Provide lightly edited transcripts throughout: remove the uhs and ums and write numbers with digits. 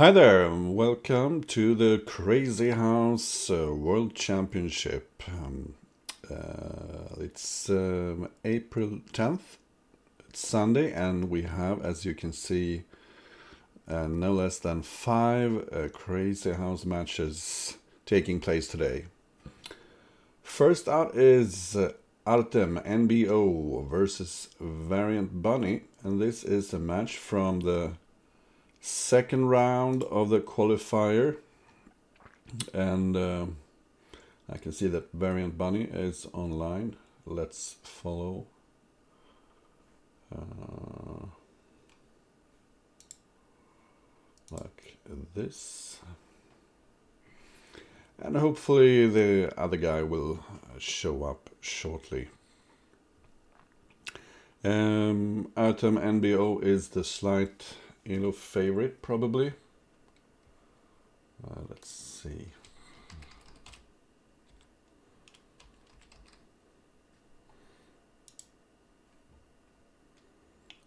Hi there, and welcome to the Crazy House World Championship. It's April 10th, it's Sunday, and we have, as you can see, no less than 5 Crazy House matches taking place today. First out is Artem-NBO versus variantbunny, and this is a match from the second round of the qualifier, and I can see that variantbunny is online. Let's follow. Like this, and hopefully the other guy will show up shortly. Artem-NBO is the slight Elo favorite, probably. Let's see.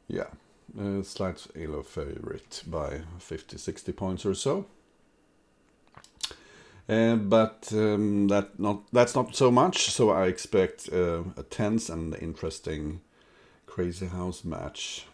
Yeah, slight Elo favorite by 50-60 points or so. But that's not so much, so I expect a tense and interesting Crazy House match.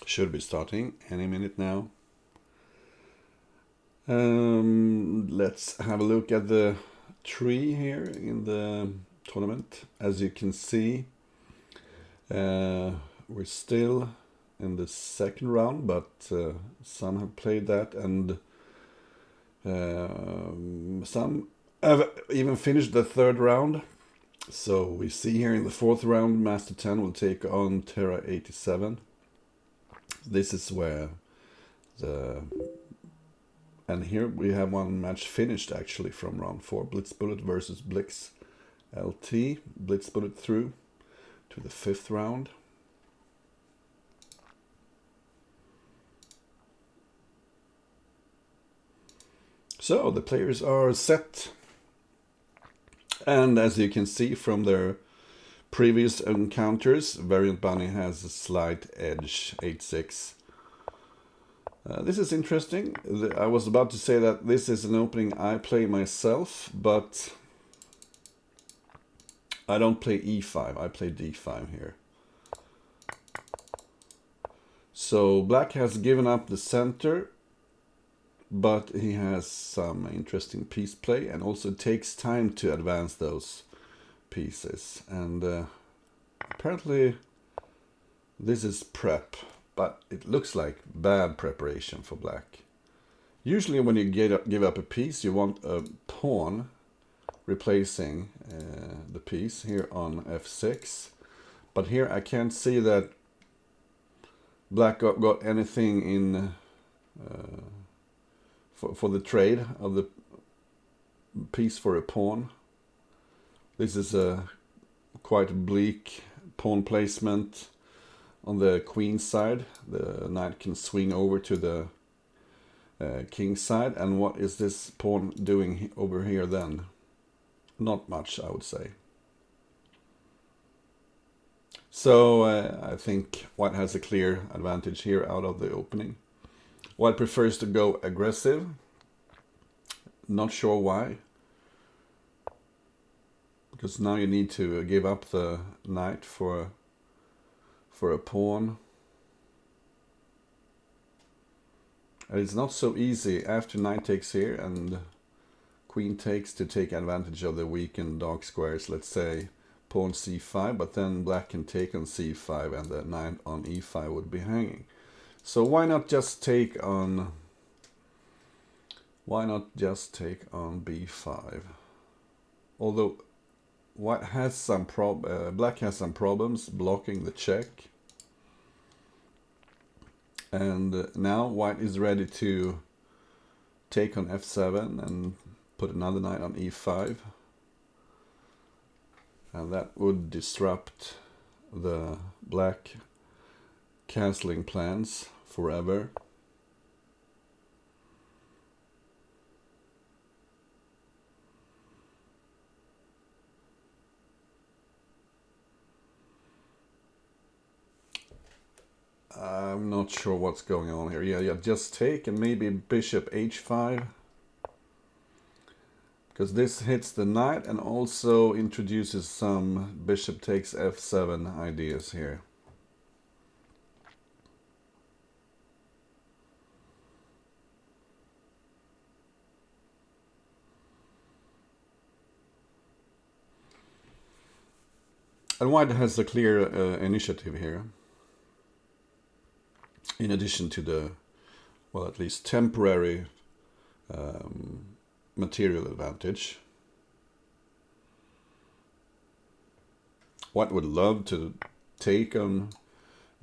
Should be starting any minute now. Let's have a look at the tree here in the tournament. As you can see, we're still in the second round, but some have played that, and some have even finished the third round. So we see here in the fourth round, Master 10 will take on Terra 87. This is where and here we have one match finished actually from round 4. Blitz Bullet versus Blix LT. Blitz Bullet through to the 5th round. So the players are set. And as you can see from their previous encounters, variantbunny has a slight edge, 8-6. This is interesting. I was about to say that this is an opening I play myself, but I don't play e5, I play d5 here. So black has given up the center, but he has some interesting piece play, and also it takes time to advance those pieces. And apparently this is prep, but it looks like bad preparation for black. Usually when you give up a piece, you want a pawn replacing the piece here on f6. But here I can't see that black got anything in for the trade of the piece for a pawn. This is a quite bleak pawn placement. On the queen side, the knight can swing over to the king side. And what is this pawn doing over here then? Not much, I would say. So I think white has a clear advantage here out of the opening. White prefers to go aggressive. Not sure why. Because now you need to give up the knight for a pawn. And it's not so easy after knight takes here and queen takes to take advantage of the weakened dark squares. Let's say pawn c5, but then black can take on c5 and the knight on e5 would be hanging. So why not just take on b5? Although white has some black has some problems blocking the check. And now white is ready to take on f7 and put another knight on e5. And that would disrupt the black castling plans forever. I'm not sure what's going on here. Yeah, just take and maybe bishop h5. Because this hits the knight and also introduces some bishop takes f7 ideas here. And white has a clear initiative here. In addition to the, well, at least temporary material advantage. White would love to take on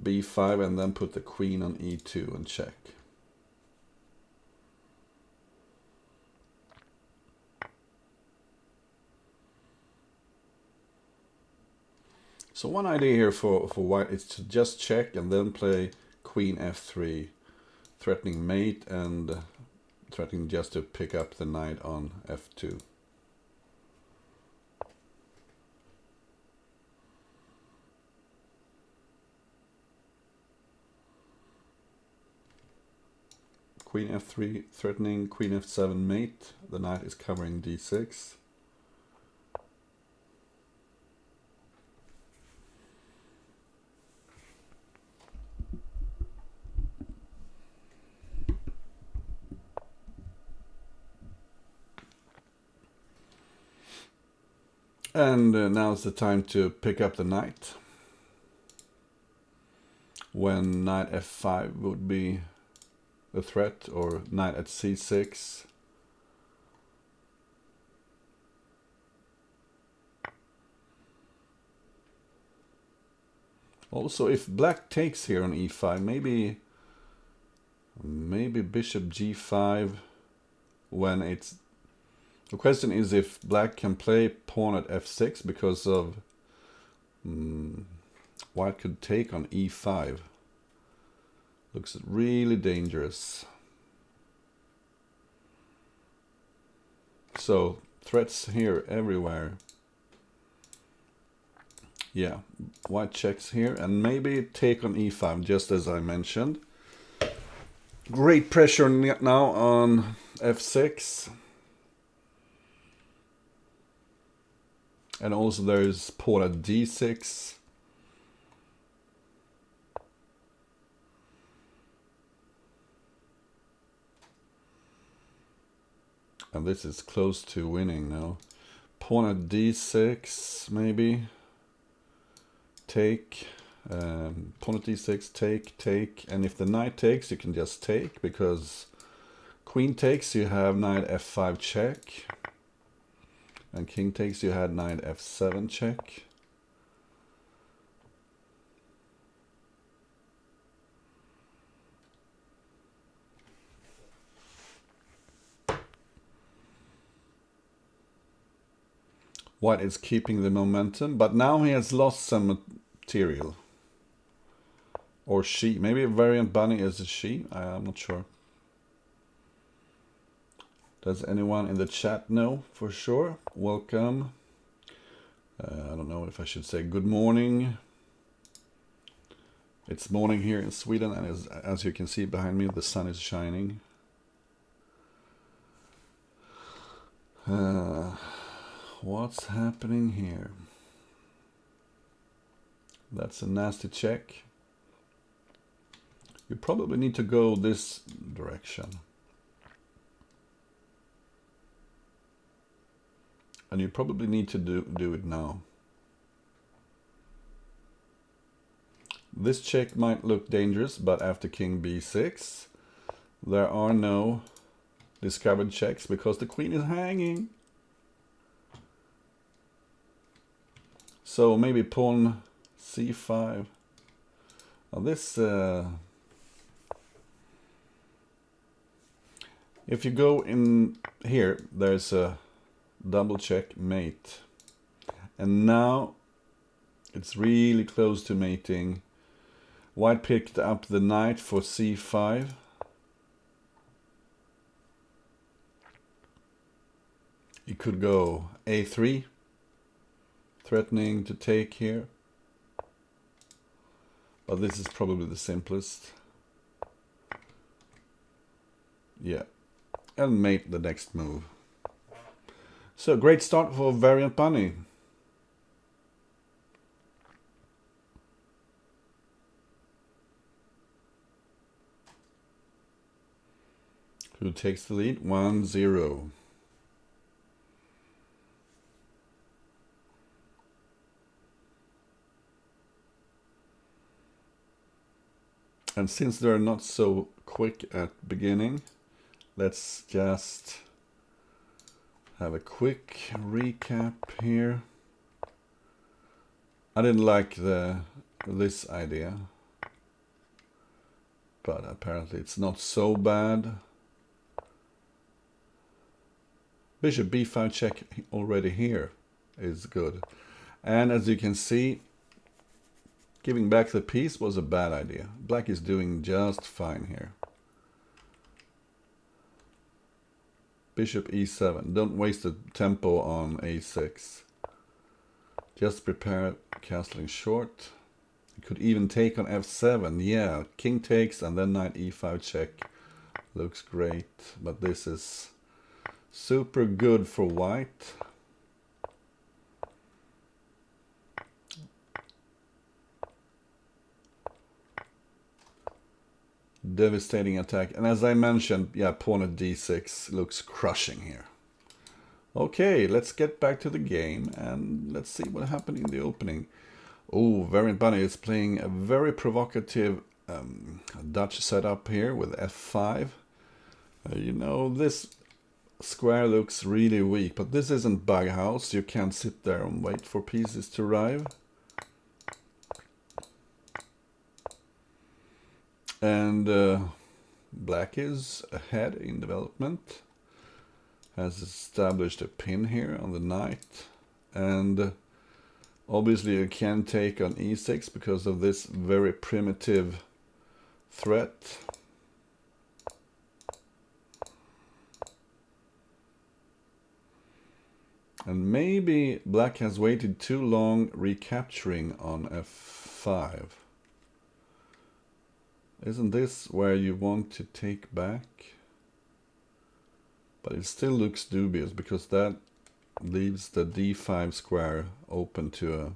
b5 and then put the queen on e2 and check. So one idea here for white is to just check and then play queen f3, threatening mate and threatening just to pick up the knight on f2. Queen f3 threatening queen f7 mate. The knight is covering d6. And now's the time to pick up the knight. When knight f5 would be a threat, or knight at c6. Also, if black takes here on e5, maybe bishop g5 when it's... The question is if black can play pawn at f6 because of white could take on e5. Looks really dangerous. So threats here everywhere. Yeah, white checks here and maybe take on e5 just as I mentioned. Great pressure now on f6. And also there's pawn at d6. And this is close to winning now. Pawn at d6, maybe. Take. Pawn at d6, take. And if the knight takes, you can just take, because queen takes, you have knight f5 check. And king takes, you had knight f7 check. White is keeping the momentum, but now he has lost some material. Or she. Maybe a variant bunny is a she. I'm not sure. Does anyone in the chat know for sure? Welcome. I don't know if I should say good morning. It's morning here in Sweden, and as you can see behind me, the sun is shining. What's happening here? That's a nasty check. You probably need to go this direction. And you probably need to do it now. This check might look dangerous, but after king b6, there are no discovered checks because the queen is hanging. So maybe pawn c5. Now this If you go in here, there's a double check mate. And now it's really close to mating. White picked up the knight for c5. You could go a3, threatening to take here. But this is probably the simplest. Yeah, and mate the next move. So great start for Variant Bunny. Who takes the lead? 1-0. And since they're not so quick at beginning, let's just have a quick recap here. I didn't like this idea, but apparently it's not so bad. Bishop b5 check already here is good. And as you can see, giving back the piece was a bad idea. Black is doing just fine here. Bishop e7. Don't waste the tempo on a6. Just prepare castling short. You could even take on f7. Yeah, king takes and then knight e5 check. Looks great, but this is super good for white. Devastating attack. And as I mentioned, yeah, pawn at d6 looks crushing here. Okay, let's get back to the game and let's see what happened in the opening. Oh, Variant Bunny is playing a very provocative Dutch setup here with f5. You know, this square looks really weak, but this isn't bug house. You can't sit there and wait for pieces to arrive. And black is ahead in development. Has established a pin here on the knight. And obviously you can take on e6 because of this very primitive threat. And maybe black has waited too long recapturing on f5. Isn't this where you want to take back? But it still looks dubious because that leaves the d5 square open to a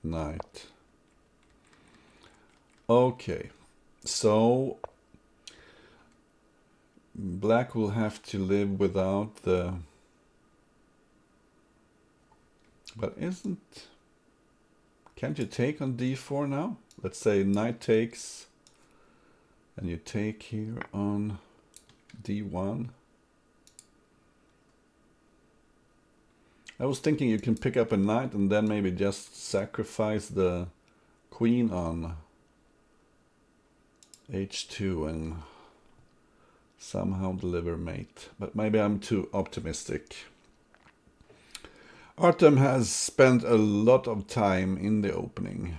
knight. Okay, so black will have to live without the... But can't you take on d4 now? Let's say knight takes, and you take here on d1. I was thinking you can pick up a knight and then maybe just sacrifice the queen on h2 and somehow deliver mate. But maybe I'm too optimistic. Artem has spent a lot of time in the opening.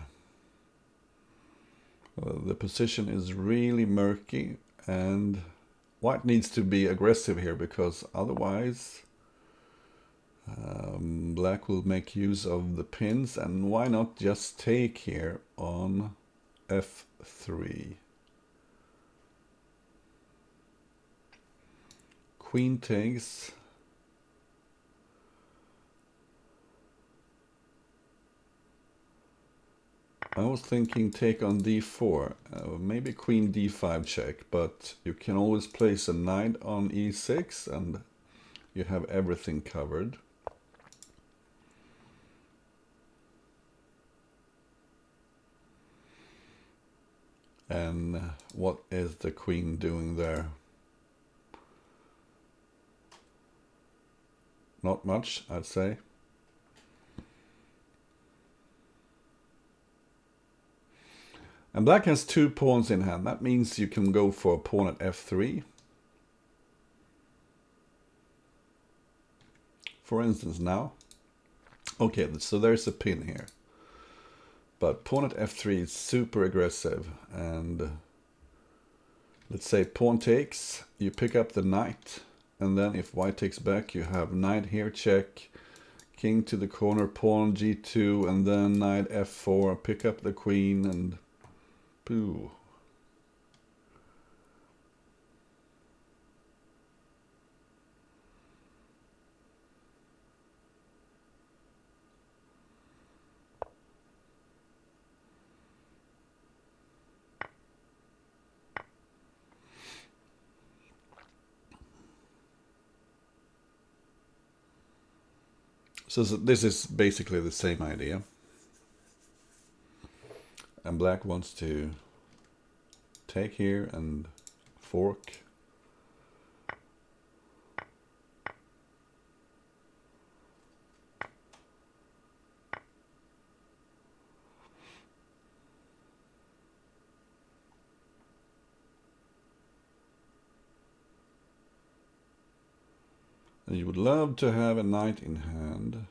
The position is really murky and white needs to be aggressive here because otherwise black will make use of the pins, and why not just take here on f3. Queen takes. I was thinking take on d4, maybe queen d5 check, but you can always place a knight on e6 and you have everything covered. And what is the queen doing there? Not much, I'd say. And black has two pawns in hand. That means you can go for a pawn at f3. for instance now. Okay, so there's a pin here. But pawn at f3 is super aggressive, and let's say pawn takes, you pick up the knight, and then if white takes back, you have knight here, check, king to the corner, pawn g2, and then knight f4, pick up the queen, and pooh. So this is basically the same idea. And black wants to take here and fork. And you would love to have a knight in hand.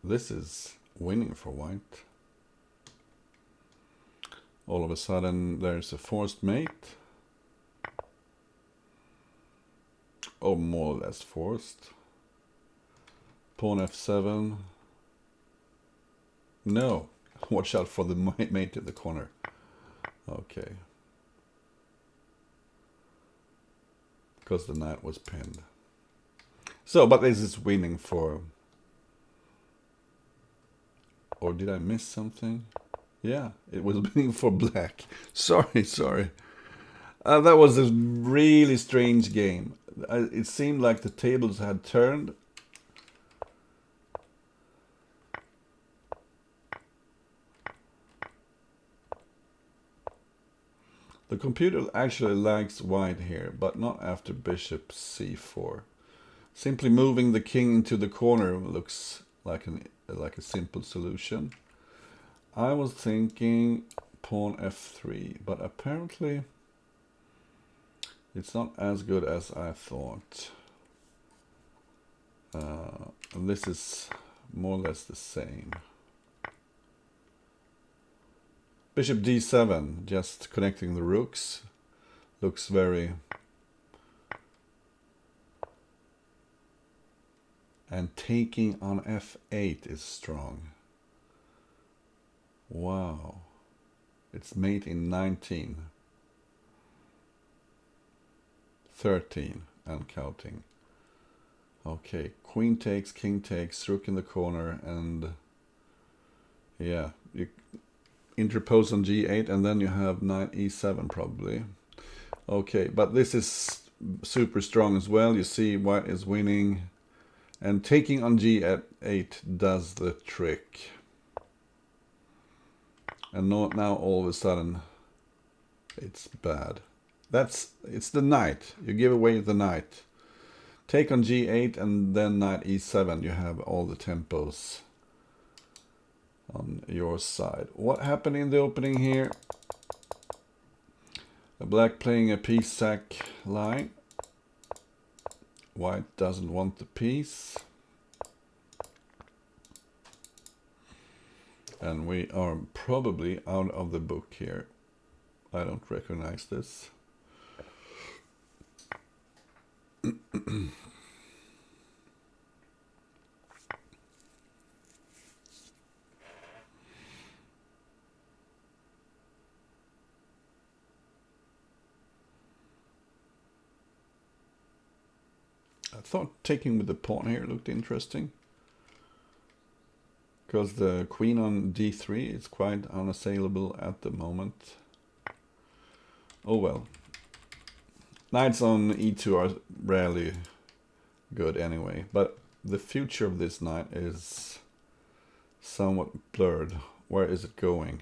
This is winning for white. All of a sudden there's a forced mate. Or more or less forced. Pawn f7. No. Watch out for the mate in the corner. Okay. Because the knight was pinned. So, but this is winning for... Or did I miss something? Yeah, it was winning for black. Sorry. That was a really strange game. It seemed like the tables had turned. The computer actually likes white here, but not after bishop c4. Simply moving the king into the corner looks like a simple solution. I was thinking pawn f3, but apparently it's not as good as I thought. And this is more or less the same. Bishop d7, just connecting the rooks, looks very... And taking on f8 is strong. Wow. It's mate in 19. 13 and counting. Okay, queen takes, king takes, rook in the corner, and yeah, you interpose on g8 and then you have knight e7 probably. Okay, but this is super strong as well. You see white is winning, and taking on g8 does the trick. And now all of a sudden it's bad. It's the knight. You give away the knight. Take on g8 and then knight e7. You have all the tempos on your side. What happened in the opening here? A black playing a piece sack line. White doesn't want the piece. And we are probably out of the book here. I don't recognize this. I thought taking with the pawn here looked interesting, because the queen on d3 is quite unassailable at the moment. Oh well. Knights on e2 are rarely good anyway, but the future of this knight is somewhat blurred. Where is it going?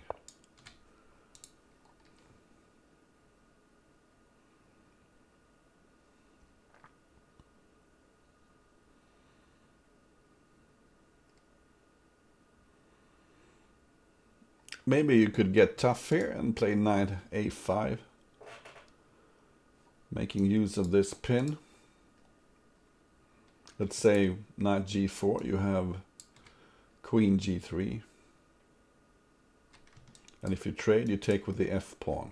Maybe you could get tough here and play knight a5, making use of this pin. Let's say knight g4, you have queen g3. And if you trade, you take with the f pawn.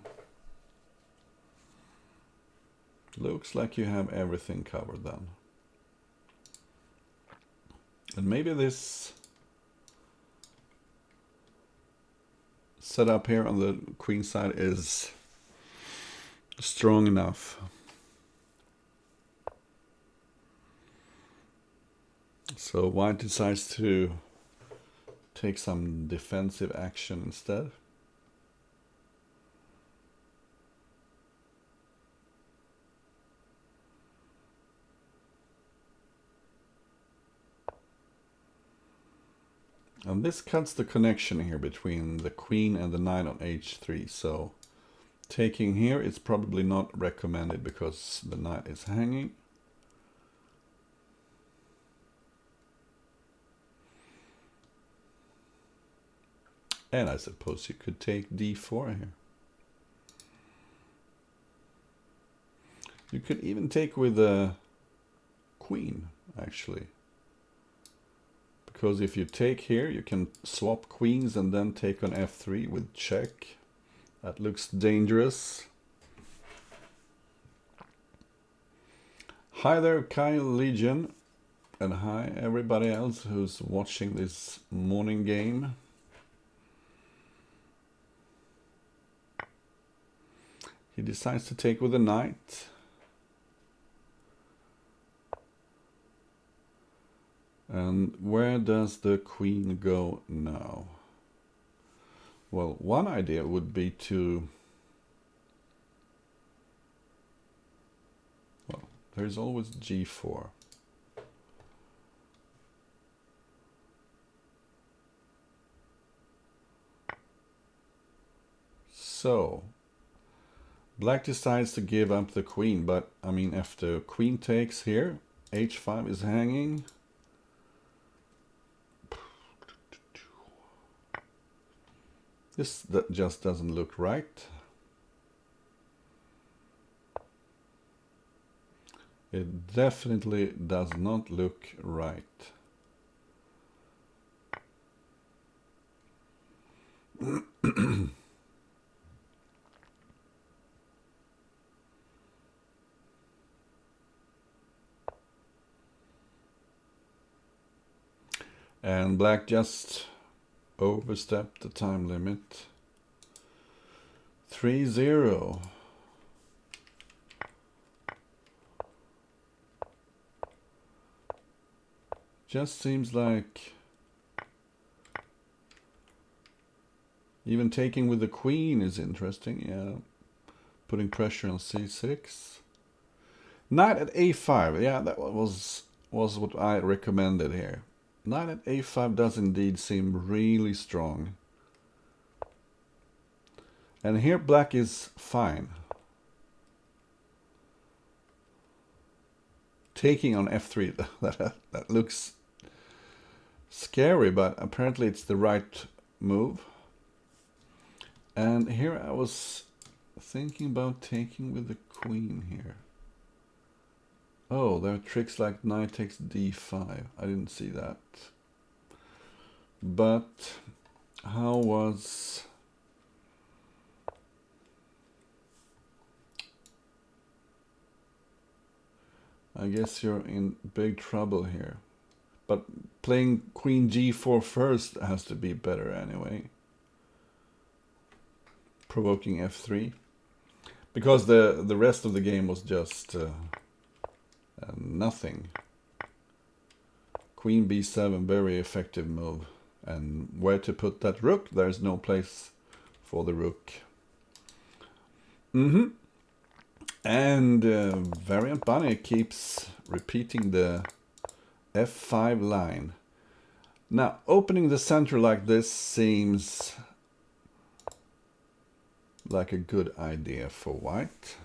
Looks like you have everything covered then. And maybe this setup here on the queen side is strong enough. So white decides to take some defensive action instead. And this cuts the connection here between the queen and the knight on h3. So taking here is probably not recommended because the knight is hanging. And I suppose you could take d4 here. You could even take with the queen, actually. Because if you take here, you can swap queens and then take on f3 with check. That looks dangerous. Hi there, Kyle Legion. And hi everybody else who's watching this morning game. He decides to take with a knight. And where does the queen go now? Well, one idea would be to... Well, there's always g4. So, black decides to give up the queen, but I mean, if the queen takes here, h5 is hanging. This just doesn't look right. It definitely does not look right. And black just overstepped the time limit. 3-0. Just seems like even taking with the queen is interesting. Yeah, putting pressure on c6. Knight at a5. Yeah, that was what I recommended here. Knight at a5 does indeed seem really strong. And here black is fine. Taking on f3, that looks scary, but apparently it's the right move. And here I was thinking about taking with the queen here. Oh, there are tricks like knight takes d5. I didn't see that. But how was... I guess you're in big trouble here. But playing queen g4 first has to be better anyway. Provoking f3. Because the rest of the game was just... nothing. Queen b7, very effective move. And where to put that rook? There's no place for the rook. And Variant Bunny keeps repeating the f5 line. Now, opening the center like this seems like a good idea for white.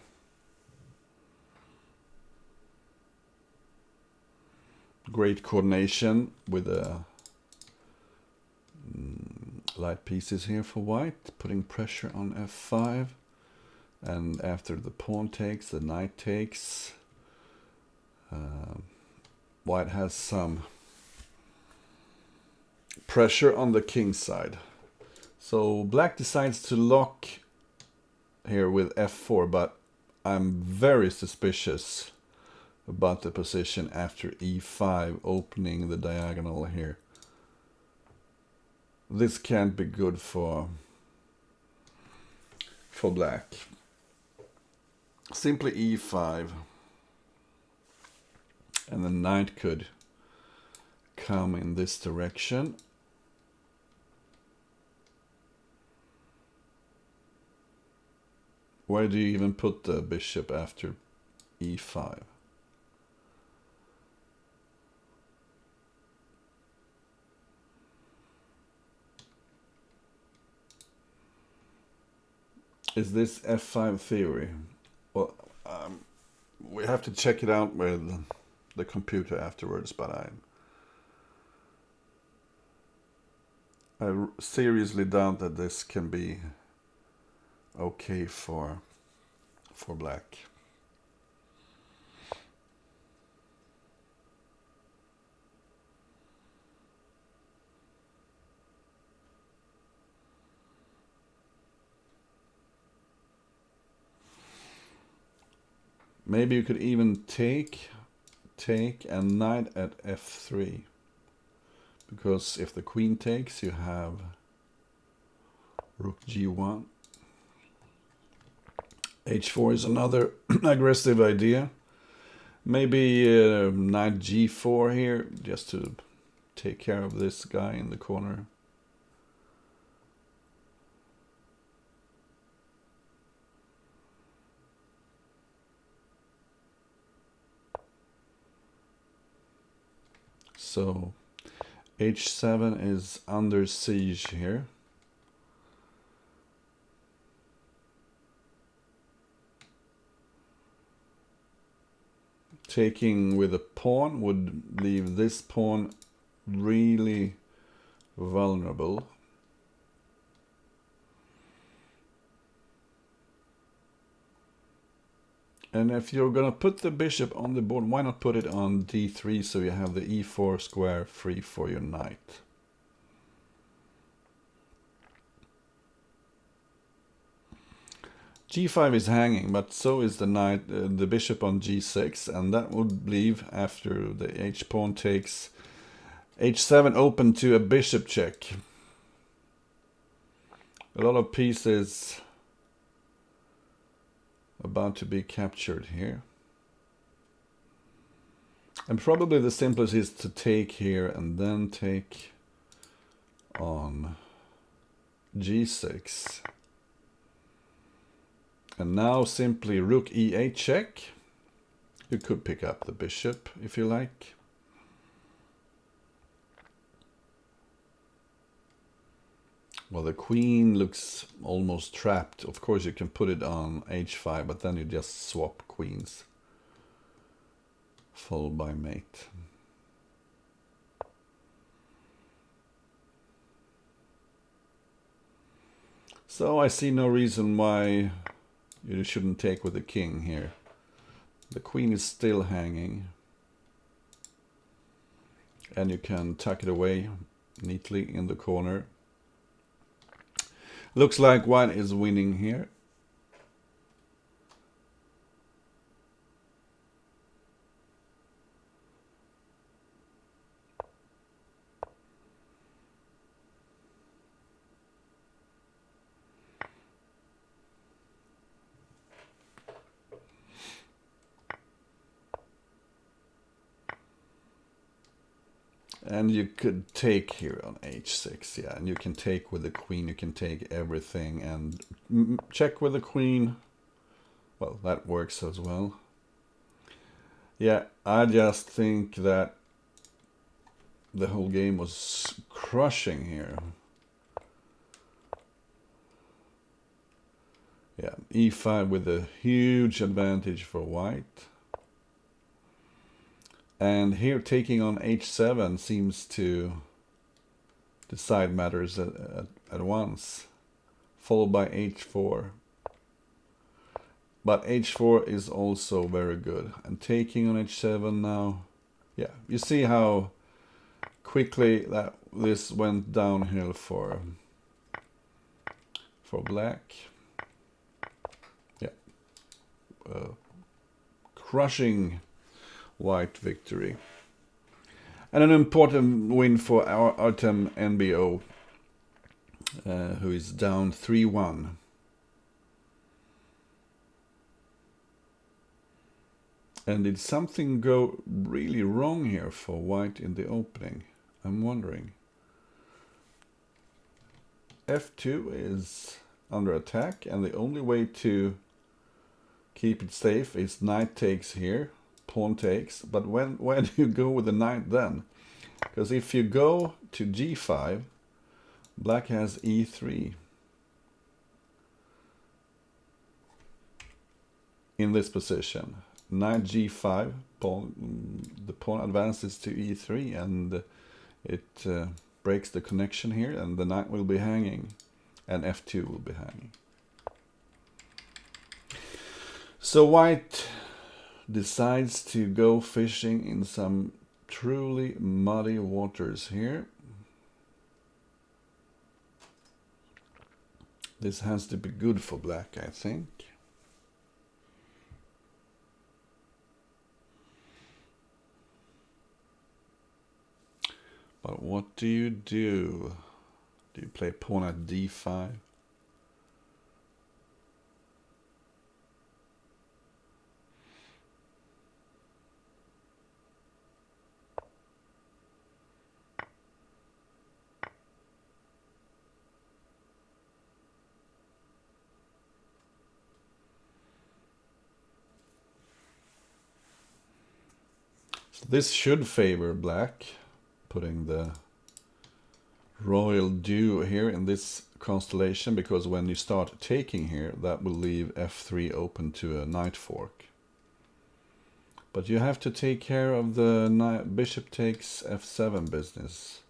Great coordination with a light pieces here for white, putting pressure on f5. And after the pawn takes, the knight takes. White has some pressure on the king side. So black decides to lock here with f4, but I'm very suspicious about the position after e5, opening the diagonal here. This can't be good for black. Simply e5, and the knight could come in this direction. Where do you even put the bishop after e5? Is this f5 theory? Well, we have to check it out with the computer afterwards, but I seriously doubt that this can be okay for black. Maybe you could even take and knight at f3. Because if the queen takes, you have rook g1. h4 is another aggressive idea. Maybe knight g4 here, just to take care of this guy in the corner. So h7 is under siege here. Taking with a pawn would leave this pawn really vulnerable. And if you're gonna put the bishop on the board, why not put it on d3 so you have the e4 square free for your knight? g5 is hanging, but so is the knight, the bishop on g6, and that would leave, after the h-pawn takes, h7 open to a bishop check. A lot of pieces about to be captured here. And probably the simplest is to take here and then take on g6. And now simply rook e8 check. You could pick up the bishop if you like. Well, the queen looks almost trapped. Of course, you can put it on h5, but then you just swap queens, followed by mate. So I see no reason why you shouldn't take with the king here. The queen is still hanging, and you can tuck it away neatly in the corner. Looks like white is winning here. And you could take here on h6, yeah, and you can take with the queen, you can take everything, and check with the queen. Well, that works as well. Yeah, I just think that the whole game was crushing here. Yeah, e5 with a huge advantage for white. And here taking on h7 seems to decide matters at once, followed by h4. But h4 is also very good. And taking on h7 now. Yeah, you see how quickly that this went downhill for black. Yeah, crushing white victory. And an important win for our Artem-NBO, who is down 3-1. And did something go really wrong here for white in the opening? I'm wondering. F2 is under attack, and the only way to keep it safe is knight takes here, pawn takes. But where do you go with the knight then? Because if you go to g5, black has e3. In this position. Knight g5, the pawn advances to e3, and it breaks the connection here, and the knight will be hanging, and f2 will be hanging. So white decides to go fishing in some truly muddy waters here. This has to be good for black, I think. But what do you do? Do you play pawn at d5? So this should favor black, putting the royal dew here in this constellation, because when you start taking here, that will leave f3 open to a knight fork. But you have to take care of the bishop takes f7 business.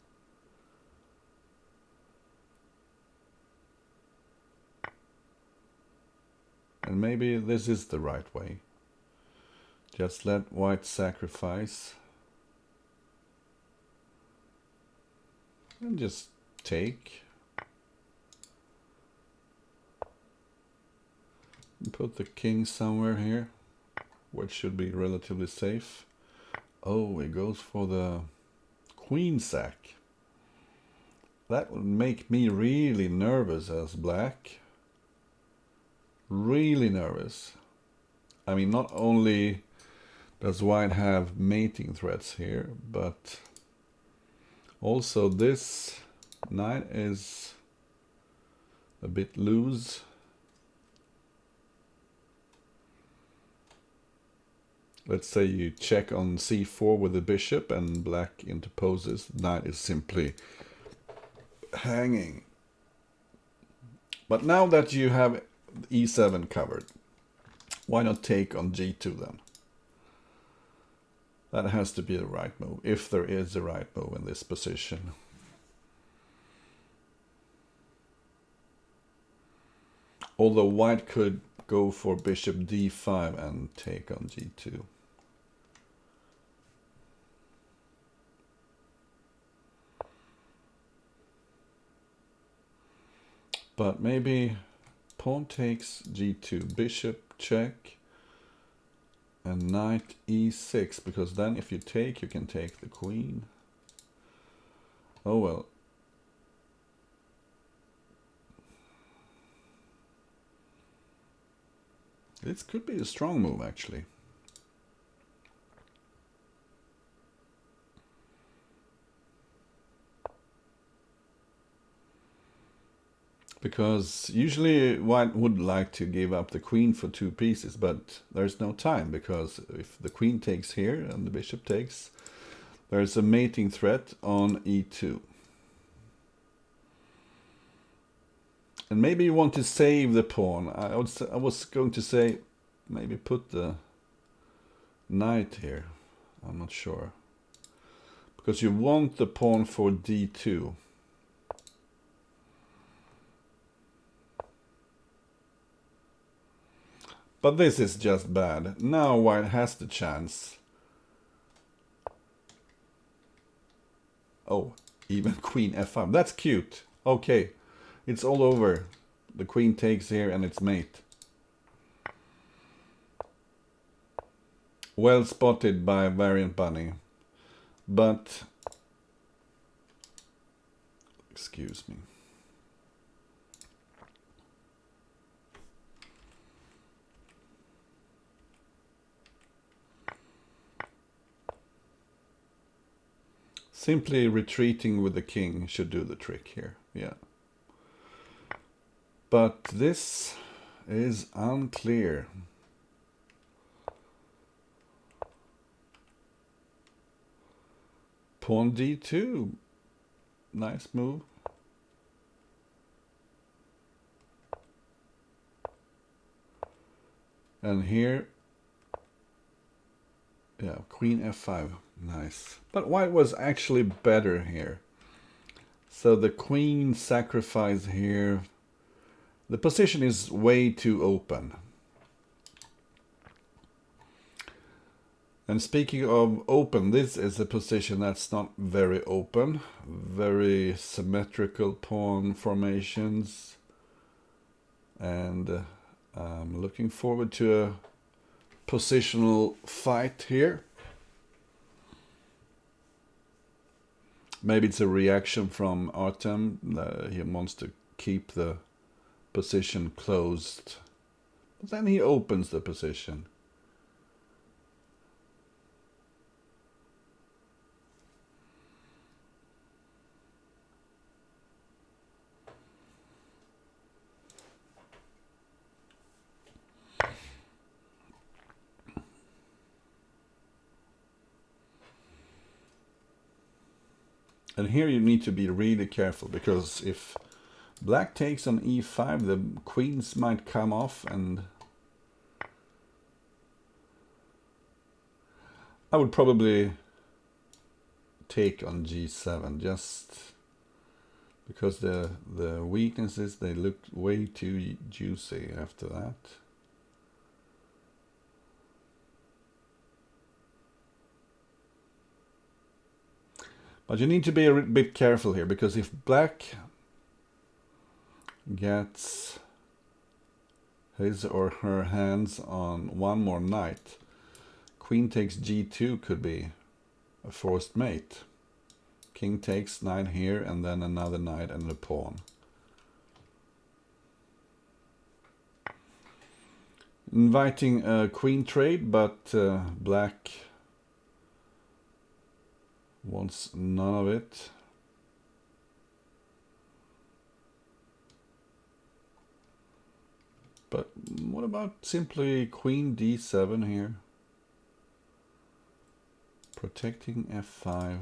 And maybe this is the right way. Just let white sacrifice. And just take. And put the king somewhere here, which should be relatively safe. Oh, it goes for the queen sack. That would make me really nervous as black. Really nervous. I mean, not only does white have mating threats here, but also this knight is a bit loose. Let's say you check on c4 with the bishop and black interposes. Knight is simply hanging. But now that you have e7 covered, why not take on g2 then? That has to be the right move, if there is a right move in this position. Although white could go for bishop d5 and take on g2. But maybe pawn takes g2, bishop check, and knight e6, because then if you take, you can take the queen. Oh well. This could be a strong move, actually. Because usually white would like to give up the queen for two pieces, but there's no time, because if the queen takes here and the bishop takes, there's a mating threat on e2. And maybe you want to save the pawn. I was going to say maybe put the knight here. I'm not sure. Because you want the pawn for d2. But this is just bad. Now white has the chance. Oh, even queen f5. That's cute. Okay, it's all over. The queen takes here and it's mate. Well spotted by Variant Bunny. But, excuse me. Simply retreating with the king should do the trick here, yeah. But this is unclear. Pawn d2, nice move. And here, yeah, queen f5, nice. But white was actually better here. So the queen sacrifice here. The position is way too open. And speaking of open, this is a position that's not very open. Very symmetrical pawn formations. And I'm looking forward to a positional fight here. Maybe it's a reaction from Artem. He wants to keep the position closed. But then he opens the position. And here you need to be really careful, because if black takes on e5, the queens might come off, and I would probably take on g7, just because the weaknesses, they look way too juicy after that. But you need to be a bit careful here, because if black gets his or her hands on one more knight, queen takes g2 could be a forced mate. King takes knight here, and then another knight and a pawn. Inviting a queen trade, but black wants none of it. But what about simply queen d7 here? Protecting f5.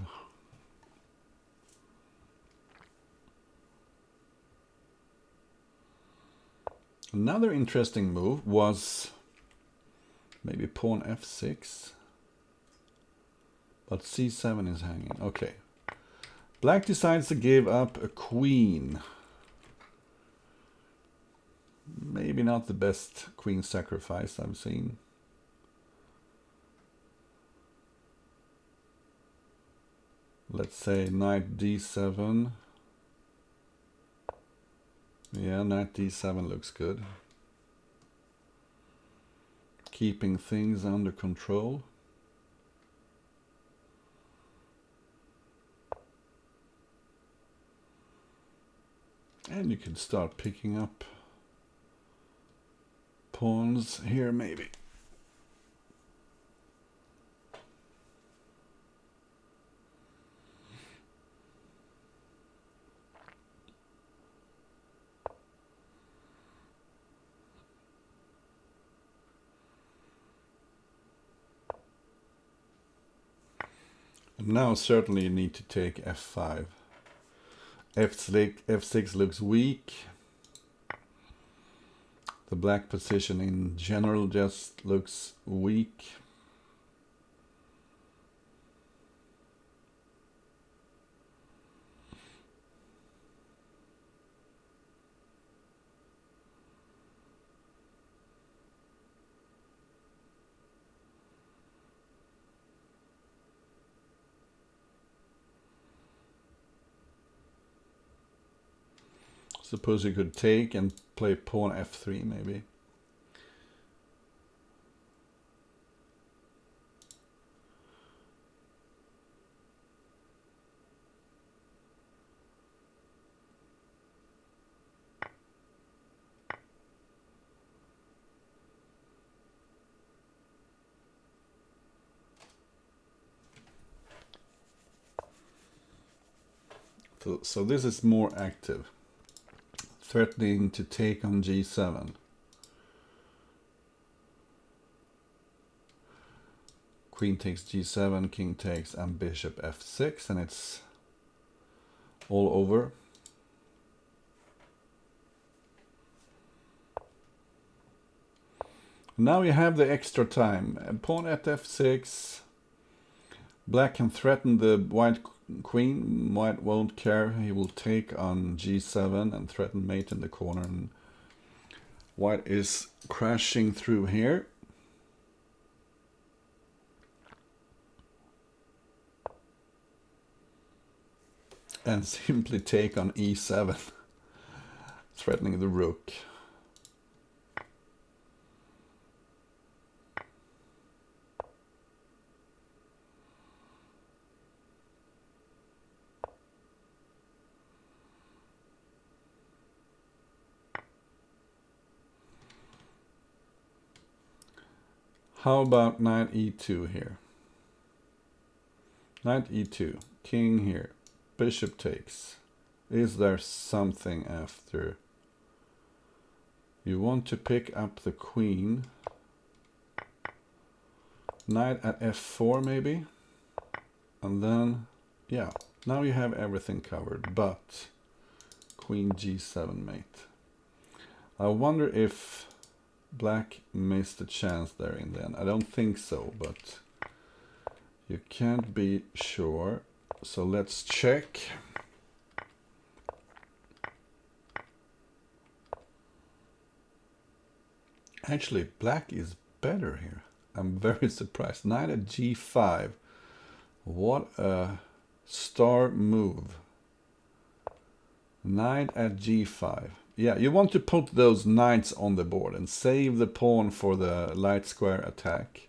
Another interesting move was maybe pawn f6. But c7 is hanging. Okay. Black decides to give up a queen. Maybe not the best queen sacrifice I've seen. Let's say knight d7. Yeah, knight d7 looks good. Keeping things under control. And you can start picking up pawns here maybe. And now certainly you need to take f5. f6 looks weak. The black position in general just looks weak. Suppose you could take and play pawn f3 maybe. So this is more active, threatening to take on g7. Queen takes g7, king takes, and bishop f6, and it's all over. Now you have the extra time. Pawn at f6. Black can threaten the white queen. White won't care. He will take on g7 and threaten mate in the corner. And white is crashing through here. And simply take on e7, threatening the rook. How about knight e2 here? Knight e2, king here, bishop takes. Is there something after? You want to pick up the queen. Knight at f4 maybe? And then, yeah, now you have everything covered, but queen g7 mate. I wonder if black missed a chance there in the end. I don't think so, but you can't be sure. So let's check. Actually, black is better here. I'm very surprised. Knight at g5. What a star move. Knight at g5. Yeah, you want to put those knights on the board and save the pawn for the light square attack.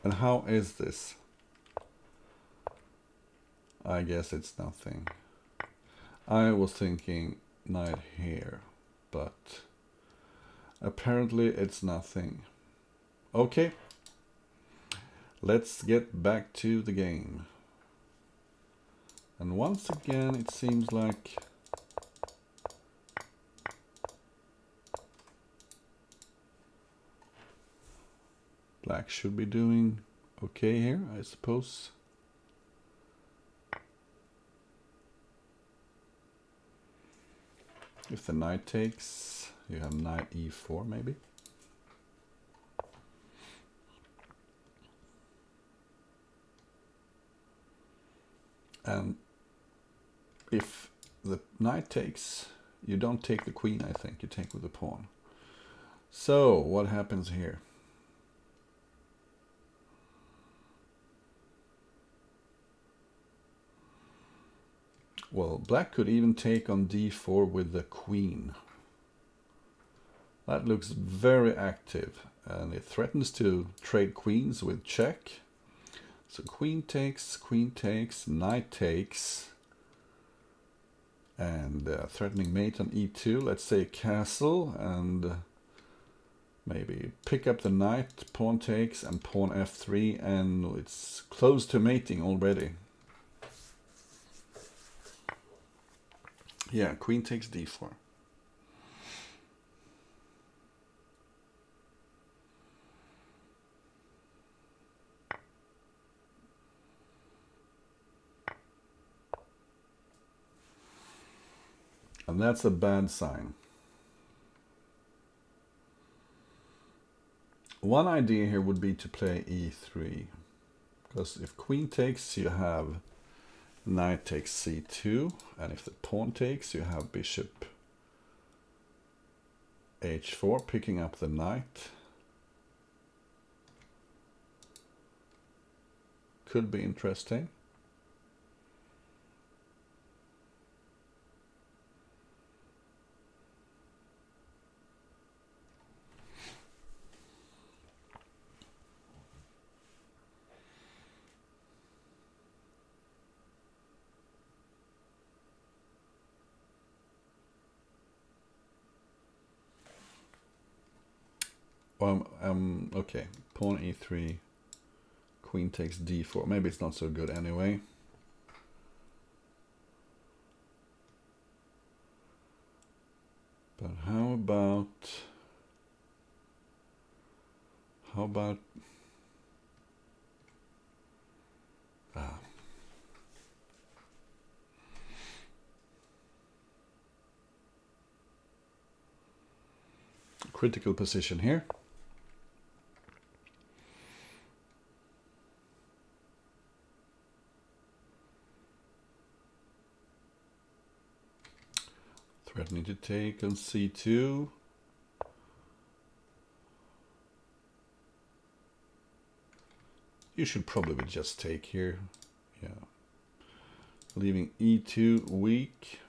And how is this? I guess it's nothing. I was thinking knight here, but apparently it's nothing. Okay. Let's get back to the game. And once again, it seems like black should be doing okay here, I suppose. If the knight takes, you have knight e4 maybe. And if the knight takes, you don't take the queen, I think. You take with the pawn. So, what happens here? Well, black could even take on d4 with the queen. That looks very active. And it threatens to trade queens with check. So queen takes, knight takes. And threatening mate on e2, let's say castle, and maybe pick up the knight, pawn takes, and pawn f3, and it's close to mating already. Yeah, queen takes d4. And that's a bad sign. One idea here would be to play e3. Because if queen takes, you have knight takes c2. And if the pawn takes, you have bishop h4, picking up the knight. could be interesting. Okay, pawn e3, queen takes d4. Maybe it's not so good anyway. But how about critical position here. Threatening to take on c2. You should probably just take here. Yeah. Leaving e2 weak.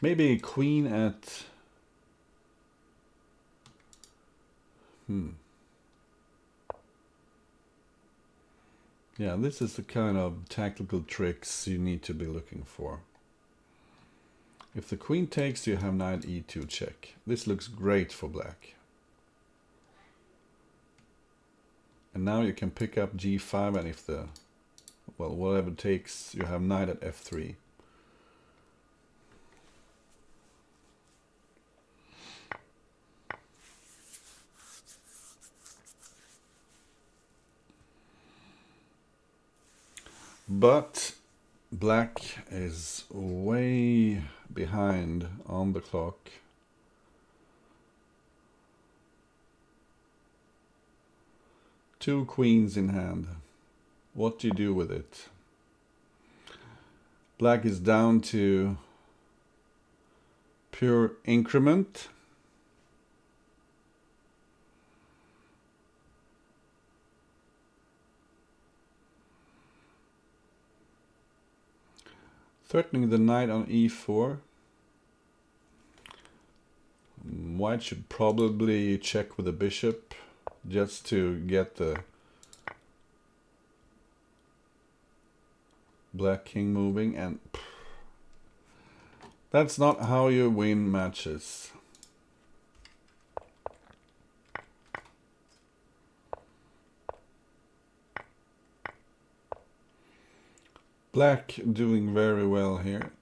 Maybe queen at... Yeah, this is the kind of tactical tricks you need to be looking for. If the queen takes, you have knight e2 check. This looks great for black. And now you can pick up g5, and if the, well, whatever takes, you have knight at f3. But black is way behind on the clock. Two queens in hand. What do you do with it? Black is down to pure increment. Threatening the knight on e4. White should probably check with the bishop just to get the black king moving, and that's not how you win matches. Black doing very well here.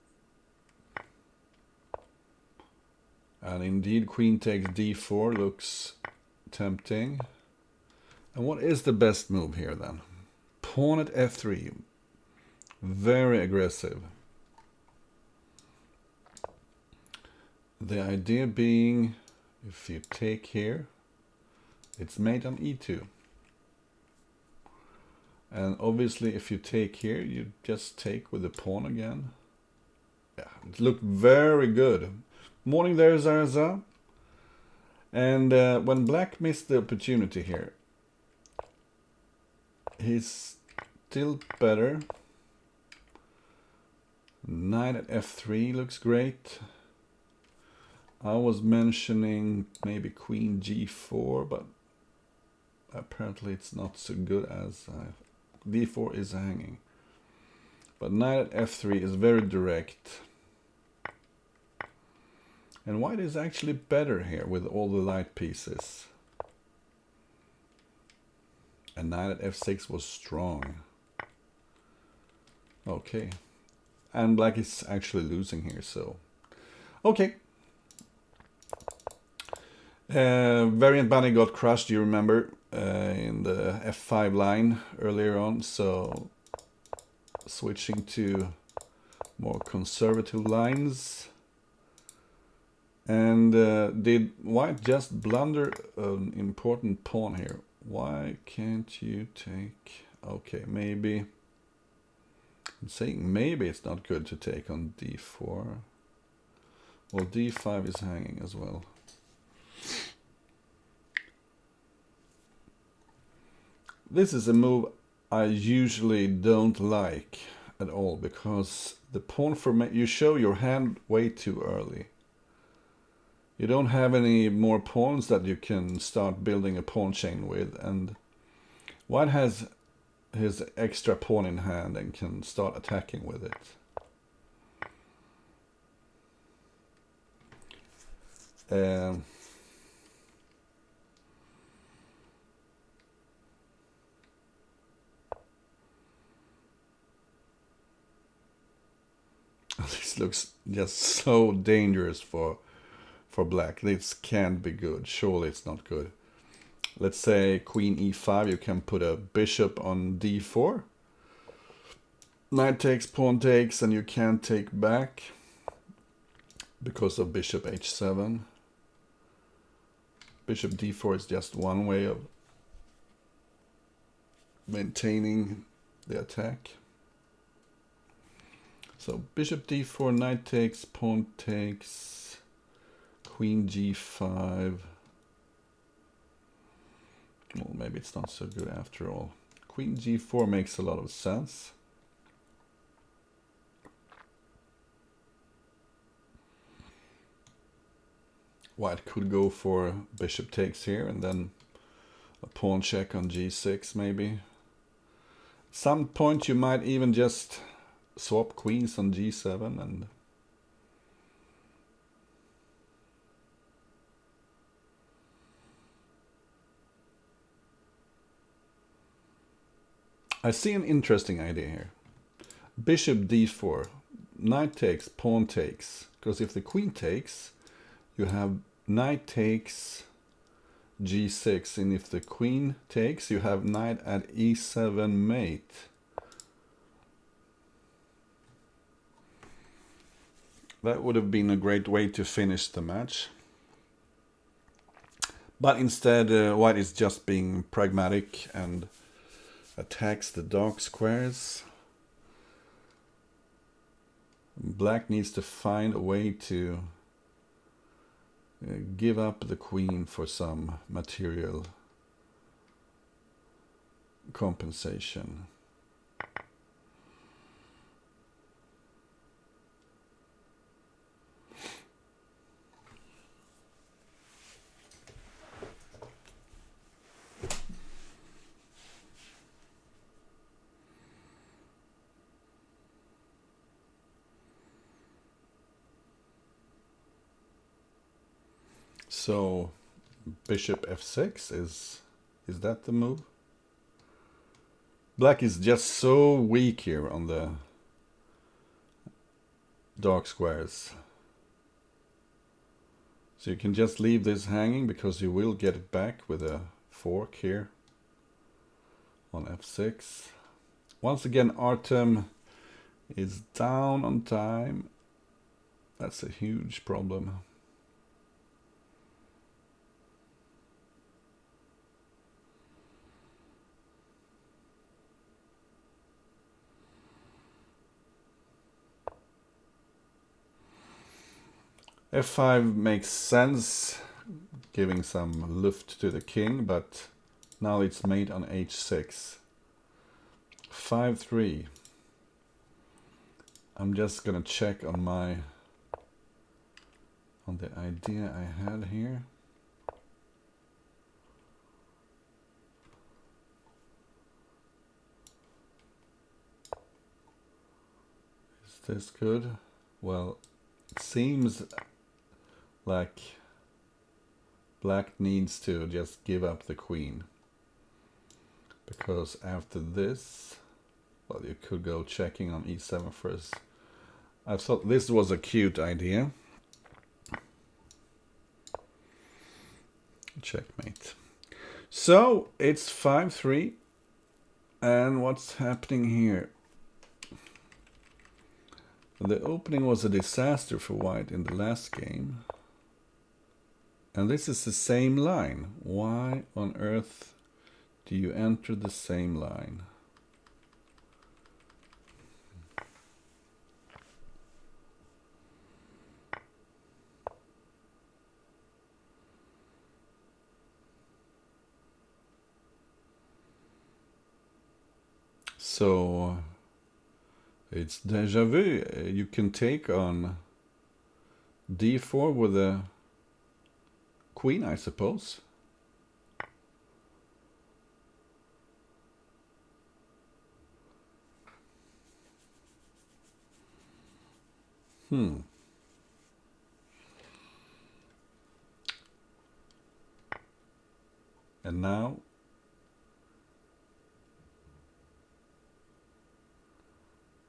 And indeed, queen takes d4 looks tempting. And what is the best move here then? Pawn at f3. Very aggressive. The idea being, if you take here, it's mate on e2. And obviously if you take here, you just take with the pawn again. Yeah, it looked very good. Morning there, Zarza. And when black missed the opportunity here, he's still better. Knight at f3 looks great. I was mentioning maybe queen g4, but apparently it's not so good as d4 is hanging. But knight at f3 is very direct. And white is actually better here with all the light pieces. And knight at f6 was strong. Okay. And black is actually losing here, so... Okay. Variant Bunny got crushed, you remember, in the f5 line earlier on, so switching to more conservative lines. And did white just blunder an important pawn here? Why can't you take... Okay, maybe... I'm saying maybe it's not good to take on d4. Well, d5 is hanging as well. This is a move I usually don't like at all, because the pawn formation, you show your hand way too early. You don't have any more pawns that you can start building a pawn chain with, and white has his extra pawn in hand and can start attacking with it. This looks just so dangerous for black. This can't be good. Surely it's not good. Let's say queen e5, you can put a bishop on d4. Knight takes, pawn takes, and you can't take back because of bishop h7. Bishop d4 is just one way of maintaining the attack. So bishop d4, knight takes, pawn takes, queen g5. Well, maybe it's not so good after all. Queen g4 makes a lot of sense. White could go for bishop takes here and then a pawn check on g6 maybe. Some point you might even just swap queens on g7 and I see an interesting idea here. Bishop d4, knight takes, pawn takes, because if the queen takes, you have knight takes g6, and if the queen takes, you have knight at e7 mate. That would have been a great way to finish the match. But instead, white is just being pragmatic and attacks the dark squares. Black needs to find a way to give up the queen for some material compensation. So bishop f6 is that the move? Black is just so weak here on the dark squares. So you can just leave this hanging because you will get it back with a fork here on f6. Once again, Artem is down on time. That's a huge problem. f5 makes sense, giving some luft to the king, but now it's mate on h6. 5-3. I'm just gonna check on the idea I had here. Is this good? Well, it seems like black needs to just give up the queen, because after this, well, you could go checking on e7 first. I thought this was a cute idea. Checkmate. So it's 5-3, and what's happening here? The opening was a disaster for white in the last game. And this is the same line. Why on earth do you enter the same line? So it's déjà vu. You can take on d4 with a queen, I suppose. And now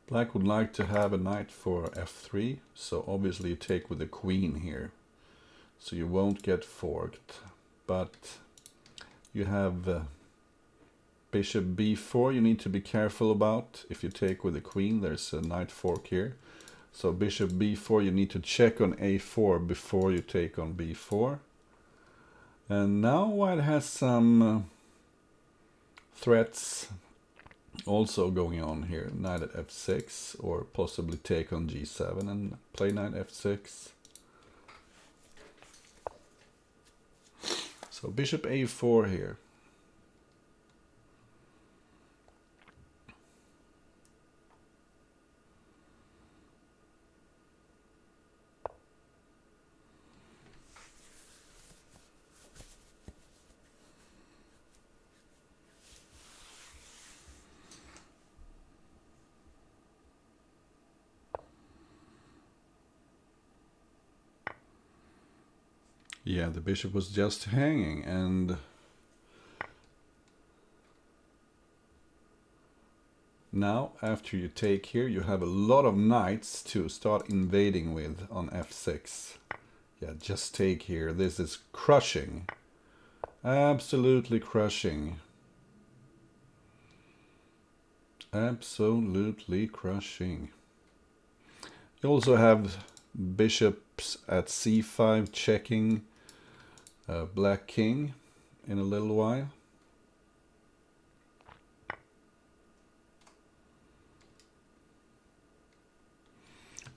black would like to have a knight for f3, so obviously you take with the queen here, so you won't get forked. But you have bishop b4 you need to be careful about. If you take with the queen, there's a knight fork here. So bishop b4, you need to check on a4 before you take on b4. And now white has some threats also going on here. Knight at f6, or possibly take on g7 and play knight f6. So bishop a4 here. Yeah, the bishop was just hanging, and now after you take here, you have a lot of knights to start invading with on f6. Yeah, just take here. This is crushing. Absolutely crushing. Absolutely crushing. You also have bishops at c5 checking black king in a little while.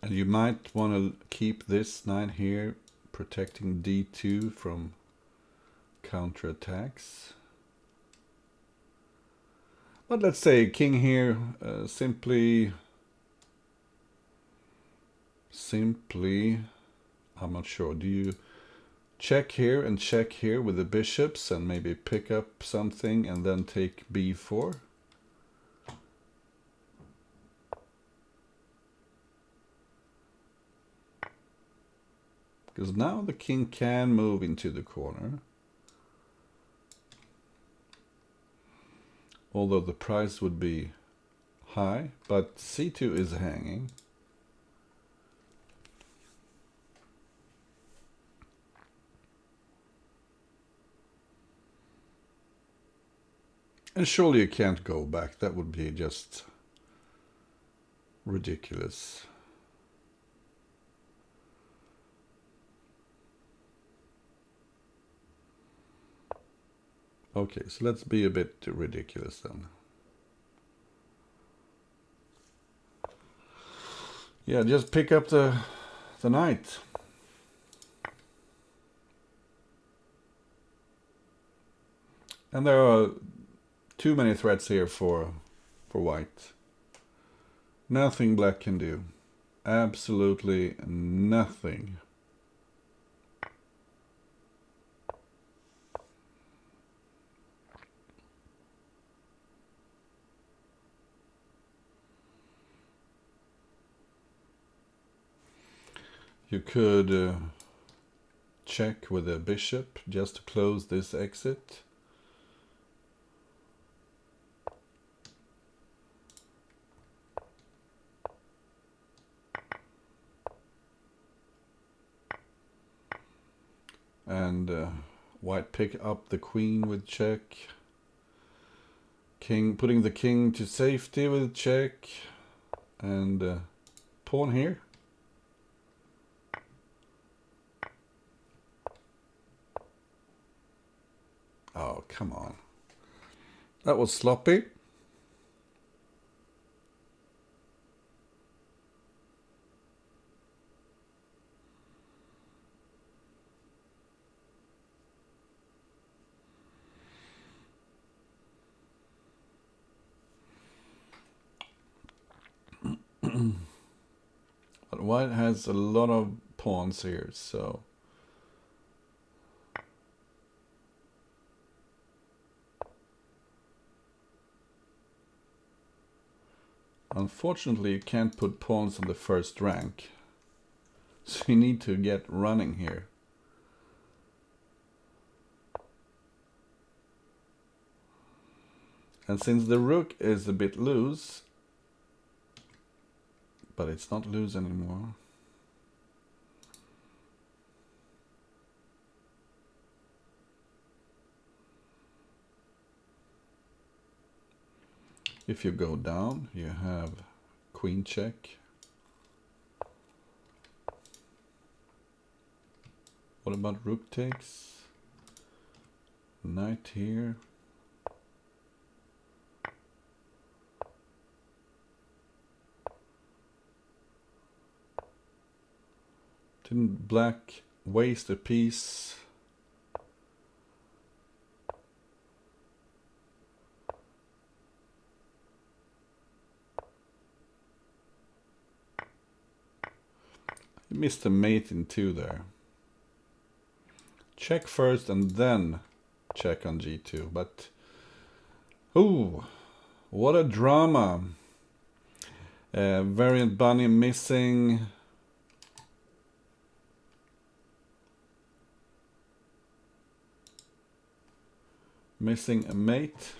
And you might want to keep this knight here, protecting d2 from counterattacks. But let's say king here, simply, I'm not sure. Do you check here and check here with the bishops and maybe pick up something and then take b4? Because now the king can move into the corner. Although the price would be high, but c2 is hanging. And surely you can't go back. That would be just ridiculous. Okay, so let's be a bit ridiculous then. Yeah, just pick up the knight. And there are too many threats here for white. Nothing black can do. Absolutely nothing. You could check with a bishop just to close this exit. And white pick up the queen with check. King, putting the king to safety with check. And pawn here. Oh, come on. That was sloppy. But white has a lot of pawns here, so unfortunately you can't put pawns on the first rank. So you need to get running here. And since the rook is a bit loose, but it's not loose anymore. If you go down, you have queen check. What about rook takes? Knight here. Didn't black waste a piece? He missed a mate in two there. Check first and then check on g2, but ooh, what a drama. Variant bunny missing. Missing a mate.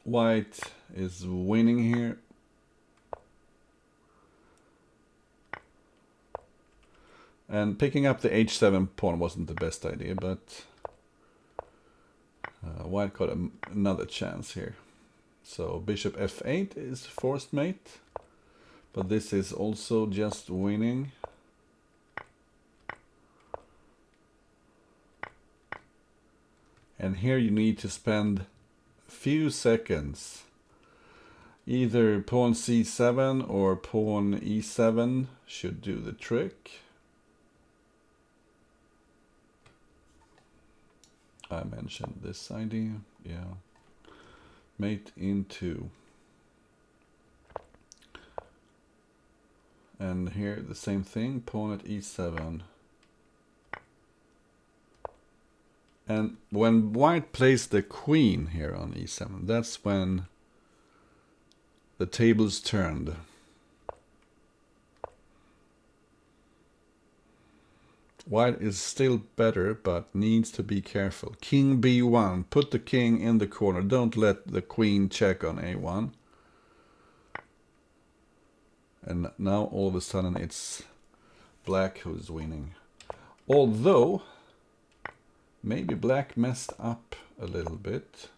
White is winning here. And picking up the h7 pawn wasn't the best idea, but white got another chance here. So bishop f8 is forced mate, but this is also just winning. And here you need to spend a few seconds. Either pawn c7 or pawn e7 should do the trick. I mentioned this idea, yeah. Mate into. And here the same thing, pawn at e7. And when white plays the queen here on e7, that's when the tables turned. White is still better, but needs to be careful. King b1, put the king in the corner. Don't let the queen check on a1. And now all of a sudden it's black who's winning. Although, maybe black messed up a little bit.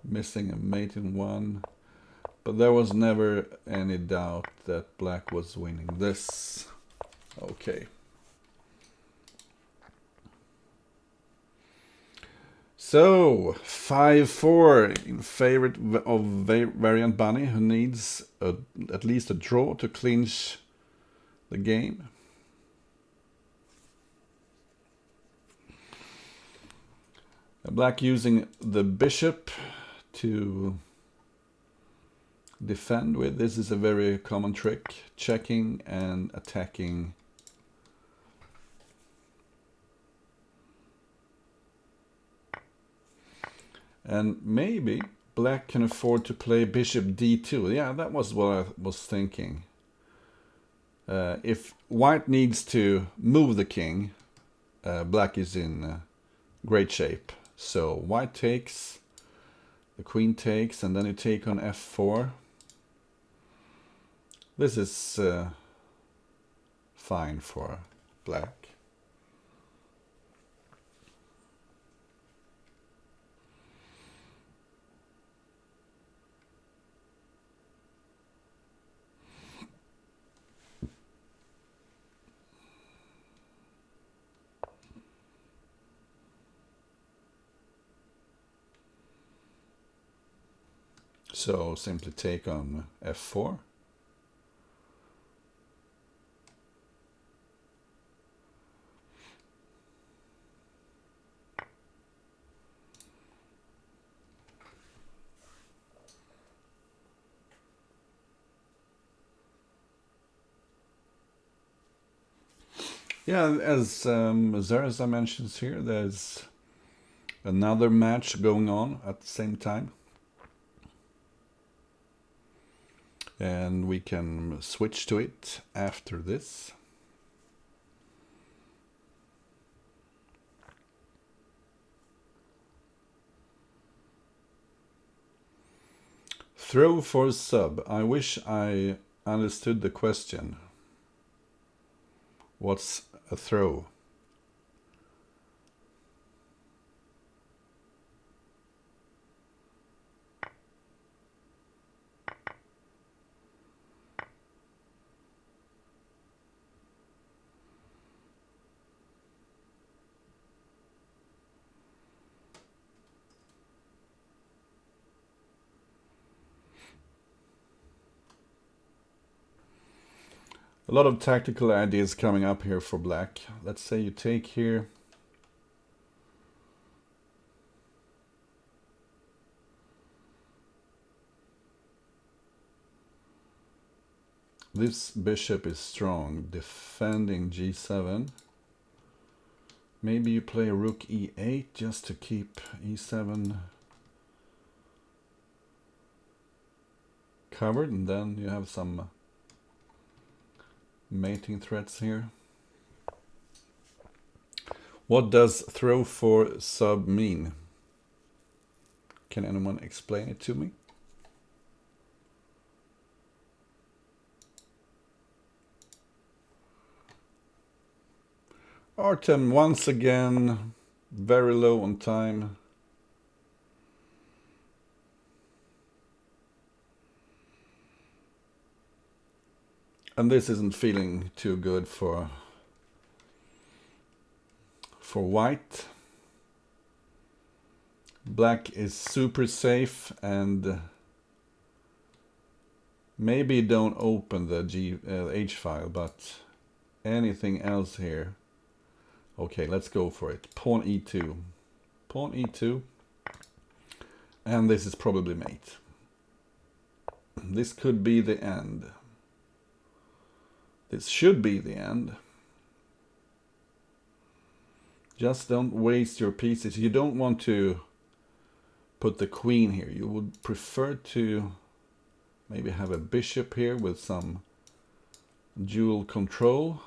Missing a mate in one. But there was never any doubt that black was winning this. Okay. So, 5-4 in favor of Variant Bunny, who needs at least a draw to clinch the game. Black using the bishop to defend with. This is a very common trick, checking and attacking. And maybe black can afford to play bishop d2. Yeah, that was what I was thinking. If white needs to move the king, black is in great shape. So white takes, the queen takes, and then you take on f4. This is fine for black. So simply take on f4. Yeah, as Zaraza mentions here, there's another match going on at the same time. And we can switch to it after this. Throw for sub. I wish I understood the question. What's a throw? A lot of tactical ideas coming up here for black. Let's say you take here. This bishop is strong, defending g7. Maybe you play rook e8 just to keep e7 covered, and then you have some mating threats here. What does throw for sub mean? Can anyone explain it to me? Artem once again, very low on time. And this isn't feeling too good for white. Black is super safe, and maybe don't open the H file, but anything else here. Okay, let's go for it. Pawn e2. Pawn e2. And this is probably mate. This could be the end. This should be the end. Just don't waste your pieces. You don't want to put the queen here. You would prefer to maybe have a bishop here with some dual control.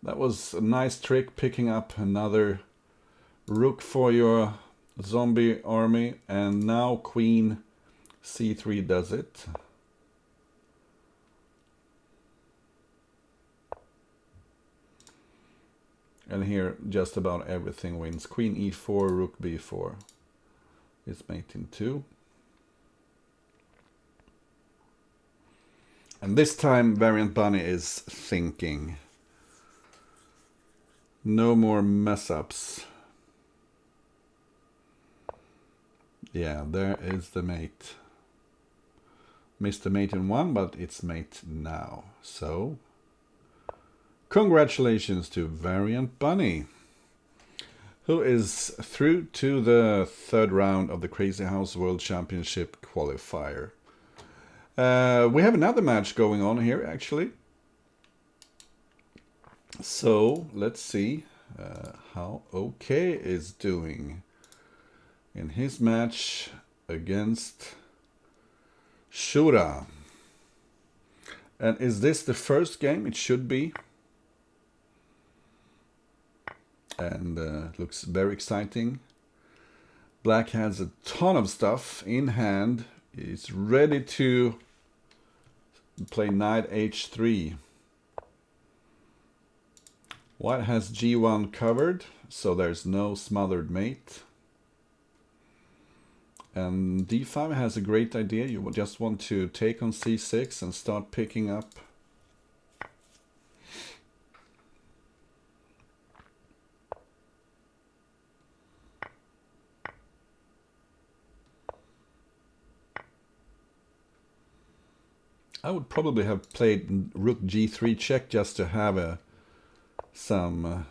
That was a nice trick, picking up another rook for your zombie army, and now queen c3 does it. And here just about everything wins. Queen e4, rook b4 is mate in 2. And this time Variant Bunny is thinking. No more mess ups. Yeah, there is the mate. Missed the mate in 1, but it's mate now. So, congratulations to Variant Bunny, who is through to the 3rd round of the Crazy House World Championship qualifier. We have another match going on here, actually. So, let's see how okei is doing in his match against Szura. And is this the first game? It should be. And looks very exciting. Black has a ton of stuff in hand. He's ready to play knight h3. White has g1 covered, so there's no smothered mate. And d5 has a great idea. You will just want to take on c6 and start picking up. I would probably have played rook g3 check just to have some...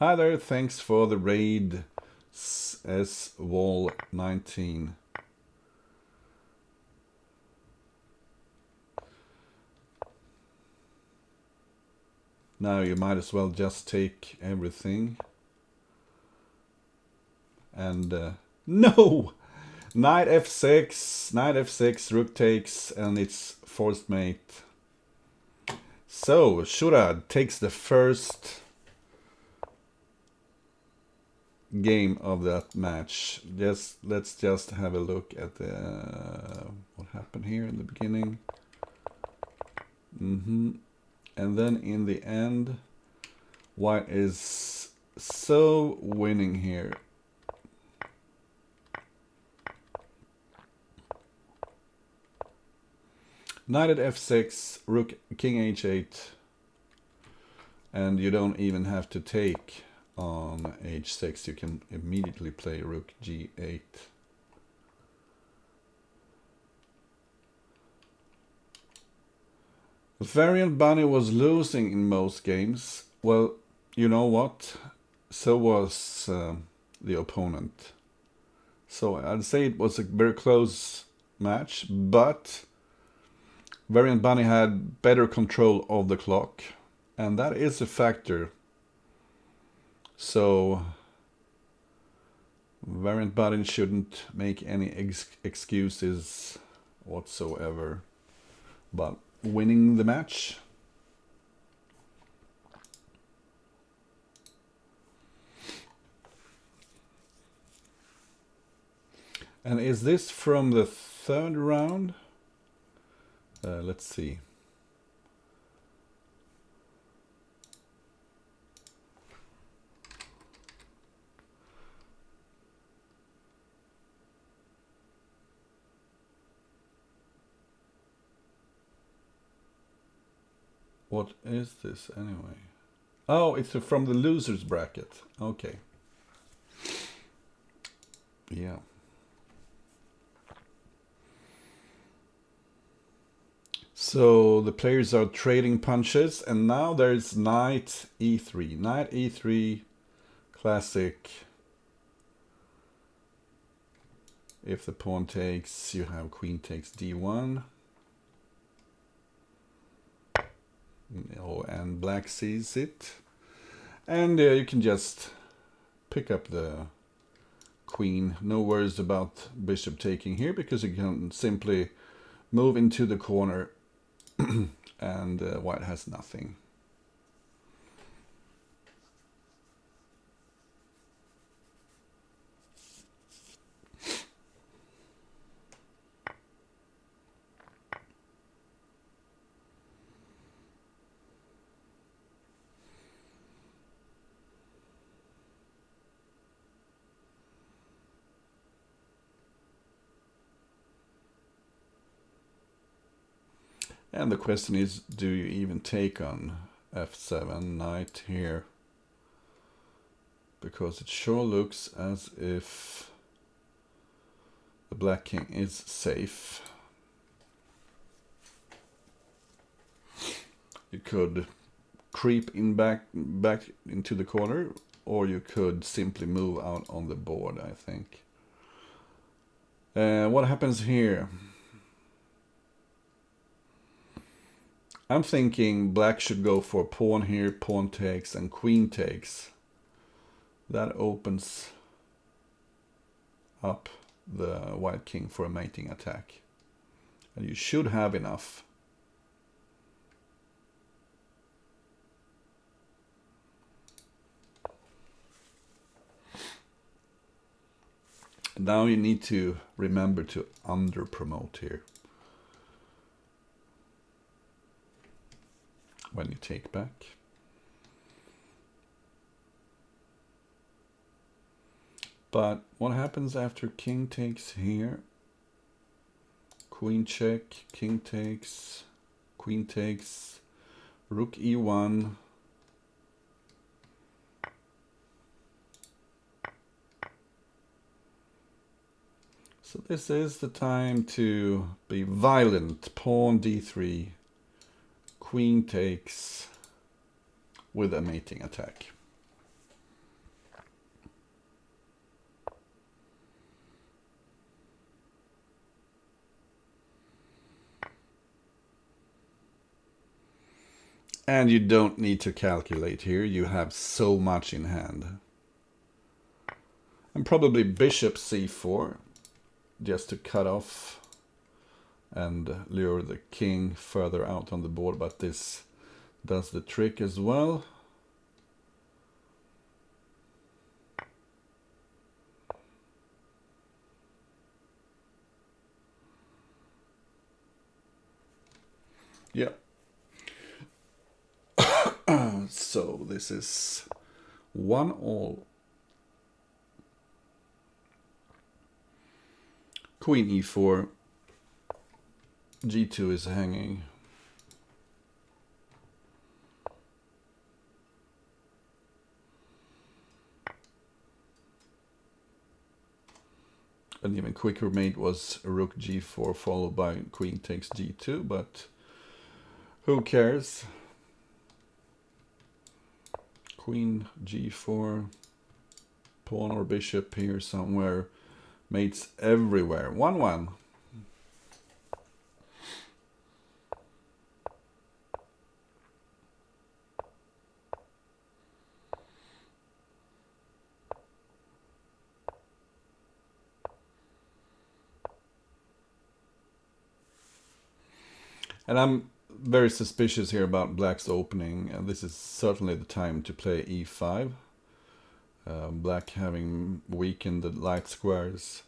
Hi there, thanks for the raid, S wall 19. Now you might as well just take everything. And no! Knight f6, rook takes, and it's forced mate. So Szura takes the first game of that match. Let's just have a look at what happened here in the beginning. And then in the end, white is so winning here. Knight at f6, rook, king h8, and you don't even have to take on h6. You can immediately play rook g8. Variant Bunny was losing in most games. Well, you know what? So was the opponent. So I'd say it was a very close match, but Variant Bunny had better control of the clock, and that is a factor. So Variant Bunny shouldn't make any excuses whatsoever, but winning the match. And is this from the third round? Let's see. What is this anyway? Oh, it's from the losers bracket. Okay. Yeah. So the players are trading punches, and now there's knight e3. Knight e3, classic. If the pawn takes, you have queen takes d1. Oh, and black sees it. And you can just pick up the queen. No worries about bishop taking here, because you can simply move into the corner and white has nothing. And the question is, do you even take on f7 knight here? Because it sure looks as if the black king is safe. You could creep in back into the corner, or you could simply move out on the board, I think. What happens here? I'm thinking black should go for pawn here, pawn takes, and queen takes. That opens up the white king for a mating attack. And you should have enough. Now you need to remember to under-promote here when you take back. But what happens after king takes here? Queen check, king takes, queen takes, rook e1. So this is the time to be violent. Pawn d3, queen takes with a mating attack. And you don't need to calculate here, you have so much in hand. And probably bishop c4, just to cut off and lure the king further out on the board, but this does the trick as well. Yeah. So this is 1-all. Queen e4, g2 is hanging. An even quicker mate was rook g4 followed by queen takes g2, but who cares? Queen g4, pawn or bishop here somewhere, mates everywhere. 1-1. And I'm very suspicious here about black's opening, and this is certainly the time to play e5. Black having weakened the light squares.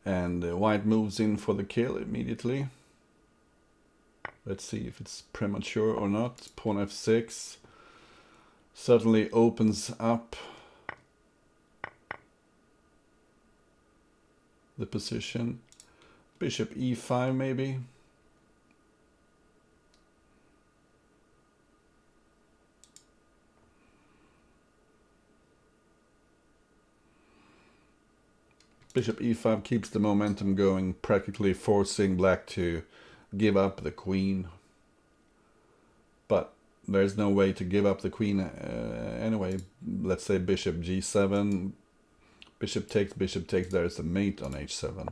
And white moves in for the kill immediately. Let's see if it's premature or not. Pawn f6 certainly opens up the position. Bishop e5 maybe. Bishop e5 keeps the momentum going, practically forcing black to give up the queen. But there's no way to give up the queen anyway. Let's say bishop g7, bishop takes, there's a mate on h7.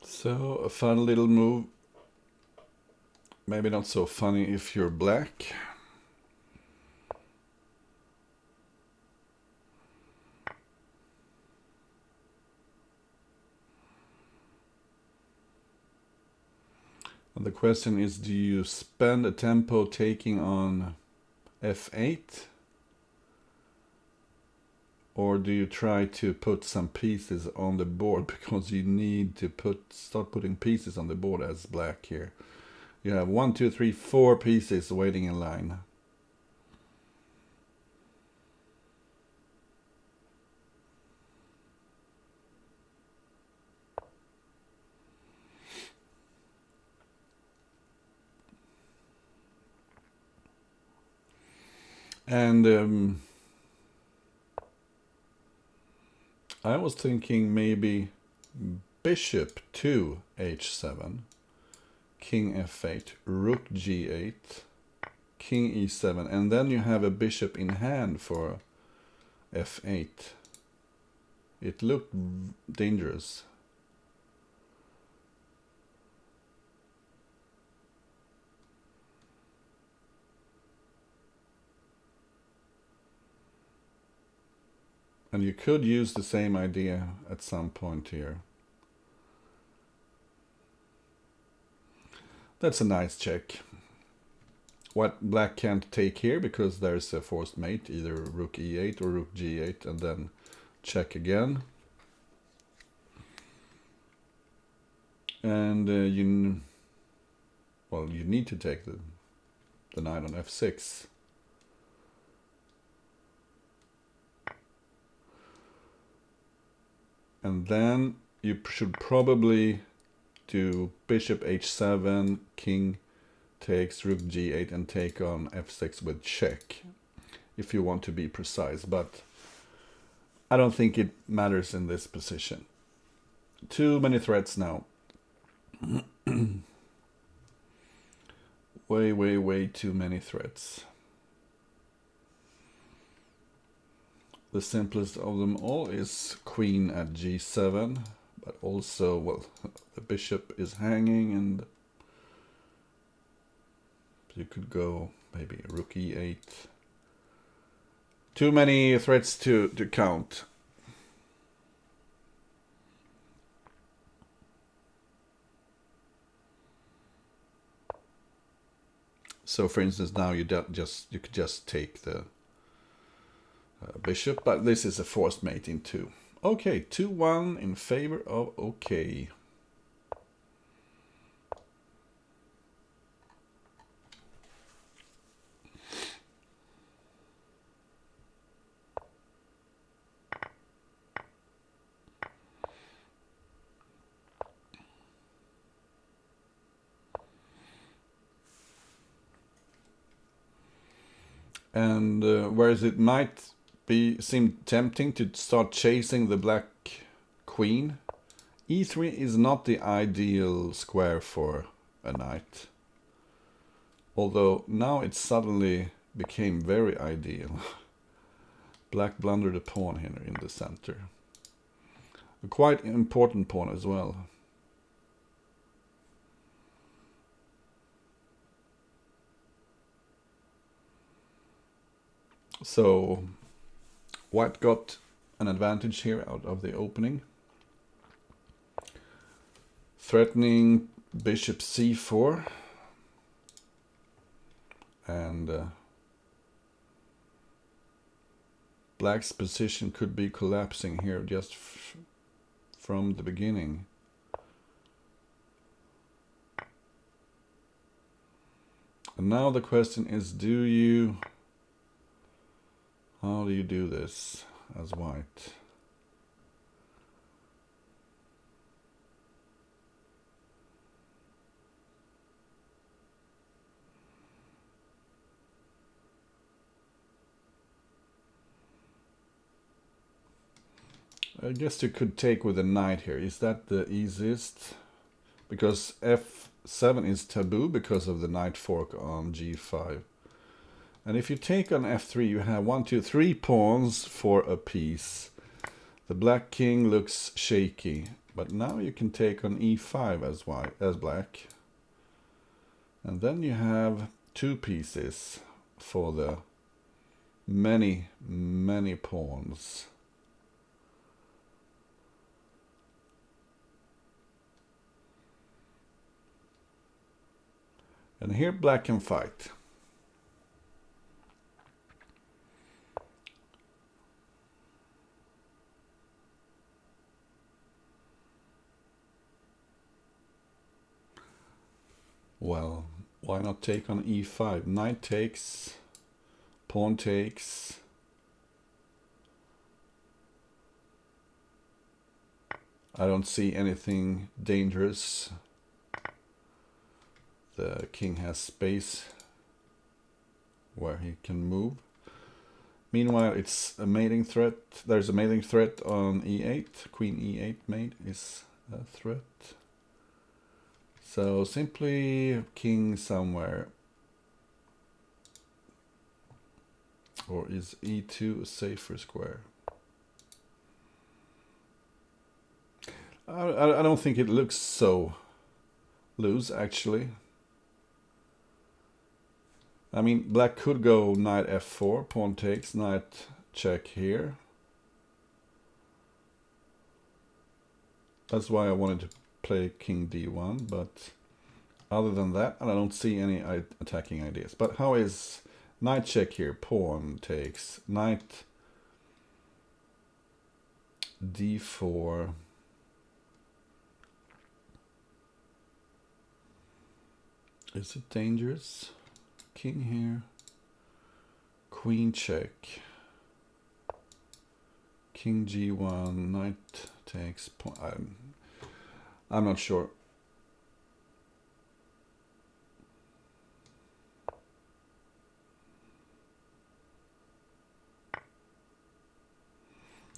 So a fun little move. Maybe not so funny if you're black. And the question is, do you spend a tempo taking on f8? Or do you try to put some pieces on the board, because you need to start putting pieces on the board as black here. You have 1, 2, 3, 4 pieces waiting in line. And I was thinking maybe bishop to h7, king f8, rook g8, king e7, and then you have a bishop in hand for f8. It looked dangerous. And you could use the same idea at some point here. That's a nice check. What black can't take here because there's a forced mate, either rook e8 or rook g8, and then check again. And you need to take the knight on f6. And then you should probably do bishop h7, king takes, rook g8, and take on f6 with check, if you want to be precise, but I don't think it matters in this position. Too many threats now. way too many threats. The simplest of them all is queen at g7, but also, well, the bishop is hanging, and you could go maybe rook e8. Too many threats to count. So, for instance, now you could just take the bishop, but this is a forced mate in 2. Okay, 2-1 in favor of okay. And whereas it might seem tempting to start chasing the black queen, e3 is not the ideal square for a knight. Although now it suddenly became very ideal. Black blundered a pawn here in the center. A quite important pawn as well. So white got an advantage here out of the opening. Threatening bishop c4. And black's position could be collapsing here just from the beginning. And now the question is, how do you do this as white? I guess you could take with a knight here. Is that the easiest? Because f7 is taboo because of the knight fork on g5. And if you take on f3, you have 1, 2, 3 pawns for a piece. The black king looks shaky, but now you can take on e5 as black. And then you have 2 pieces for the many pawns. And here black can fight. Well, why not take on e5? Knight takes, pawn takes. I don't see anything dangerous. The king has space where he can move. Meanwhile, it's a mating threat. There's a mating threat on e8. Queen e8 mate is a threat. So simply king somewhere. Or is e2 a safer square? I don't think it looks so loose, actually. I mean, black could go knight f4, pawn takes, knight check here. That's why I wanted to play king d1, but Other than that, I don't see any attacking ideas. But how is knight check here? Pawn takes knight d4. Is it dangerous? King here. Queen check. King g1. Knight takes pawn. I'm not sure.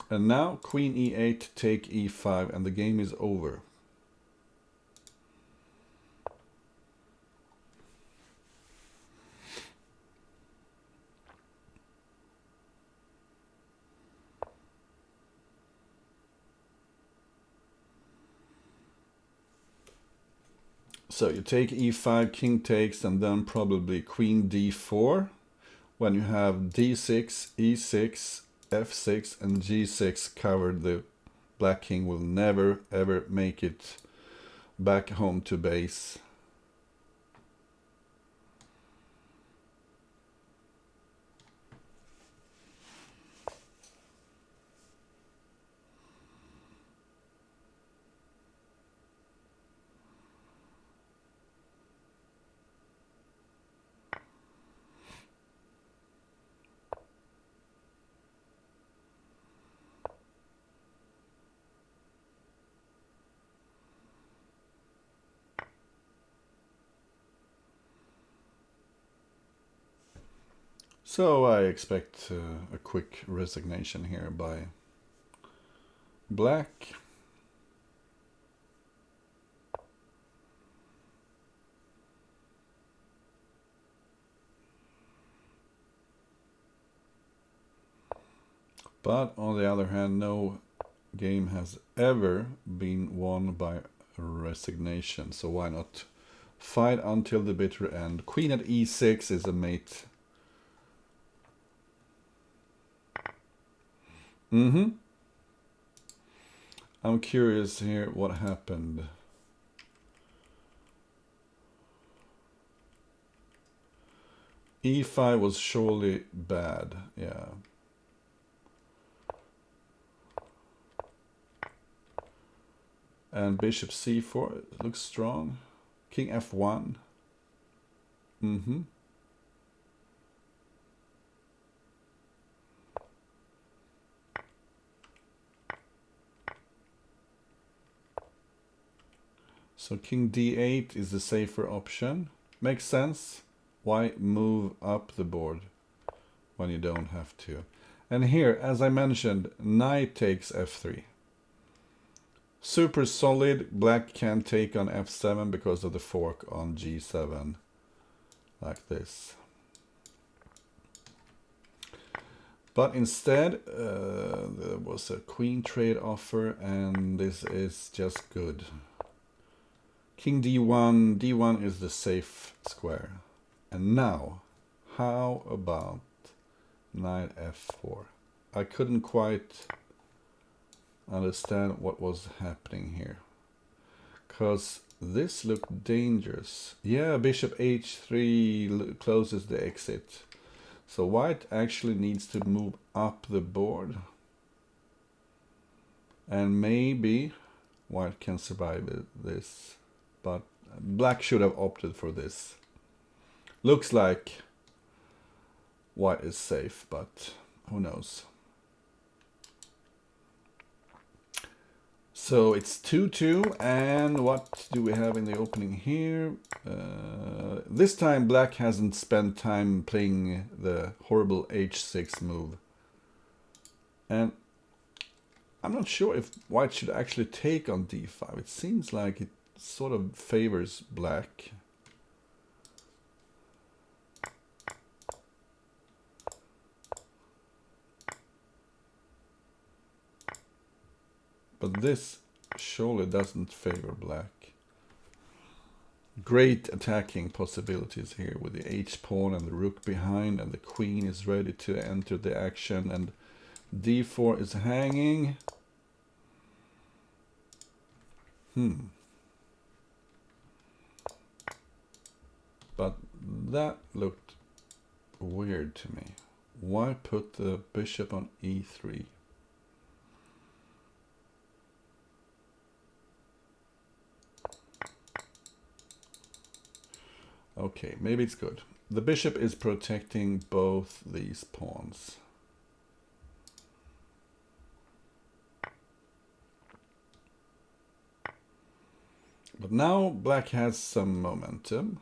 And now queen e8, take e5, and the game is over. So you take e5, king takes, and then probably queen d4. When you have d6, e6, f6, and g6 covered, the black king will never ever make it back home to base. So I expect a quick resignation here by black. But on the other hand, no game has ever been won by resignation. So why not fight until the bitter end? Queen at e6 is a mate. I'm curious here what happened. e5 was surely bad, yeah. And bishop c4, it looks strong. King f1. So king d8 is the safer option. Makes sense. Why move up the board when you don't have to? And here, as I mentioned, knight takes f3. Super solid. Black can't take on f7 because of the fork on g7. Like this. But instead, there was a queen trade offer, and this is just good. King d1. d1 is the safe square. And now, how about knight f4? I couldn't quite understand what was happening here, because this looked dangerous. Yeah, bishop h3 closes the exit. So white actually needs to move up the board. And maybe white can survive this. But black should have opted for this. Looks like white is safe, but who knows. So it's 2-2, and what do we have in the opening here? This time black hasn't spent time playing the horrible h6 move. And I'm not sure if white should actually take on d5. It seems like it sort of favors black. But this surely doesn't favor black. Great attacking possibilities here with the h-pawn and the rook behind, and the queen is ready to enter the action, and d4 is hanging. But that looked weird to me. Why put the bishop on e3? Okay, maybe it's good. The bishop is protecting both these pawns. But now black has some momentum.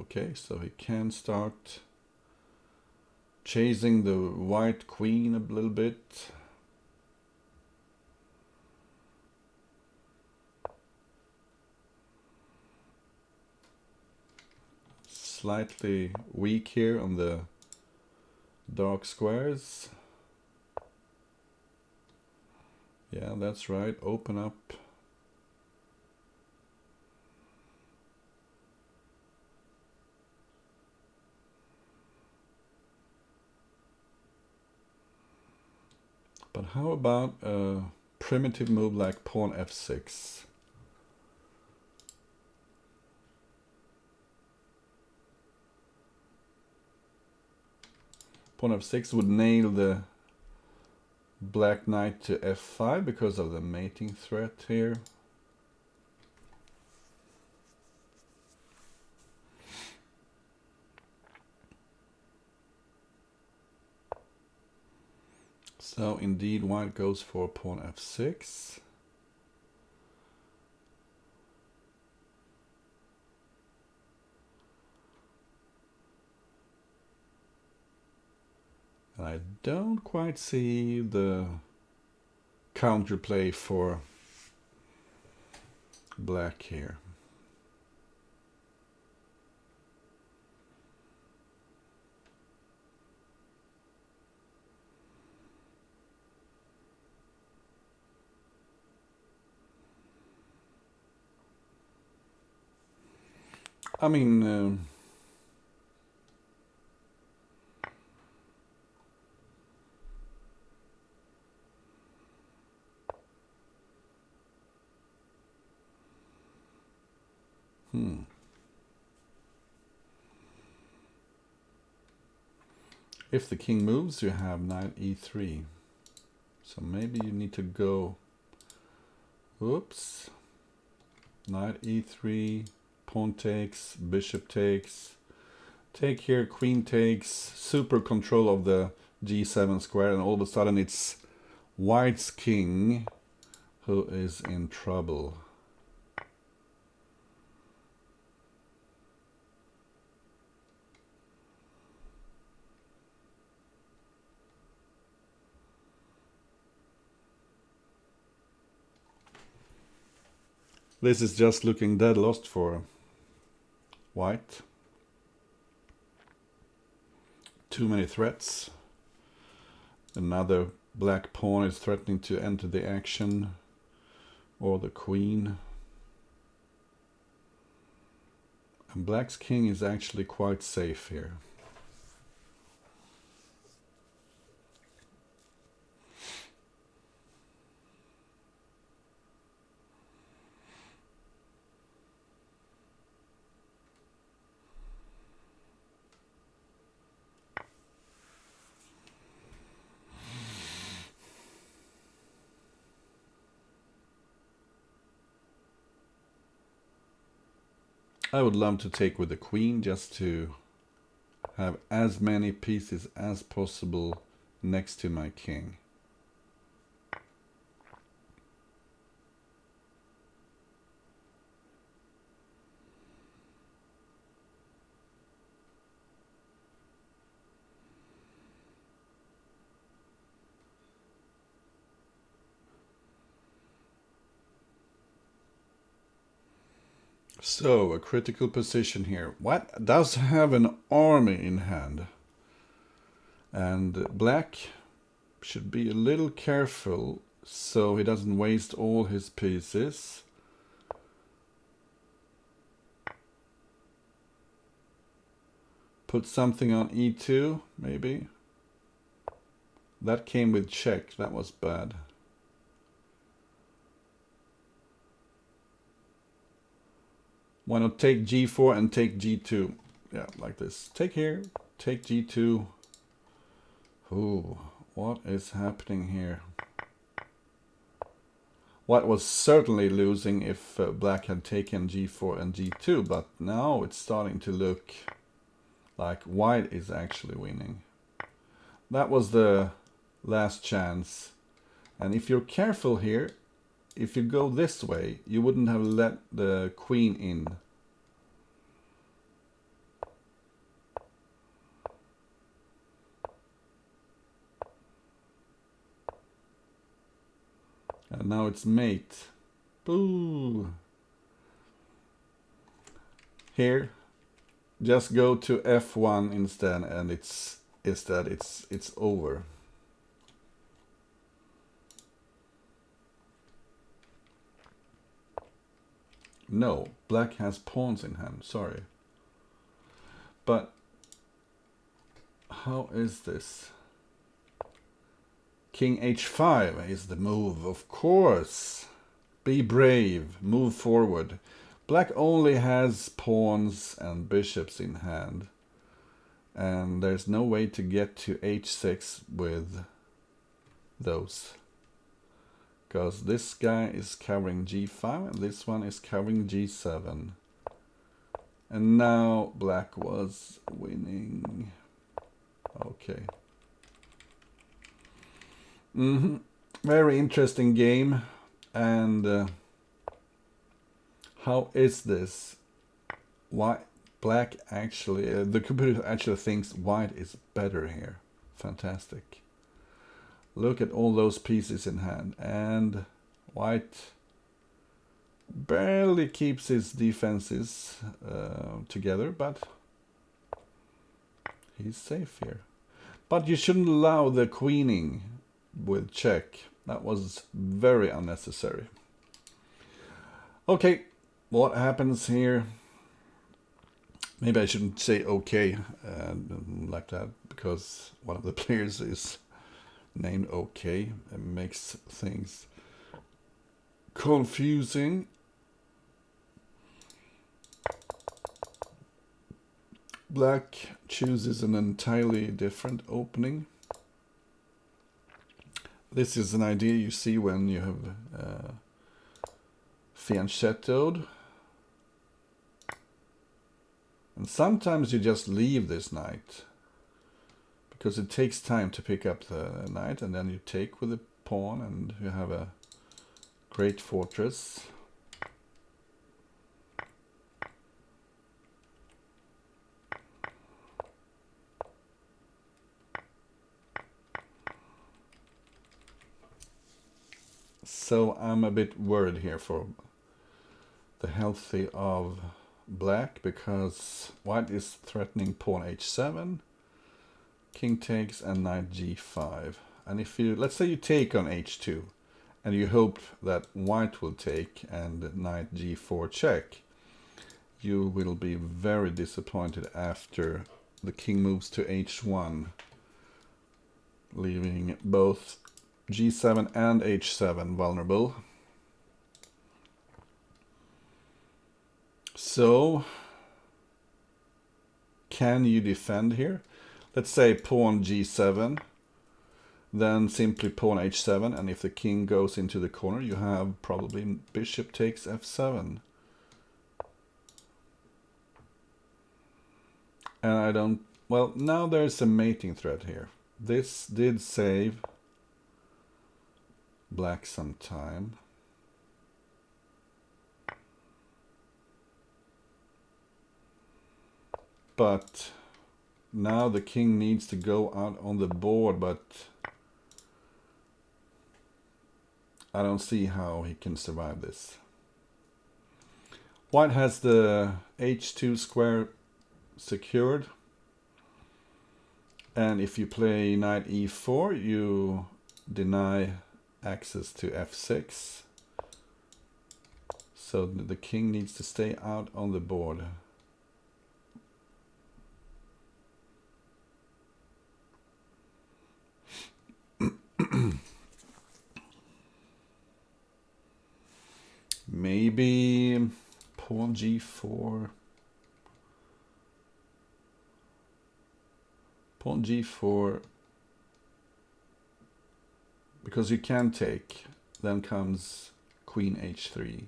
Okay, so he can start chasing the white queen a little bit. Slightly weak here on the dark squares. Yeah, that's right. Open up. But how about a primitive move like pawn f6? Pawn f6 would nail the black knight to f5 because of the mating threat here. So indeed white goes for pawn f6. And I don't quite see the counterplay for black here. I mean, if the king moves, you have knight e3. So maybe you need to go, oops, knight e3, pawn takes, bishop takes, take here, queen takes, super control of the g7 square, and all of a sudden it's white's king who is in trouble. This is just looking dead lost for white. Too many threats. Another black pawn is threatening to enter the action, or the queen. And black's king is actually quite safe here. I would love to take with the queen just to have as many pieces as possible next to my king. So, a critical position here. White does have an army in hand. And black should be a little careful so he doesn't waste all his pieces. Put something on e2, maybe. That came with check, that was bad. Why not take g4 and take g2? yeah, like this. Take here, take g2. Ooh, what is happening here? White was certainly losing if black had taken g4 and g2, but now it's starting to look like white is actually winning. That was the last chance. And if you're careful here, if you go this way, you wouldn't have let the queen in. And now it's mate. Boo! Here, just go to f1 instead, and it's over. No, black has pawns in hand. Sorry, but how is this? King h5 is the move, of course. Be brave, move forward. Black only has pawns and bishops in hand. And there's no way to get to h6 with those. Because this guy is covering g5 and this one is covering g7. And now black was winning. Okay. Very interesting game. And how is this? Why black actually, the computer actually thinks white is better here. Fantastic. Look at all those pieces in hand, and white barely keeps his defenses together, but he's safe here. But you shouldn't allow the queening with check. That was very unnecessary. Okay, what happens here? Maybe I shouldn't say okay like that, because one of the players is named okay. It makes things confusing. Black chooses an entirely different opening. This is an idea you see when you have fianchettoed. And sometimes you just leave this knight, because it takes time to pick up the knight, and then you take with the pawn and you have a great fortress. So I'm a bit worried here for the health of black, because white is threatening pawn h7, king takes, and knight g5. And if you, let's say you take on h2, and you hope that white will take and knight g4 check, you will be very disappointed after the king moves to h1, leaving both g7 and h7 vulnerable. So, can you defend here? Let's say pawn g7, then simply pawn h7, and if the king goes into the corner, you have probably bishop takes f7. And I don't, well, now there's a mating threat here. This did save black some time. But now the king needs to go out on the board, but I don't see how he can survive this. White has the h2 square secured. And if you play knight e4, you deny access to f6. So the king needs to stay out on the board. Maybe pawn g4. Pawn g4, because you can take. Then comes queen h3,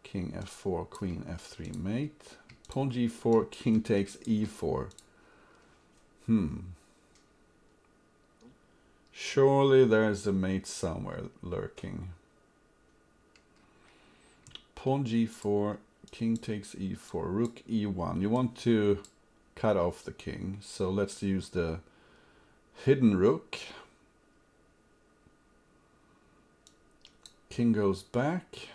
king f4, queen f3 mate. Pawn g4, king takes e4. Surely there's a mate somewhere lurking. Pawn g4, king takes e4, rook e1. You want to cut off the king, so let's use the hidden rook. King goes back.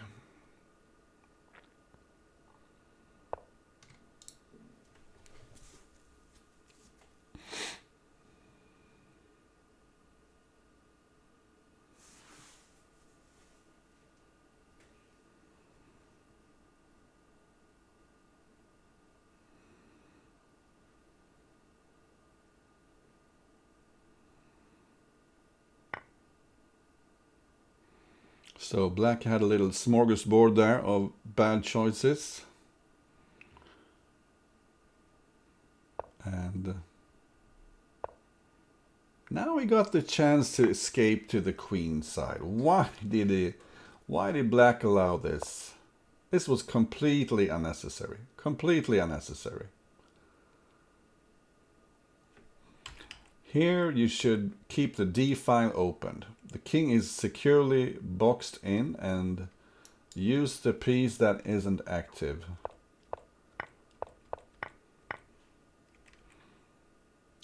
So black had a little smorgasbord there of bad choices. And now we got the chance to escape to the queen side. Why did black allow this? This was completely unnecessary. Completely unnecessary. Here you should keep the D file opened. The king is securely boxed in, and use the piece that isn't active.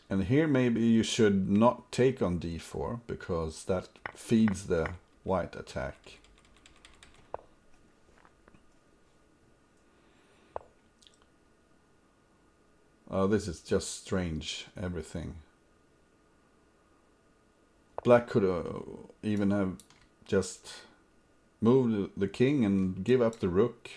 And here maybe you should not take on d4, because that feeds the white attack. Oh, this is just strange, everything. Black could even have just moved the king and give up the rook.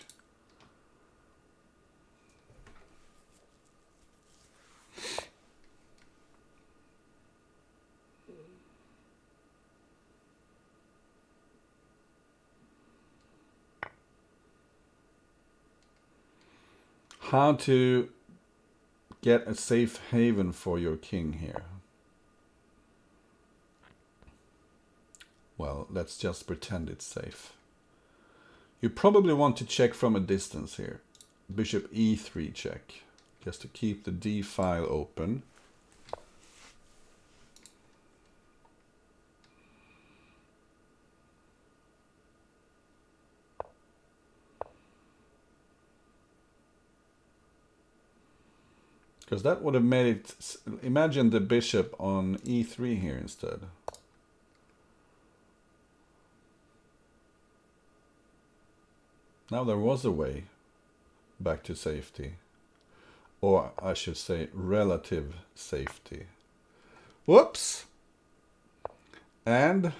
How to get a safe haven for your king here? Well, let's just pretend it's safe. You probably want to check from a distance here. Bishop e3 check, just to keep the d file open. Because that would have made it... Imagine the bishop on e3 here instead. Now there was a way back to safety. Or I should say relative safety. Whoops! And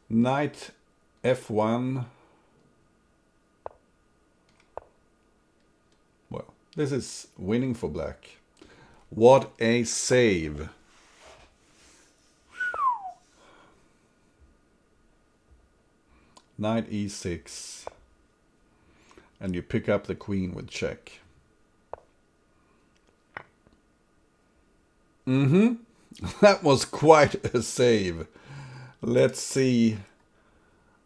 knight f1. Well, this is winning for black. What a save! Knight e6, and you pick up the queen with check. That was quite a save. Let's see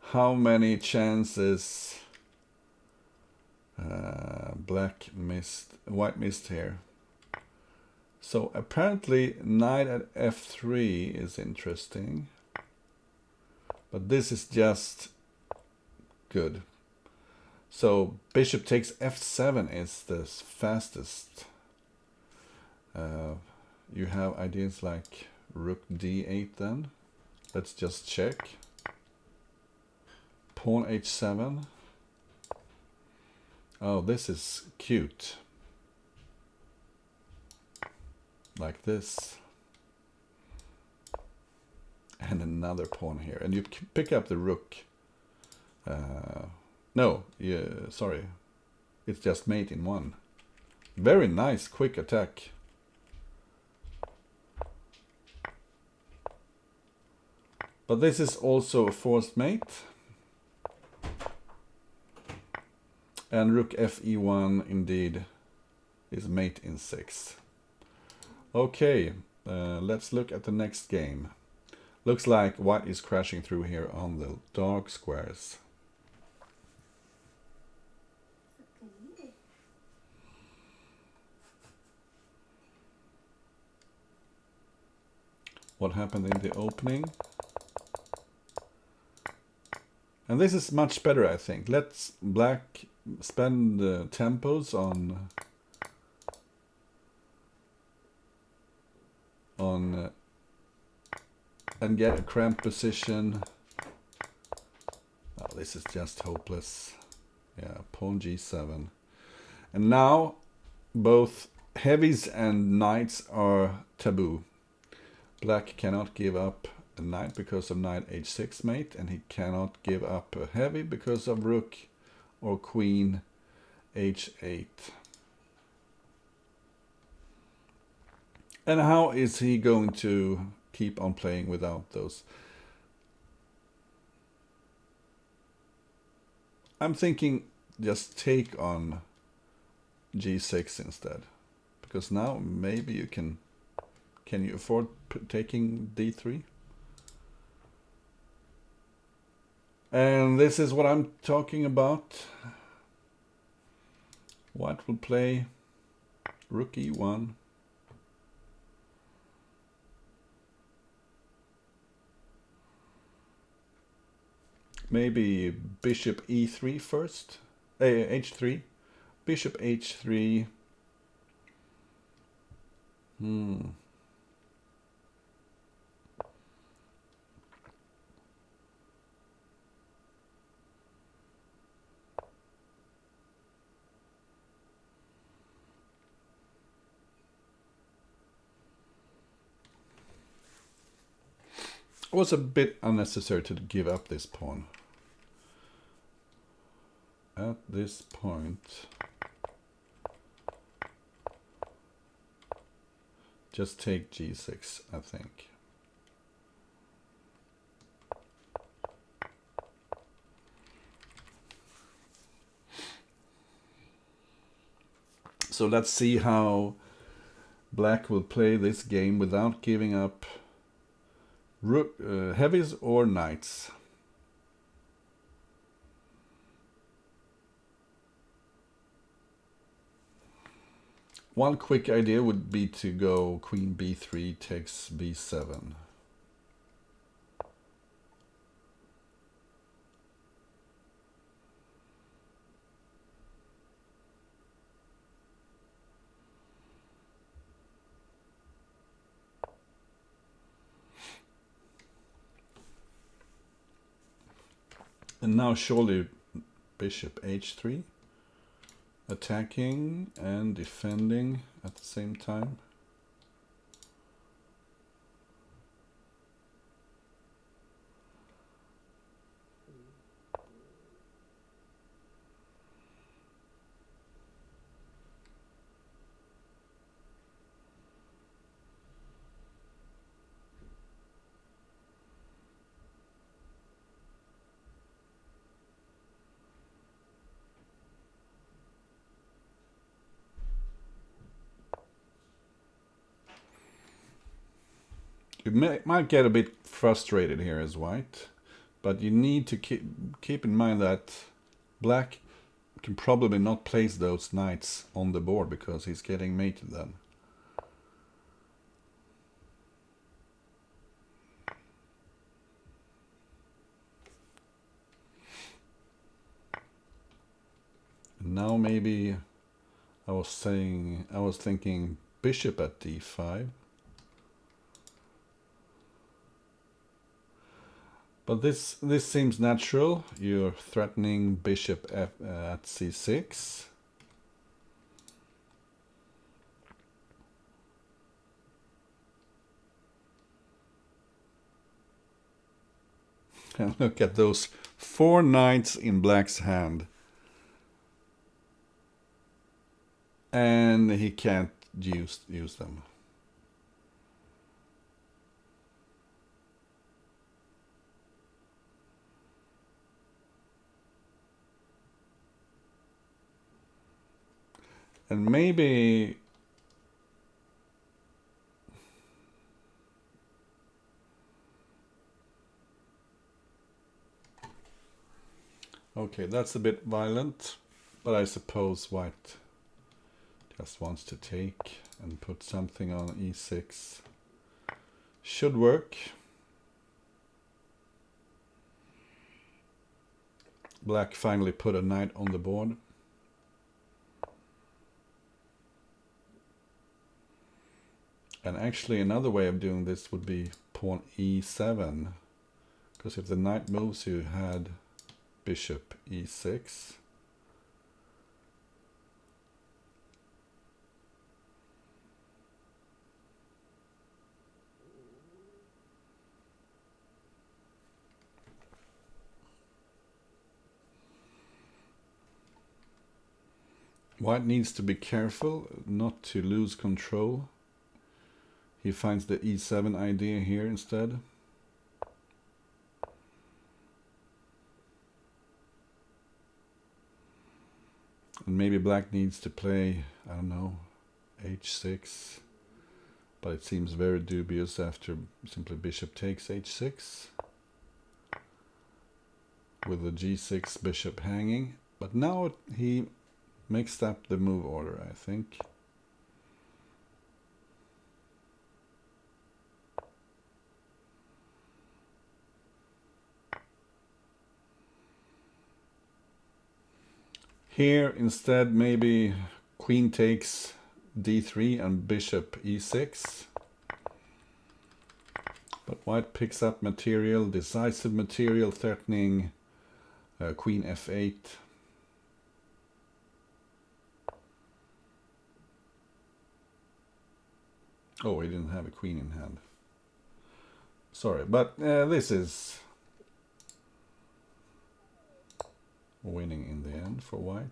how many chances black missed, white missed here. So apparently knight at f3 is interesting, but this is just good. So bishop takes f7 is the fastest. You have ideas like rook d8 then. Let's just check. Pawn h7. Oh, this is cute. Like this. And another pawn here. And you pick up the rook. No, yeah, sorry. It's just mate in one. Very nice, quick attack. But this is also a forced mate. And rook fe1 indeed is mate in 6. Okay, let's look at the next game. Looks like white is crashing through here on the dark squares. What happened in the opening? And this is much better, I think. Let's black spend tempos on and get a cramped position. Oh, this is just hopeless. Yeah, pawn g7. And now both heavies and knights are taboo. Black cannot give up a knight because of knight h6 mate, and he cannot give up a heavy because of rook or queen h8. And how is he going to keep on playing without those? I'm thinking just take on g6 instead, because now maybe you can you afford taking d3? And this is what I'm talking about. White will play rook e1. Maybe bishop e3 first. h3. Bishop h3. It was a bit unnecessary to give up this pawn. At this point, just take g6, I think. So let's see how black will play this game without giving up rook, heavies or knights. One quick idea would be to go queen b3 takes b7. And now surely bishop h3, attacking and defending at the same time. You might get a bit frustrated here as white, but you need to keep in mind that black can probably not place those knights on the board because he's getting mated then. And now maybe I was thinking bishop at d5. But this seems natural. You're threatening bishop at c6. And look at those 4 knights in black's hand. And he can't use them. And maybe Okay, that's a bit violent, but I suppose white just wants to take and put something on e6. Should work. Black finally put a knight on the board. And actually another way of doing this would be pawn e7. Because if the knight moves, you had bishop e6. White needs to be careful not to lose control. He finds the e7 idea here instead. And maybe black needs to play, I don't know, h6. But it seems very dubious after simply bishop takes h6. With the g6 bishop hanging. But now he mixed up the move order, I think. Here instead maybe queen takes d3 and bishop e6. But white picks up material, decisive material, threatening queen f8. Oh, he didn't have a queen in hand. Sorry, but this is winning in the end for white.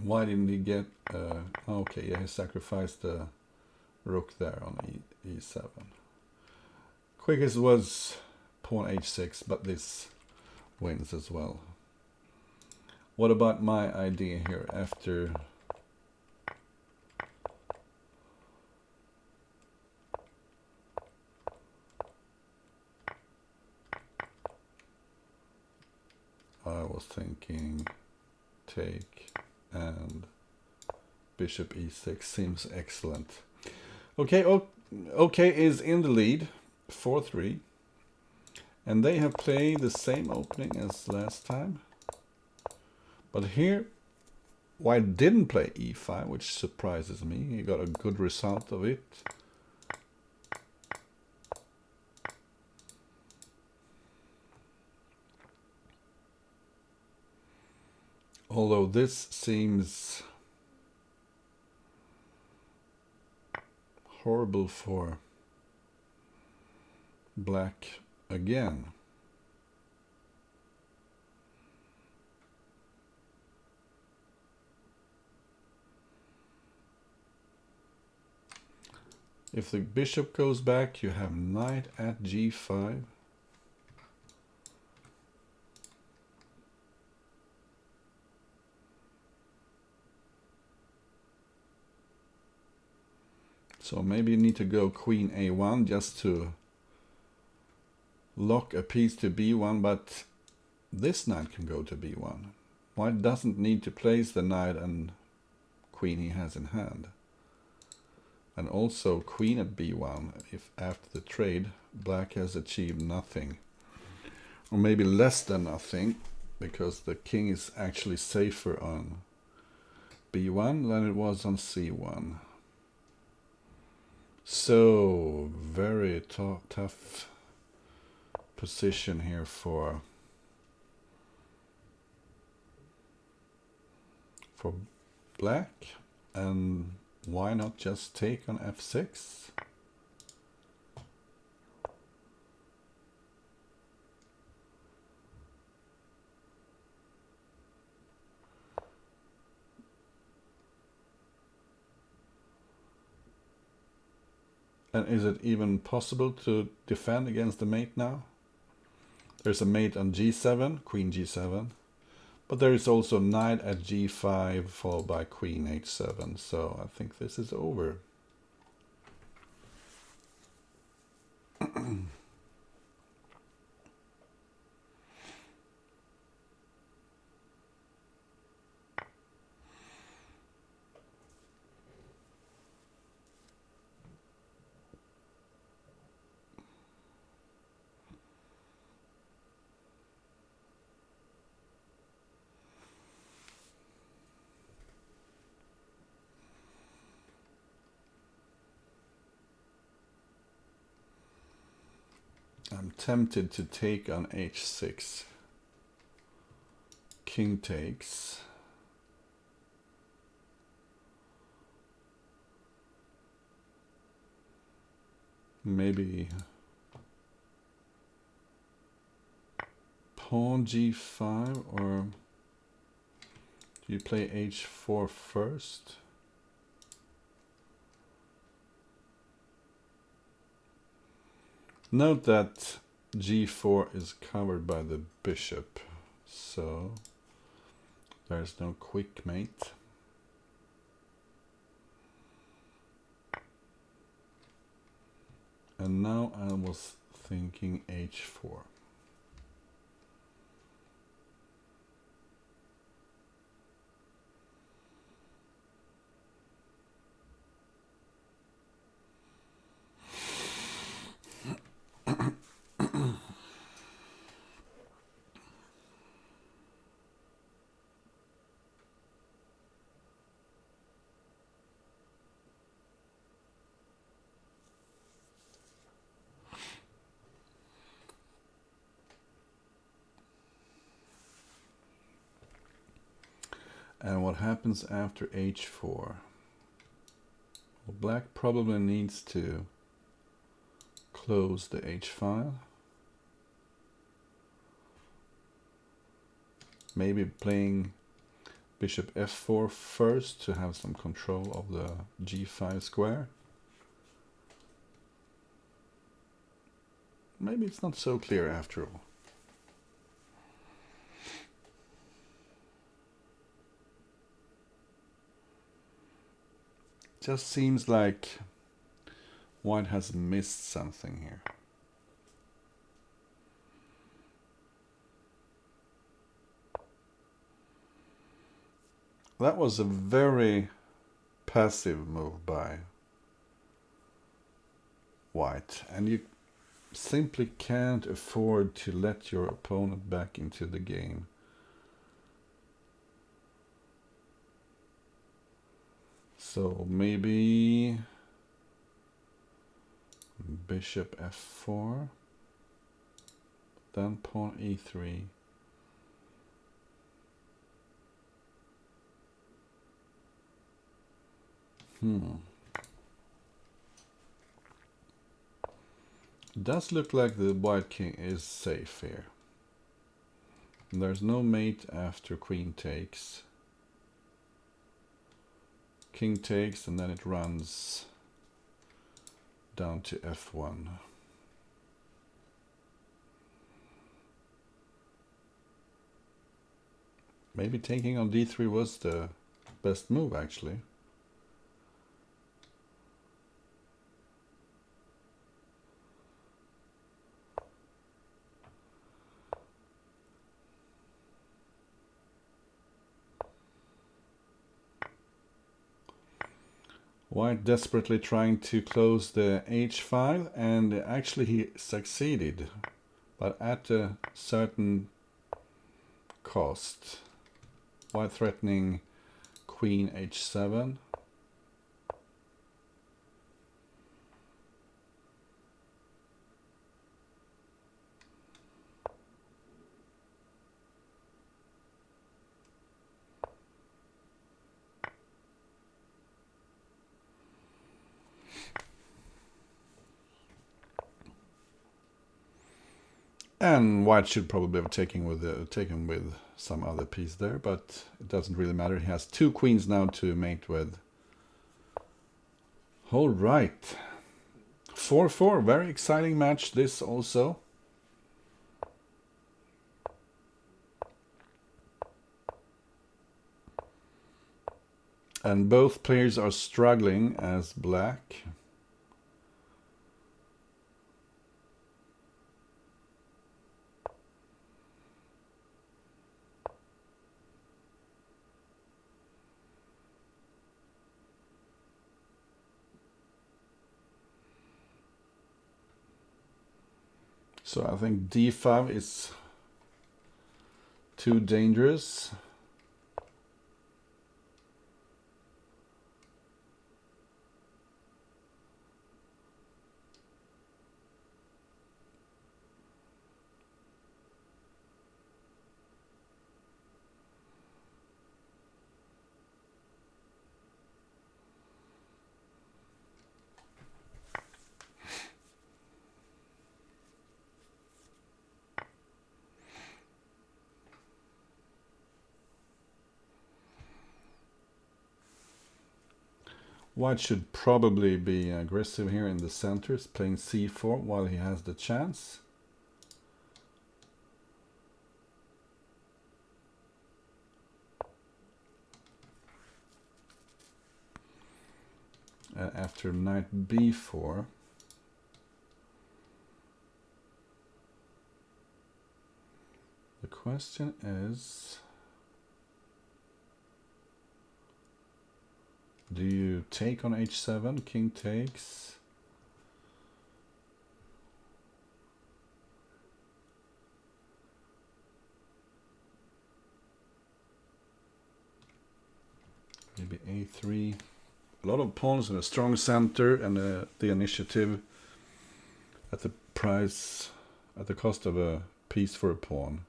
Why didn't he get... okay, yeah, he sacrificed the rook there on e7. Quickest was pawn h6, but this wins as well. What about my idea here after... I was thinking take and bishop e6 seems excellent. Okay, okei is in the lead, 4-3. And they have played the same opening as last time. But here, white didn't play e5, which surprises me. He got a good result of it. Although this seems horrible for black again. If the bishop goes back, you have knight at g5. So maybe you need to go queen a1 just to lock a piece to b1, but this knight can go to b1. White doesn't need to place the knight and queen he has in hand. And also queen at b1, if after the trade black has achieved nothing. Or maybe less than nothing, because the king is actually safer on b1 than it was on c1. So, very tough position here for black. And why not just take on f6? And is it even possible to defend against the mate now? There's a mate on g7, queen g7. But there is also knight at g5 followed by queen h7, so I think this is over. I'm tempted to take on h6. King takes. Maybe pawn g5, or do you play h4 first? Note that g4 is covered by the bishop, so there's no quick mate. And now I was thinking h4. And what happens after h4? Well, black probably needs to close the h file. Maybe playing bishop f4 first to have some control of the g5 square. Maybe it's not so clear after all. Just seems like white has missed something here. That was a very passive move by white, and you simply can't afford to let your opponent back into the game. So maybe bishop f4, then pawn e3. Does look like the white king is safe here. There's no mate after queen takes. King takes, and then it runs down to f1. Maybe taking on d3 was the best move, actually. White desperately trying to close the h file, and actually he succeeded, but at a certain cost. White threatening queen h7. And white should probably have taken with some other piece there, but it doesn't really matter. He has two queens now to mate with. All right. 4-4, very exciting match this also. And both players are struggling as black. So I think d5 is too dangerous. White should probably be aggressive here in the centers, playing c4 while he has the chance. After knight b4, the question is, do you take on h7? King takes. Maybe a3. A lot of pawns in a strong center, and the initiative at the price, at the cost of a piece for a pawn.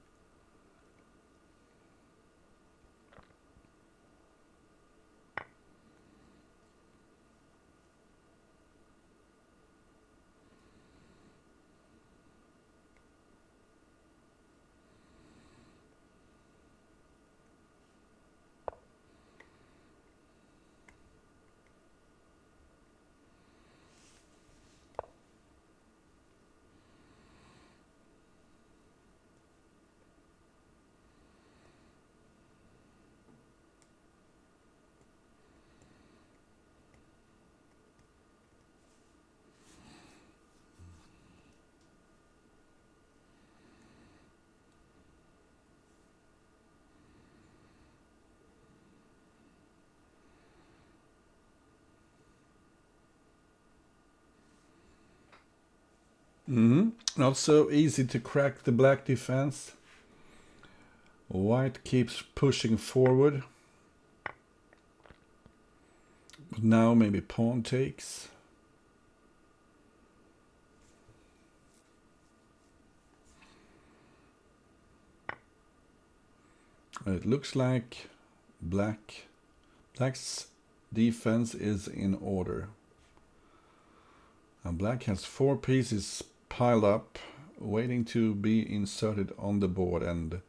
Not so easy to crack the black defense. White keeps pushing forward. But now maybe pawn takes. It looks like black's defense is in order. And black has 4 pieces piled up, waiting to be inserted on the board, and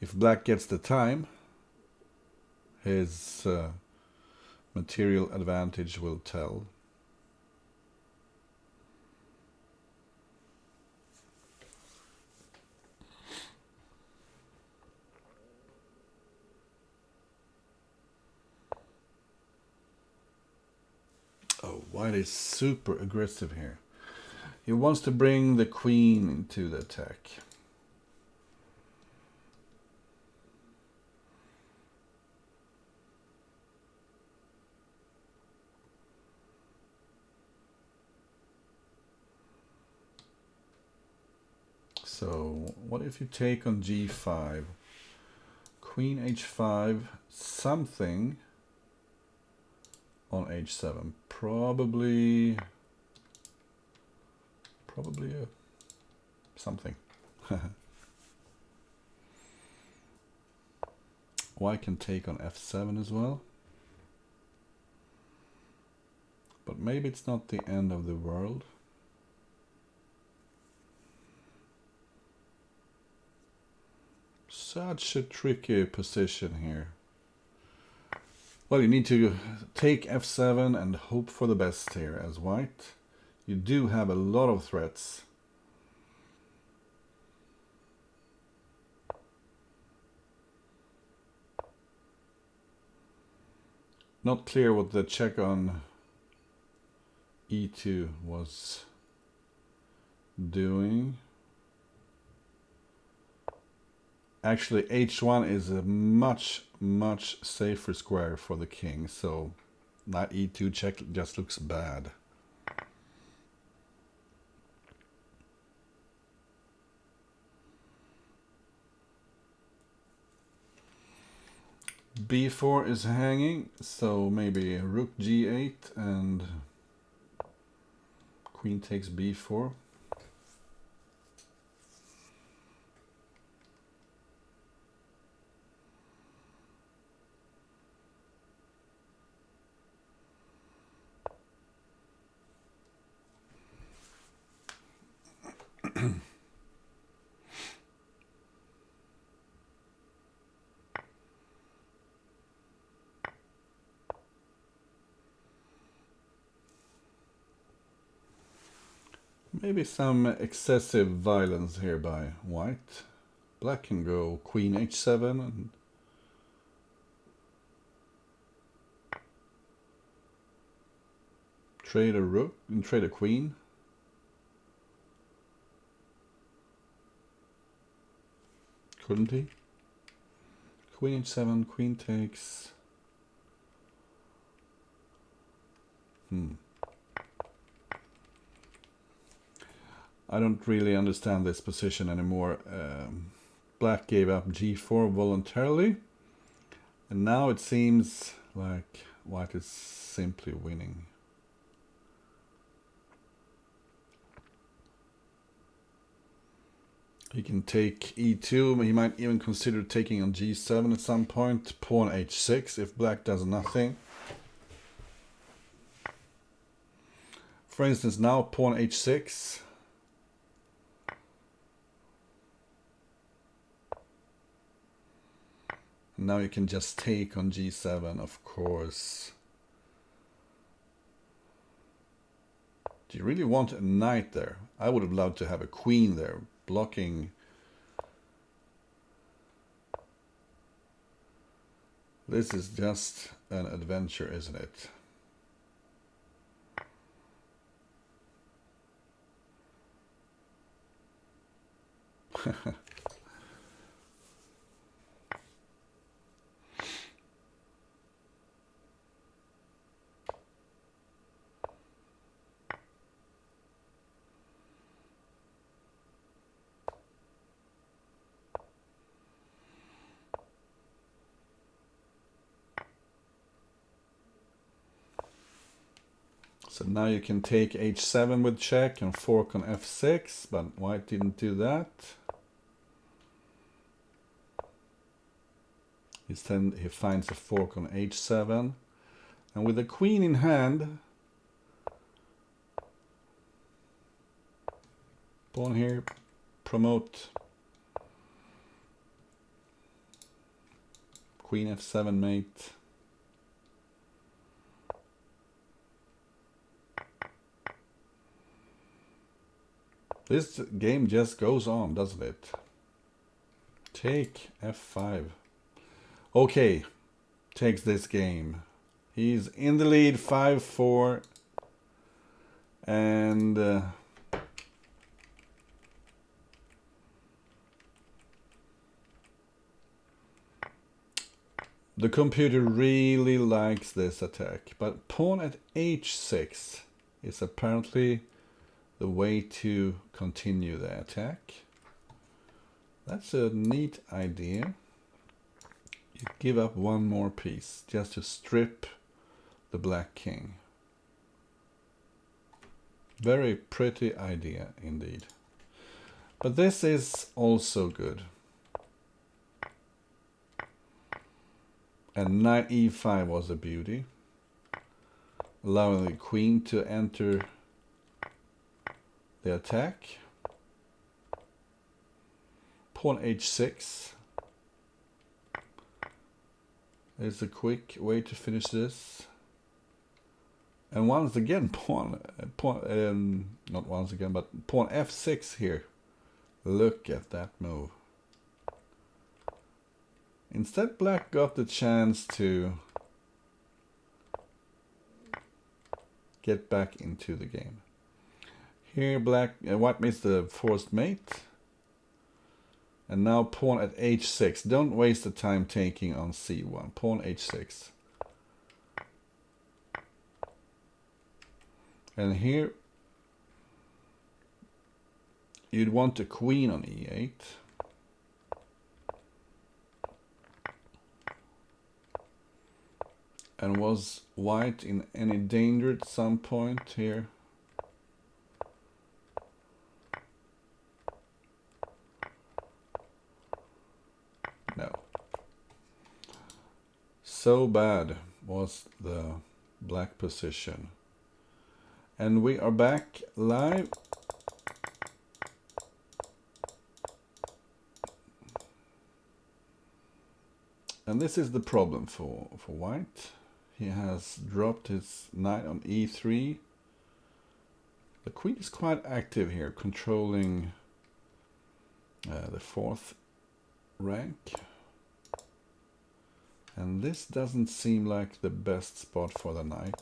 if black gets the time, his material advantage will tell. Oh, white is super aggressive here. He wants to bring the queen into the attack. So what if you take on g5? Queen h5, something on h7. Probably something. White can take on f7 as well. But maybe it's not the end of the world. Such a tricky position here. Well, you need to take f7 and hope for the best here as white. You do have a lot of threats. Not clear what the check on E2 was doing. Actually, H1 is a much safer square for the king, so knight E2 check just looks bad. B4 is hanging, so maybe rook G8 and queen takes B4. Maybe some excessive violence here by white. Black can go queen H7 and trade a rook and trade a queen. Couldn't he? Queen H7, queen takes. I don't really understand this position anymore. Black gave up G4 voluntarily, and now it seems like white is simply winning. He can take E2, he might even consider taking on G7 at some point, pawn H6 if black does nothing. For instance, now pawn H6. Now you can just take on G7, of course. Do you really want a knight there? I would have loved to have a queen there, blocking. This is just an adventure, isn't it? So now you can take H7 with check and fork on F6, but white didn't do that. Instead he finds a fork on H7, and with the queen in hand, pawn here, promote queen F7 mate. This game just goes on, doesn't it? Take F5. Okay, takes this game. He's in the lead 5-4. And the computer really likes this attack. But pawn at H6 is apparently the way to continue the attack. That's a neat idea. You give up one more piece just to strip the black king. Very pretty idea indeed. But this is also good. And knight e5 was a beauty, allowing the queen to enter the attack. Pawn h6 is a quick way to finish this. And once again, not once again, but pawn f6 here. Look at that move. Instead, black got the chance to get back into the game. Here white makes the forced mate. And now pawn at h6. Don't waste the time taking on c1. Pawn h6. And here you'd want a queen on e8. And was white in any danger at some point here? No. So bad was the black position. And we are back live. And this is the problem for white. He has dropped his knight on e3. The queen is quite active here, controlling the fourth rank. And this doesn't seem like the best spot for the knight.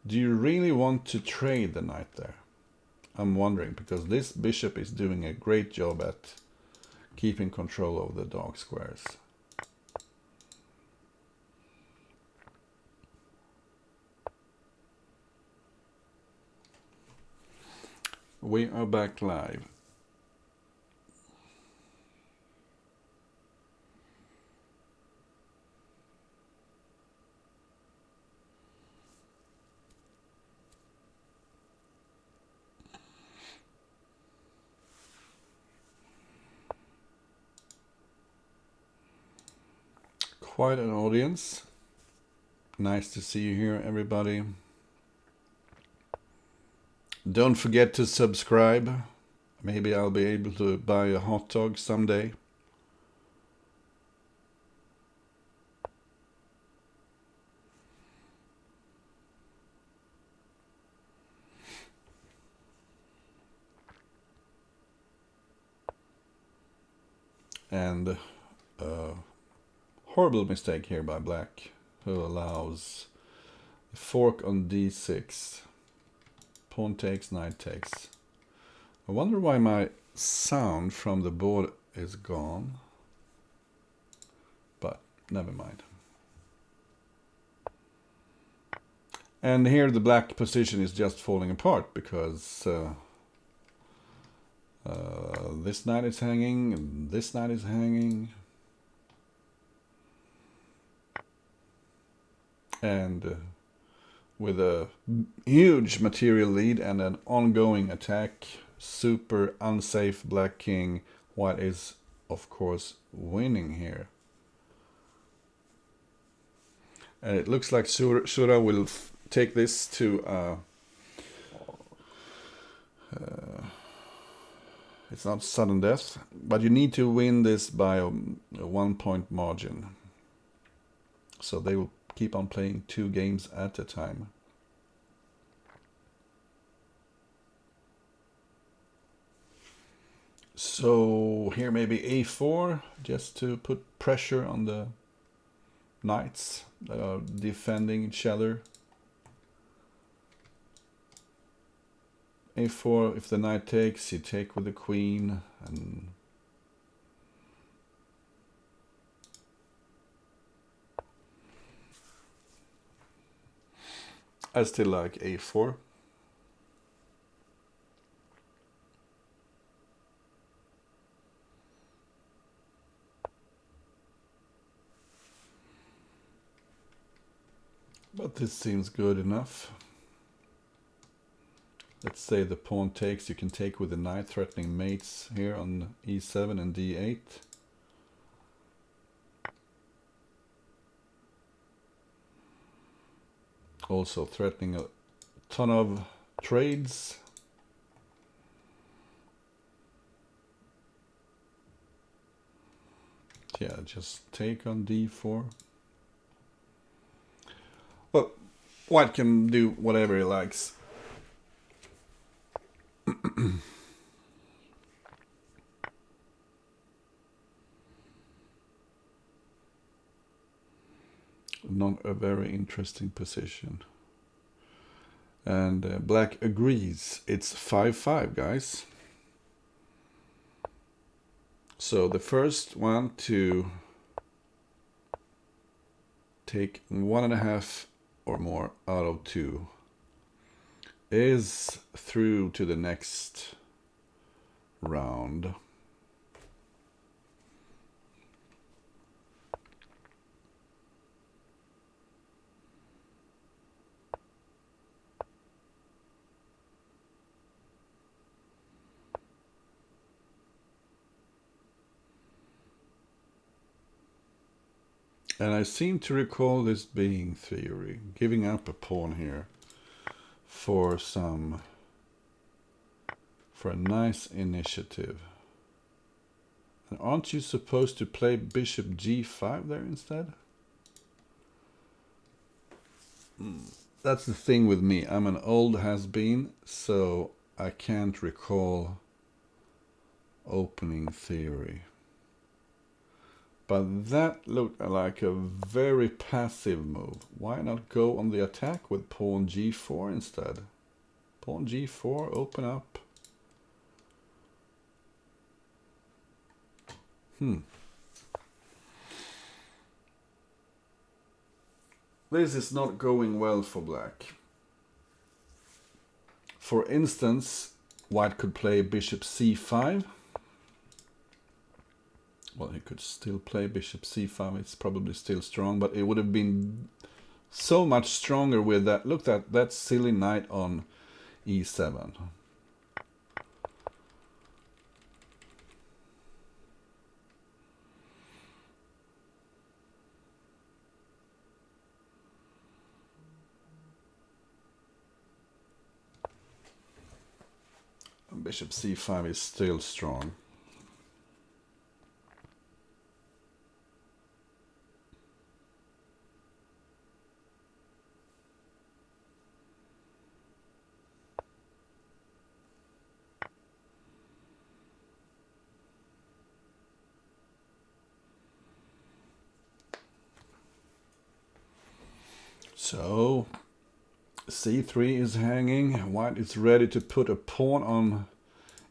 Do you really want to trade the knight there? I'm wondering, because this bishop is doing a great job at keeping control of the dark squares. We are back live. Quite an audience. Nice to see you here, everybody. Don't forget to subscribe. Maybe I'll be able to buy a hot dog someday. And horrible mistake here by black, who allows the fork on d6. Pawn takes, knight takes. I wonder why my sound from the board is gone. But never mind. And here the black position is just falling apart because this knight is hanging, and this knight is hanging. And with a huge material lead and an ongoing attack, super unsafe black king, white is of course winning here. And it looks like Szura will take this to it's not sudden death, but you need to win this by a 1 point margin. So they will keep on playing 2 games at a time. So here maybe a4, just to put pressure on the knights that are defending each other. a4, if the knight takes, you take with the queen, and I still like a4. But this seems good enough. Let's say the pawn takes, you can take with the knight, threatening mates here on e7 and d8. Also threatening a ton of trades. Yeah, just take on d4. Well, white can do whatever he likes. not a very interesting position. And black agrees. It's 5-5, guys. So the first one to take 1.5 or more out of 2 is through to the next round. And I seem to recall this being theory, giving up a pawn here for a nice initiative. And aren't you supposed to play bishop g5 there instead? That's the thing with me. I'm an old has-been, so I can't recall opening theory. But that looked like a very passive move. Why not go on the attack with pawn g4 instead? Pawn g4, open up. This is not going well for black. For instance, white could play bishop c5. Well, he could still play bishop c5. It's probably still strong, but it would have been so much stronger with that. Look at that silly knight on e7. Bishop c5 is still strong. So c3 is hanging. White is ready to put a pawn on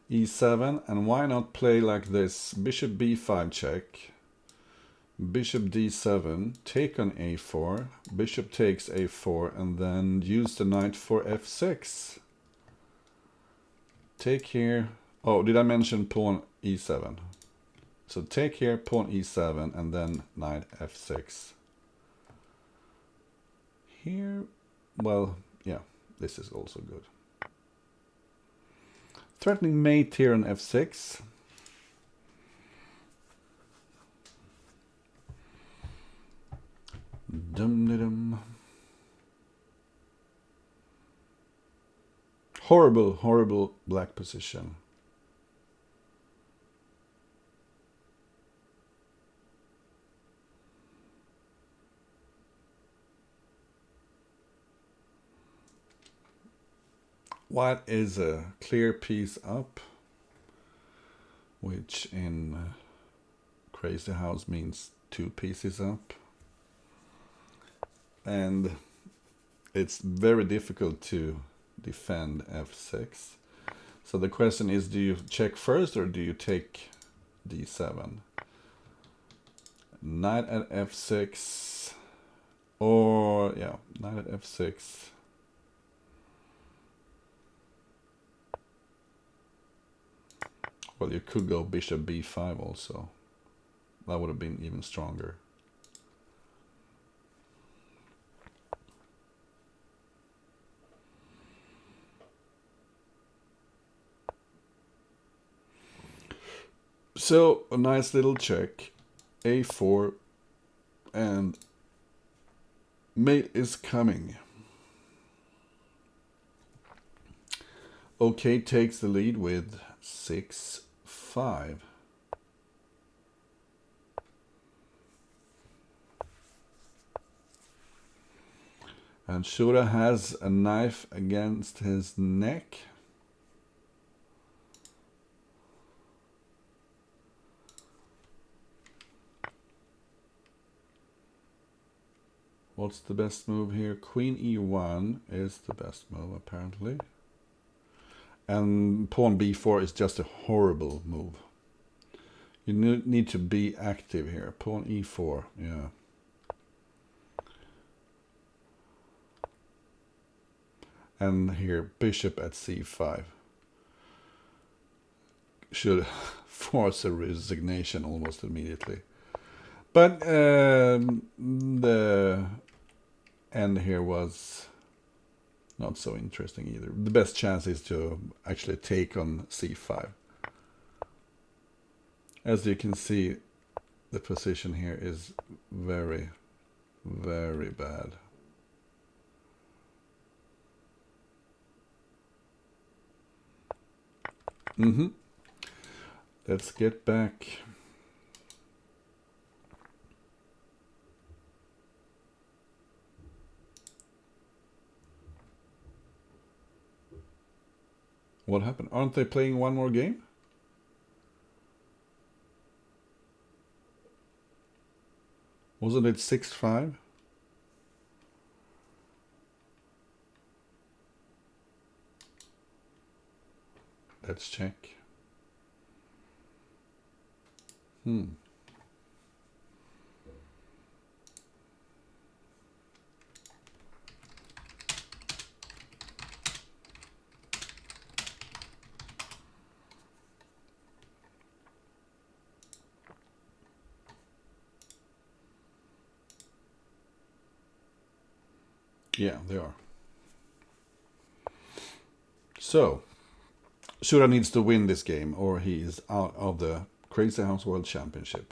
e7, and why not play like this? Bishop b5 check, bishop d7, take on a4, bishop takes a4, and then use the knight for f6. Take here. Oh, did I mention pawn e7? So take here, pawn e7, and then knight f6. Here, well, yeah, this is also good. Threatening mate here on f6. Dum-de-dum. Horrible, horrible black position. White is a clear piece up, which in Crazy House means 2 pieces up. And it's very difficult to defend f6. So the question is, do you check first or do you take d7? Knight at f6, or yeah, knight at f6. Well, you could go bishop b5 also. That would have been even stronger. So a nice little check, a4, and mate is coming. Okay takes the lead with 6-5. And Szura has a knife against his neck. What's the best move here? Queen e1 is the best move, apparently. And pawn b4 is just a horrible move. You need to be active here. Pawn e4, yeah. And here, bishop at c5. Should force a resignation almost immediately. But the end here was not so interesting either. The best chance is to actually take on c5. As you can see, the position here is very, very bad. Let's get back. What happened? Aren't they playing one more game? Wasn't it 6-5? Let's check. Yeah, they are. So, Szura needs to win this game or he is out of the Crazy House World Championship.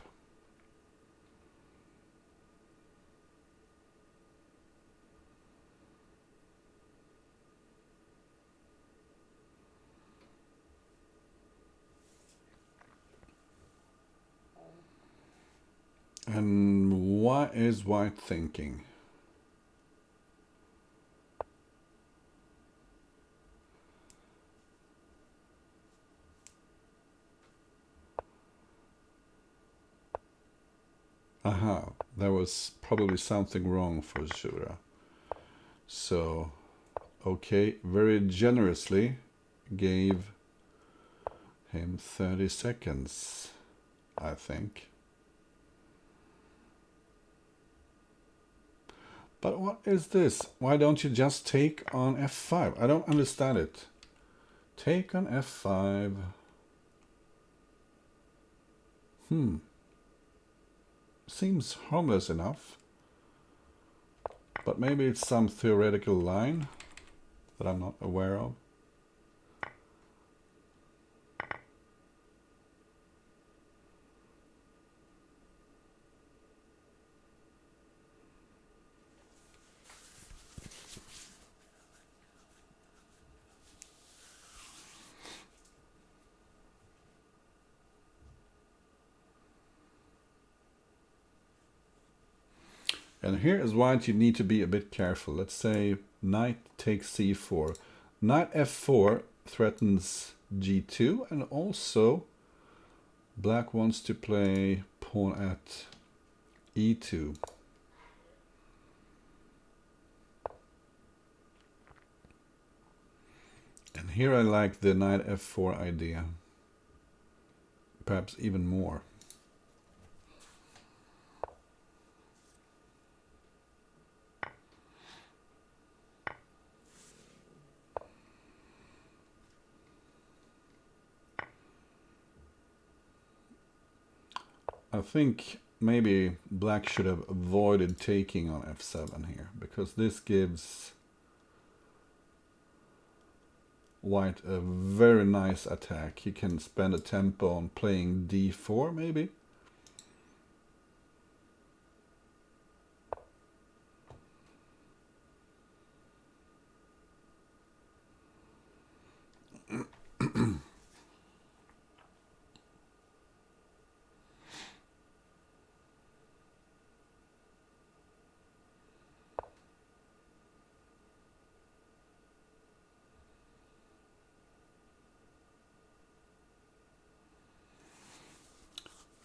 And what is White thinking? Aha, there was probably something wrong for Szura. So, okay, very generously gave him 30 seconds, I think. But what is this? Why don't you just take on f5? I don't understand it. Take on f5. Seems harmless enough. But maybe it's some theoretical line that I'm not aware of. And here is why you need to be a bit careful. Let's say knight takes c4. Knight f4 threatens g2, and also black wants to play pawn at e2. And here I like the knight f4 idea. Perhaps even more. I think maybe black should have avoided taking on f7 here, because this gives white a very nice attack. He can spend a tempo on playing d4 maybe.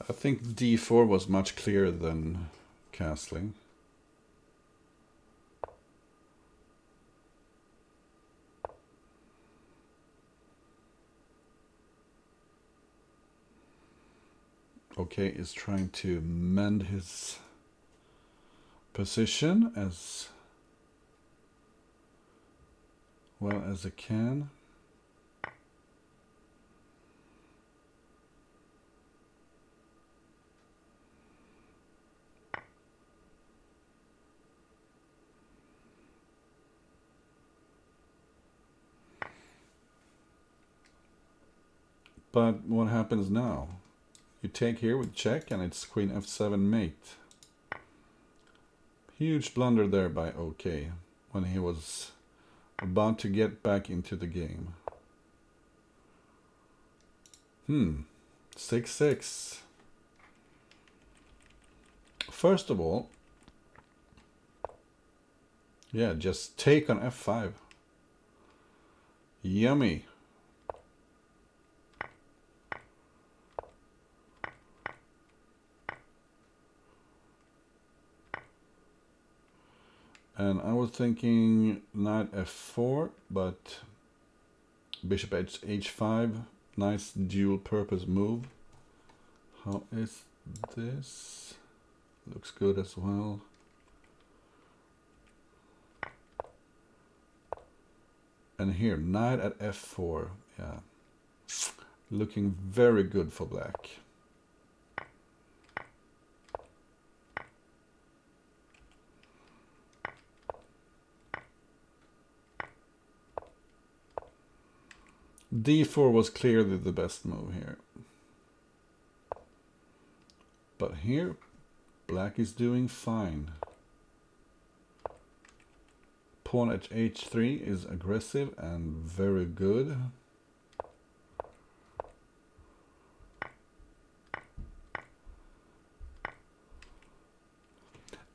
I think d4 was much clearer than castling. Okay is trying to mend his position as well as it can. But what happens now? You take here with check and it's queen f7 mate. Huge blunder there by OK when he was about to get back into the game. 6-6. First of all, yeah, just take on f5. Yummy. And I was thinking knight f4, but bishop h5, nice dual purpose move. How is this? Looks good as well. And here, knight at f4, yeah. Looking very good for black. d4 was clearly the best move here. But here, black is doing fine. Pawn at h3 is aggressive and very good.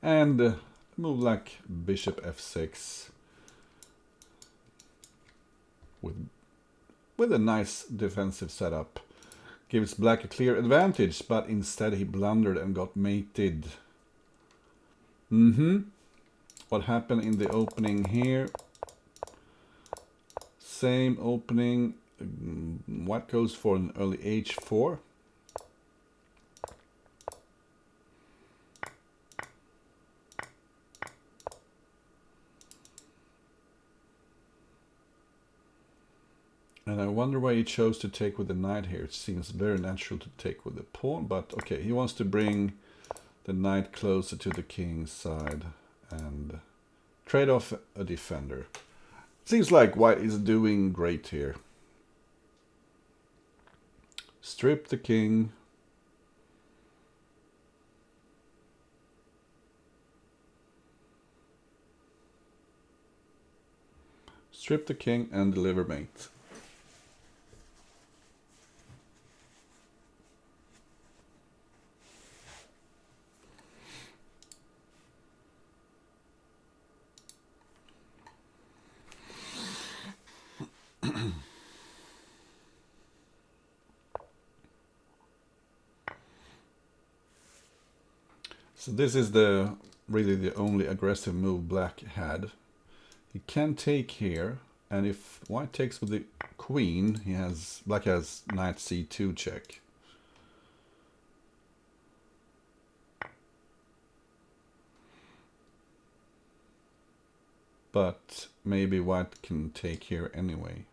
And move like bishop f6 with a nice defensive setup. Gives black a clear advantage, but instead he blundered and got mated. What happened in the opening here? Same opening. White goes for an early h4. And I wonder why he chose to take with the knight here. It seems very natural to take with the pawn, but okay, he wants to bring the knight closer to the king's side and trade off a defender. Seems like white is doing great here. Strip the king. Strip the king and deliver mate. So this is really the only aggressive move black had. He can take here, and if white takes with the queen, black has knight c2 check. But maybe white can take here anyway.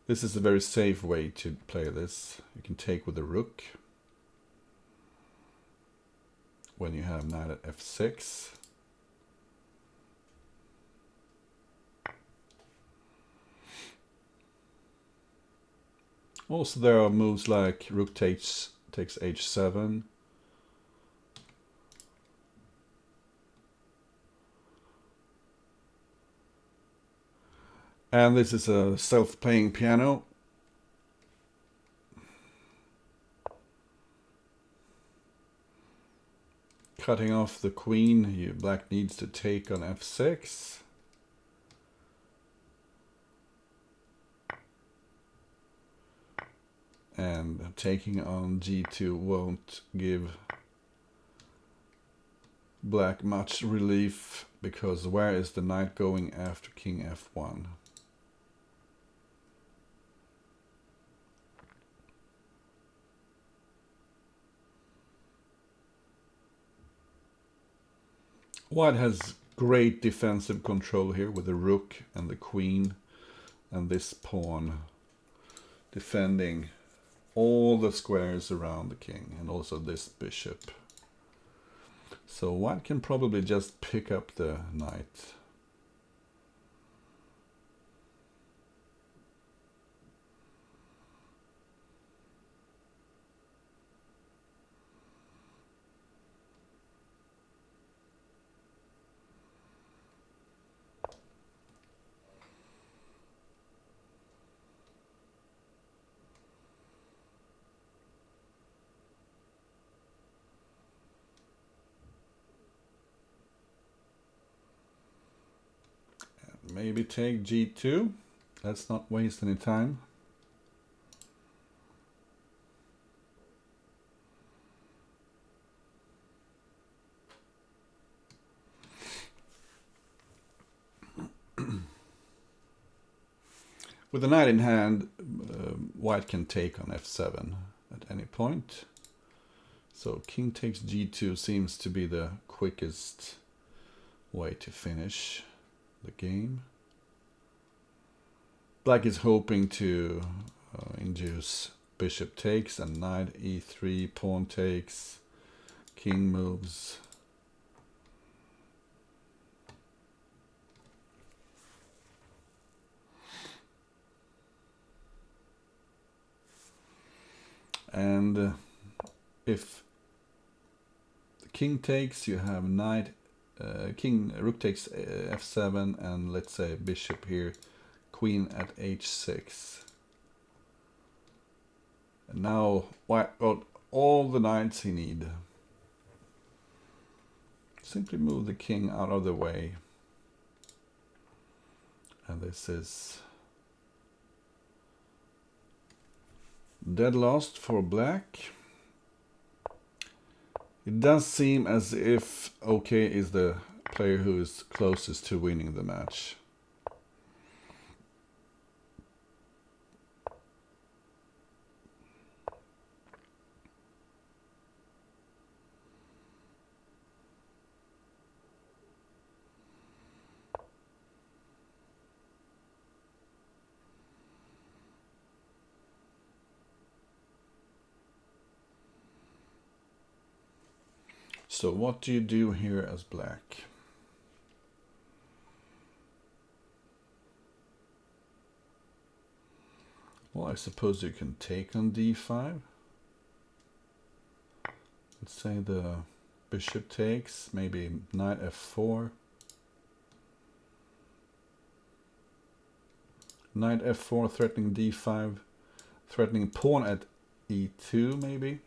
This is a very safe way to play this. You can take with the rook when you have knight at f6. Also there are moves like rook takes h7. And this is a self-playing piano. Cutting off the queen, black needs to take on f6. And taking on g2 won't give black much relief, because where is the knight going after king f1? White has great defensive control here with the rook and the queen and this pawn defending all the squares around the king and also this bishop. So white can probably just pick up the knight. Maybe take g2. Let's not waste any time. With the knight in hand, white can take on f7 at any point. So king takes g2 seems to be the quickest way to finish the game. Black is hoping to induce bishop takes and knight e3, pawn takes, king moves. And if the king takes, you have knight, rook takes f7, and let's say bishop here, queen at h6. And now white got all the knights he need. Simply move the king out of the way. And this is dead lost for black. It does seem as if okei is the player who is closest to winning the match. So what do you do here as black? Well, I suppose you can take on d5. Let's say the bishop takes, maybe knight f4. Knight f4 threatening d5, threatening pawn at e2 maybe.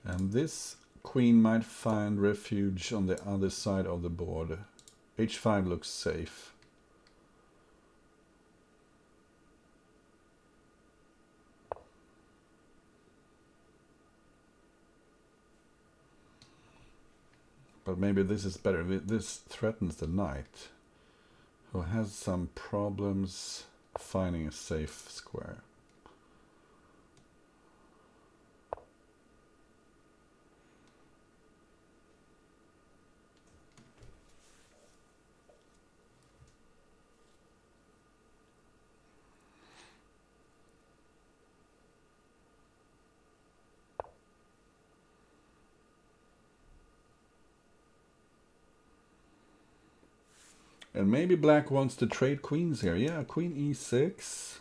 And this queen might find refuge on the other side of the board. h5 looks safe. But maybe this is better. This threatens the knight, who has some problems finding a safe square. And maybe black wants to trade queens here. Yeah, queen e6.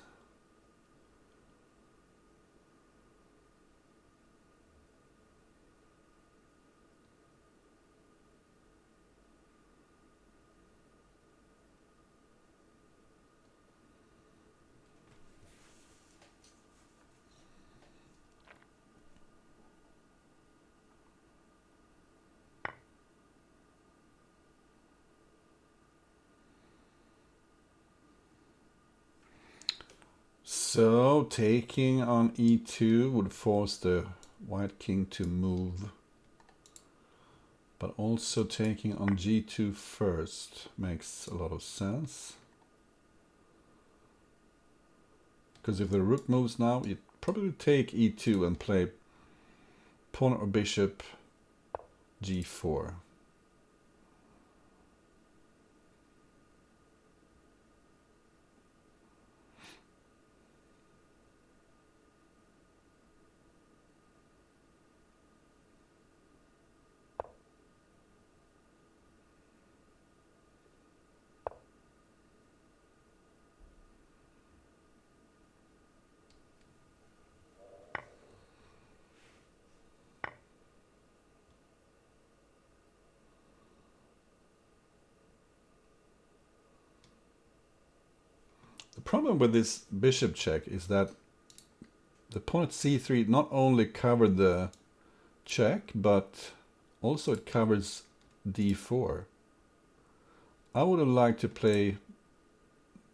So taking on e2 would force the white king to move. But also taking on g2 first makes a lot of sense. Because if the rook moves now, you'd probably take e2 and play pawn or bishop g4. The problem with this bishop check is that the pawn at c3 not only covered the check, but also it covers d4. I would have liked to play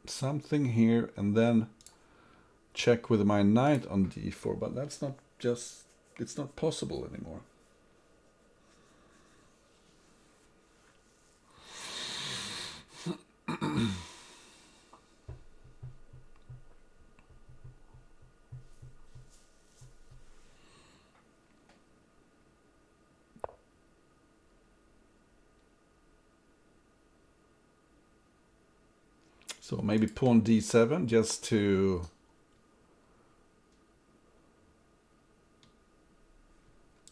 something here and then check with my knight on d4, but that's not just, it's not possible anymore. So maybe pawn d7 just to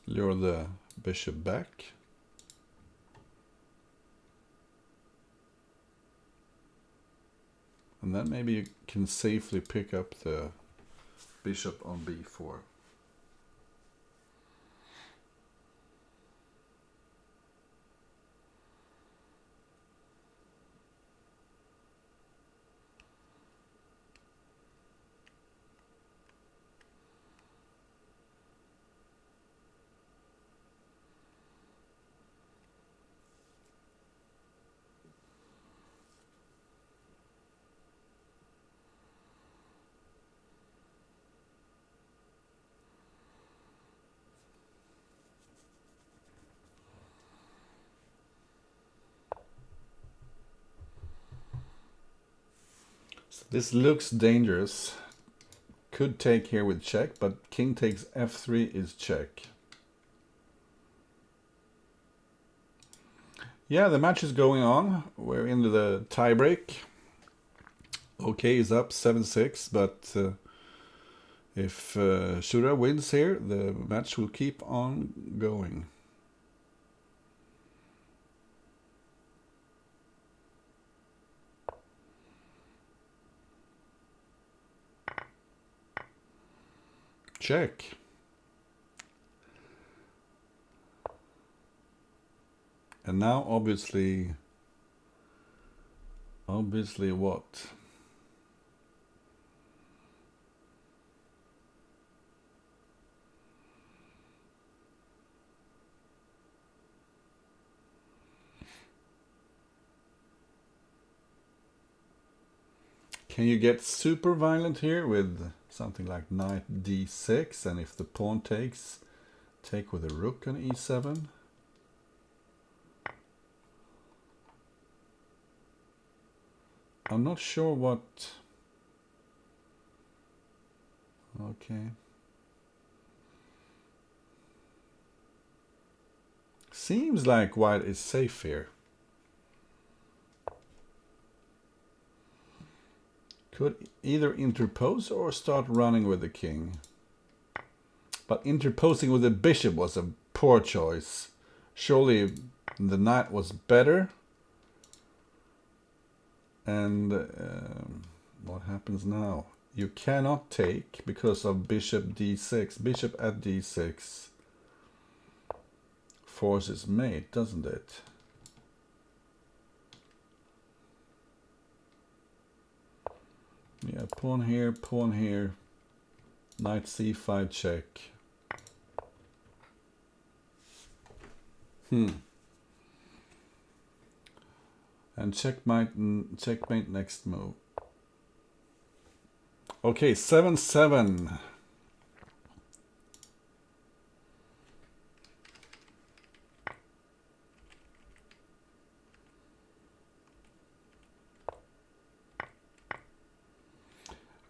lure the bishop back. And then maybe you can safely pick up the bishop on b4. So this looks dangerous. Could take here with check, but king takes f3 is check. Yeah, the match is going on. We're into the tiebreak. Okey is up 7-6, but if Szura wins here, the match will keep on going. Check. And now obviously what? Can you get super violent here with something like knight d6, and if the pawn takes, take with a rook on e7? I'm not sure what... Okay. Seems like white is safe here. Could either interpose or start running with the king. But interposing with the bishop was a poor choice. Surely the knight was better. And what happens now? You cannot take because of bishop d6. Bishop at d6 forces mate, doesn't it? Yeah, pawn here, knight c5 check. And checkmate next move. Okay, 7-7.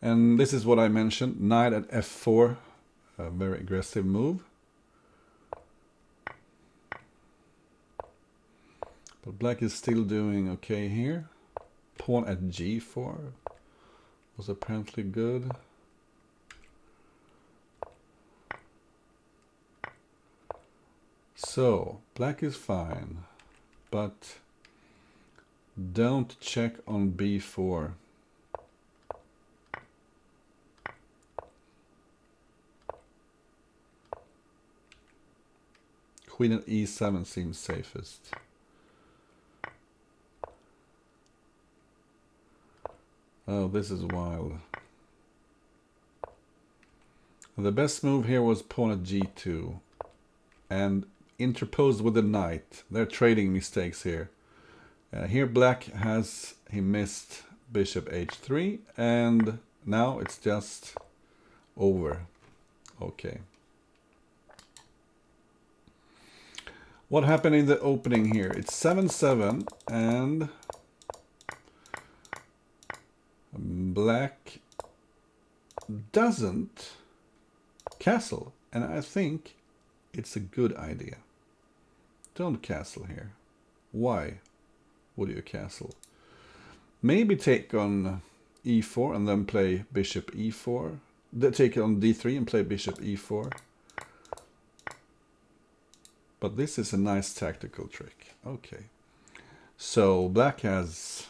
And this is what I mentioned, knight at f4, a very aggressive move. But black is still doing okay here. Pawn at g4 was apparently good. So, black is fine, but don't check on b4. Queen at e7 seems safest. Oh, this is wild. The best move here was pawn at g2 and interposed with the knight. They're trading mistakes here. Here black he missed bishop h3, and now it's just over. Okay. What happened in the opening here? It's 7-7 and black doesn't castle, and I think it's a good idea. Don't castle here. Why would you castle? Maybe take on e4 and then play bishop e4. Take it on d3 and play bishop e4. But this is a nice tactical trick. Okay. So black has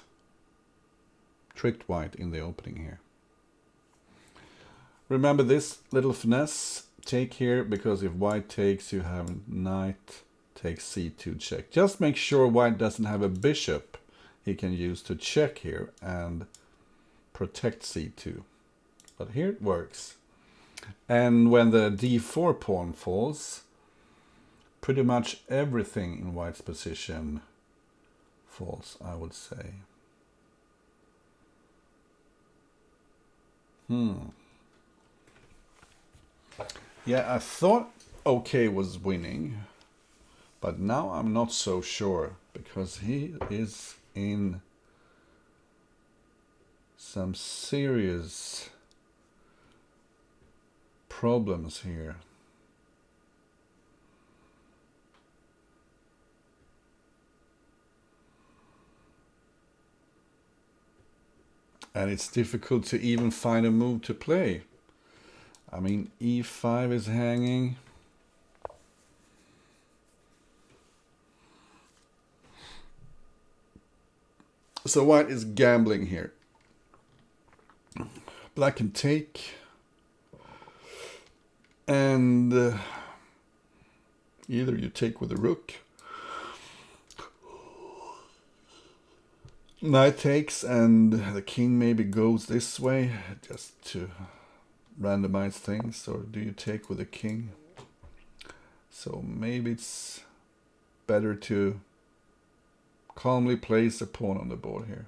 tricked white in the opening here. Remember this little finesse. Take here, because if white takes, you have knight takes c2 check. Just make sure white doesn't have a bishop he can use to check here and protect c2. But here it works. And when the d4 pawn falls, pretty much everything in white's position falls, I would say. Yeah, I thought okei was winning, but now I'm not so sure, because he is in some serious problems here. And it's difficult to even find a move to play. I mean, e5 is hanging. So white is gambling here. Black can take. And either you take with the rook. Knight takes and the king maybe goes this way just to randomize things, or do you take with the king? So maybe it's better to calmly place a pawn on the board here.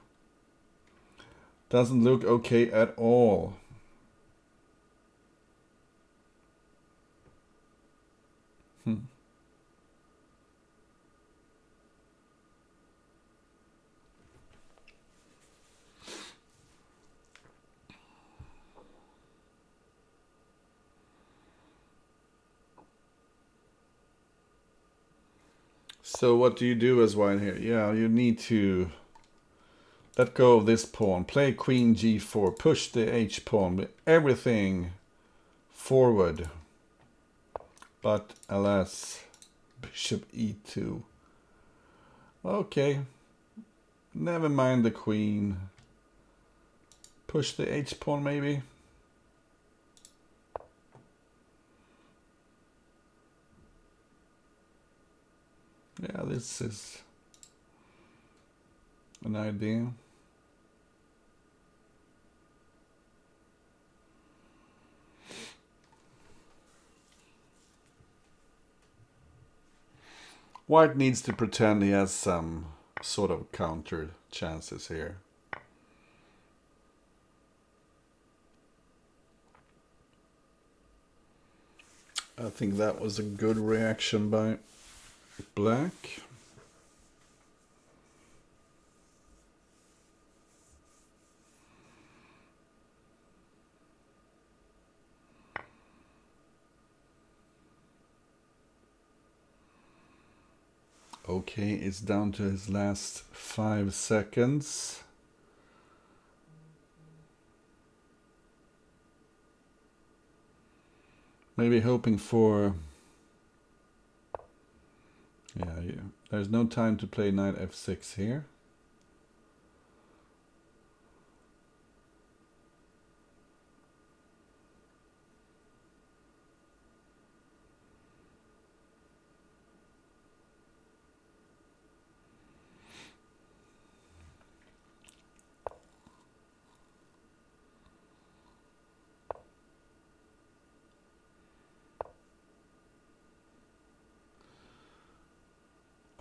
Doesn't look okay at all. So what do you do as white here? Yeah, you need to let go of this pawn. Play queen g4. Push the h pawn with everything forward. But alas, bishop e2. Okay. Never mind the queen. Push the h pawn maybe. Yeah, this is an idea. White needs to pretend he has some sort of counter chances here. I think that was a good reaction by black. Okay, it's down to his last 5 seconds. Maybe hoping for... Yeah, there's no time to play knight f6 here.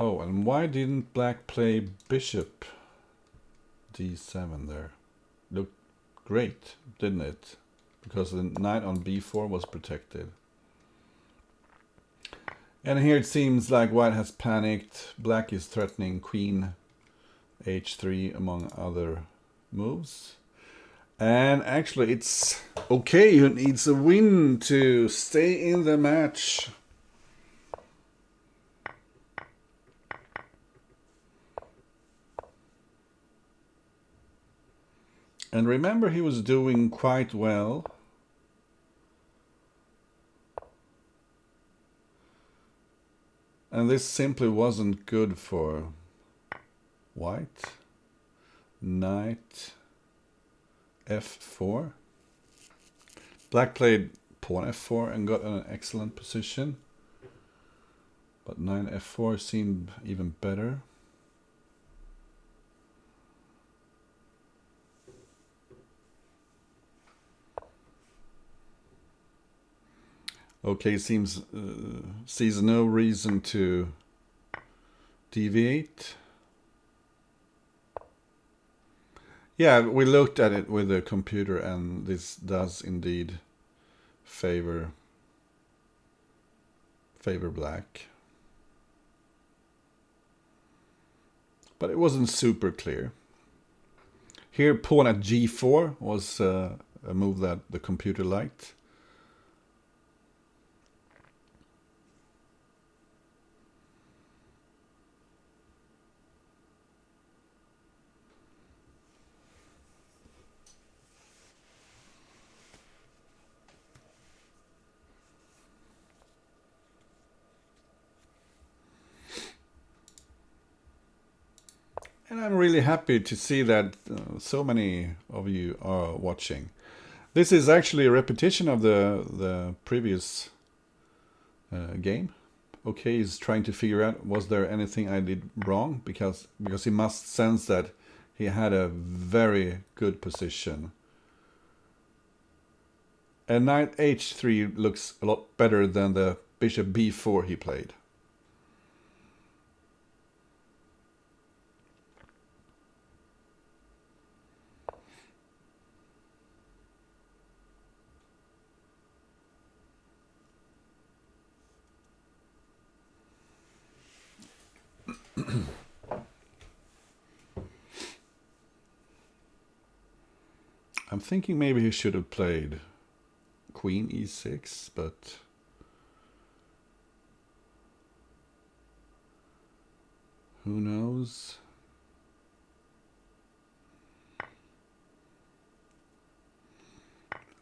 Oh, and why didn't black play bishop d7 there? Looked great, didn't it? Because the knight on b4 was protected. And here it seems like white has panicked. Black is threatening queen h3 among other moves. And actually it's okay, who needs a win to stay in the match. And remember, he was doing quite well. And this simply wasn't good for white. Knight f4. Black played pawn f4 and got an excellent position. But knight f4 seemed even better. Okay, seems sees no reason to deviate. Yeah, we looked at it with the computer, and this does indeed favor black. But it wasn't super clear. Here, pawn at g4 was a move that the computer liked. And I'm really happy to see that so many of you are watching. This is actually a repetition of the previous game. Okay, he's trying to figure out, was there anything I did wrong? Because he must sense that he had a very good position. And knight h3 looks a lot better than the bishop b4 he played. I'm thinking maybe he should have played queen e6, but who knows?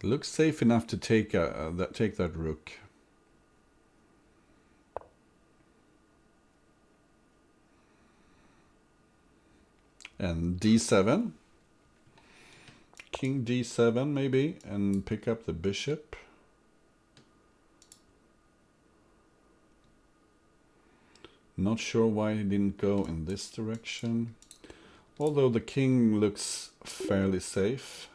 Looks safe enough to take that rook. And d7. King d7 maybe, and pick up the bishop. Not sure why he didn't go in this direction. Although the king looks fairly safe.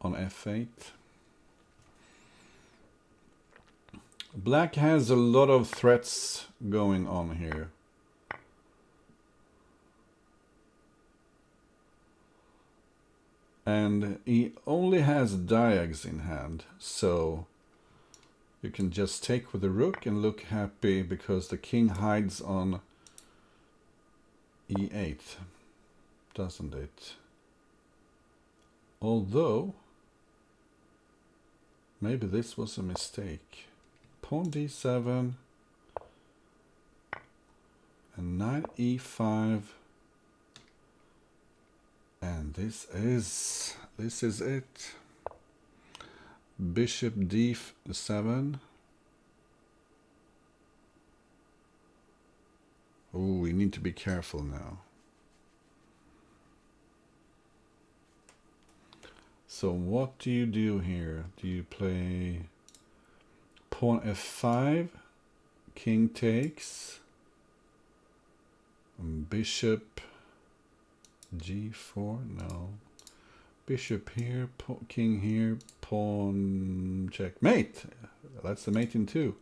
On f8. Black has a lot of threats going on here. And he only has diags in hand, so you can just take with the rook and look happy because the king hides on e8, doesn't it? Although, maybe this was a mistake. pawn d7 and knight e5, and this is it. Bishop d7. Oh, we need to be careful now. So what do you do here? Do you play pawn f5, king takes, and bishop g4? No. Bishop here, king here, pawn checkmate. That's the mate in two.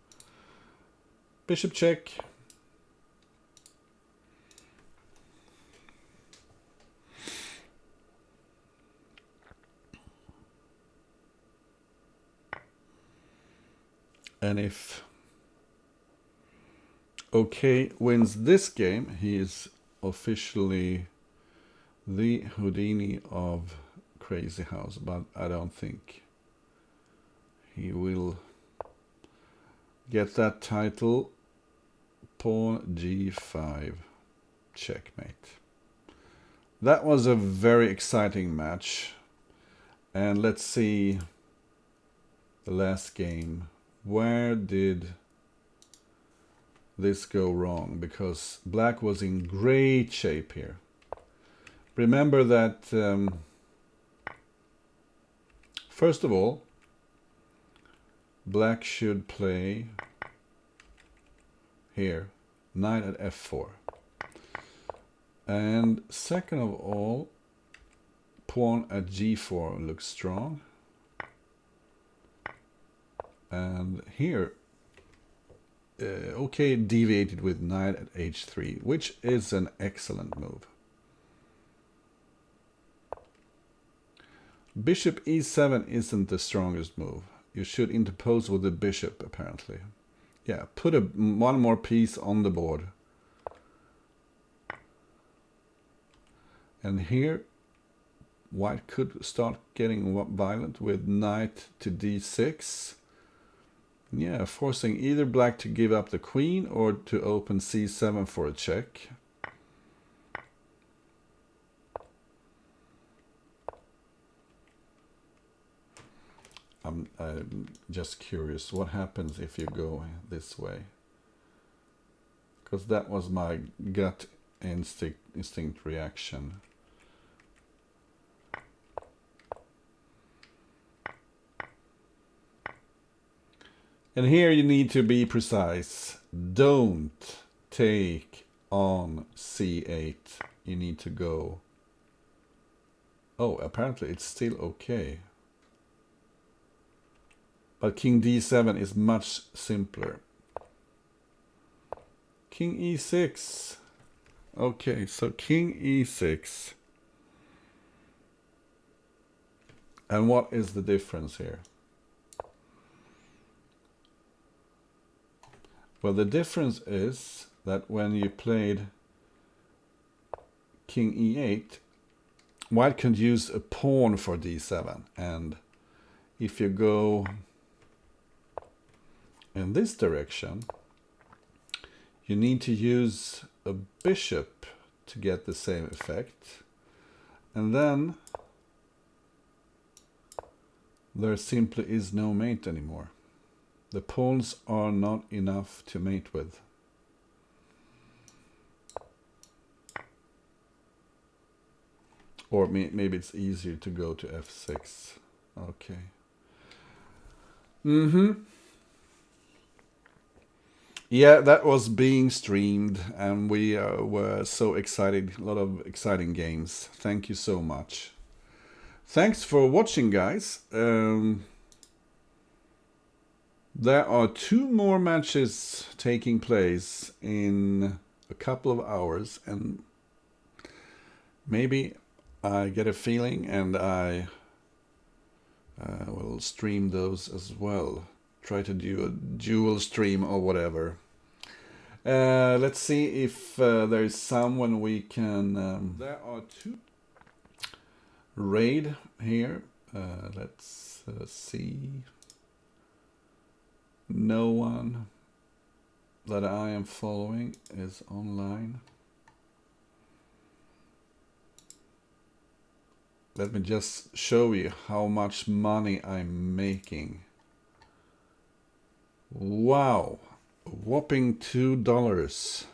Bishop check. And if okei wins this game, he is officially the Houdini of Crazy House, but I don't think he will get that title. Pawn g5, checkmate. That was a very exciting match. And let's see the last game. Where did this go wrong? Because black was in great shape here. Remember that, first of all, black should play here, knight at f4. And second of all, pawn at g4 looks strong. And here, okei deviated with knight at h3, which is an excellent move. Bishop e7 isn't the strongest move. You should interpose with the bishop, apparently. Yeah, put one more piece on the board. And here, white could start getting violent with knight to d6. Yeah, forcing either black to give up the queen or to open c7 for a check. I'm just curious, what happens if you go this way? Because that was my gut instinct reaction. And here you need to be precise. Don't take on c8. You need to go. Oh, apparently it's still okay. But king d7 is much simpler. King e6. Okay, so king e6. And what is the difference here? Well, the difference is that when you played king e8, white could use a pawn for d7. And if you go in this direction, you need to use a bishop to get the same effect. And then there simply is no mate anymore. The pawns are not enough to mate with. Or maybe it's easier to go to f6. Okay. Yeah, that was being streamed, and we were so excited. A lot of exciting games. Thank you so much. Thanks for watching, guys. There are 2 more matches taking place in a couple of hours, and maybe I get a feeling and I will stream those as well. Try to do a dual stream or whatever. Let's see if there is someone we can... there are 2 raid here. Let's see. No one that I am following is online. Let me just show you how much money I'm making. Wow, a whopping $2.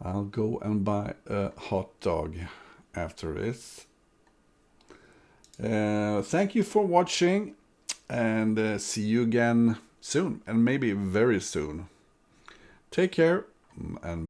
I'll go and buy a hot dog after this. Thank you for watching, and see you again soon, and maybe very soon. Take care and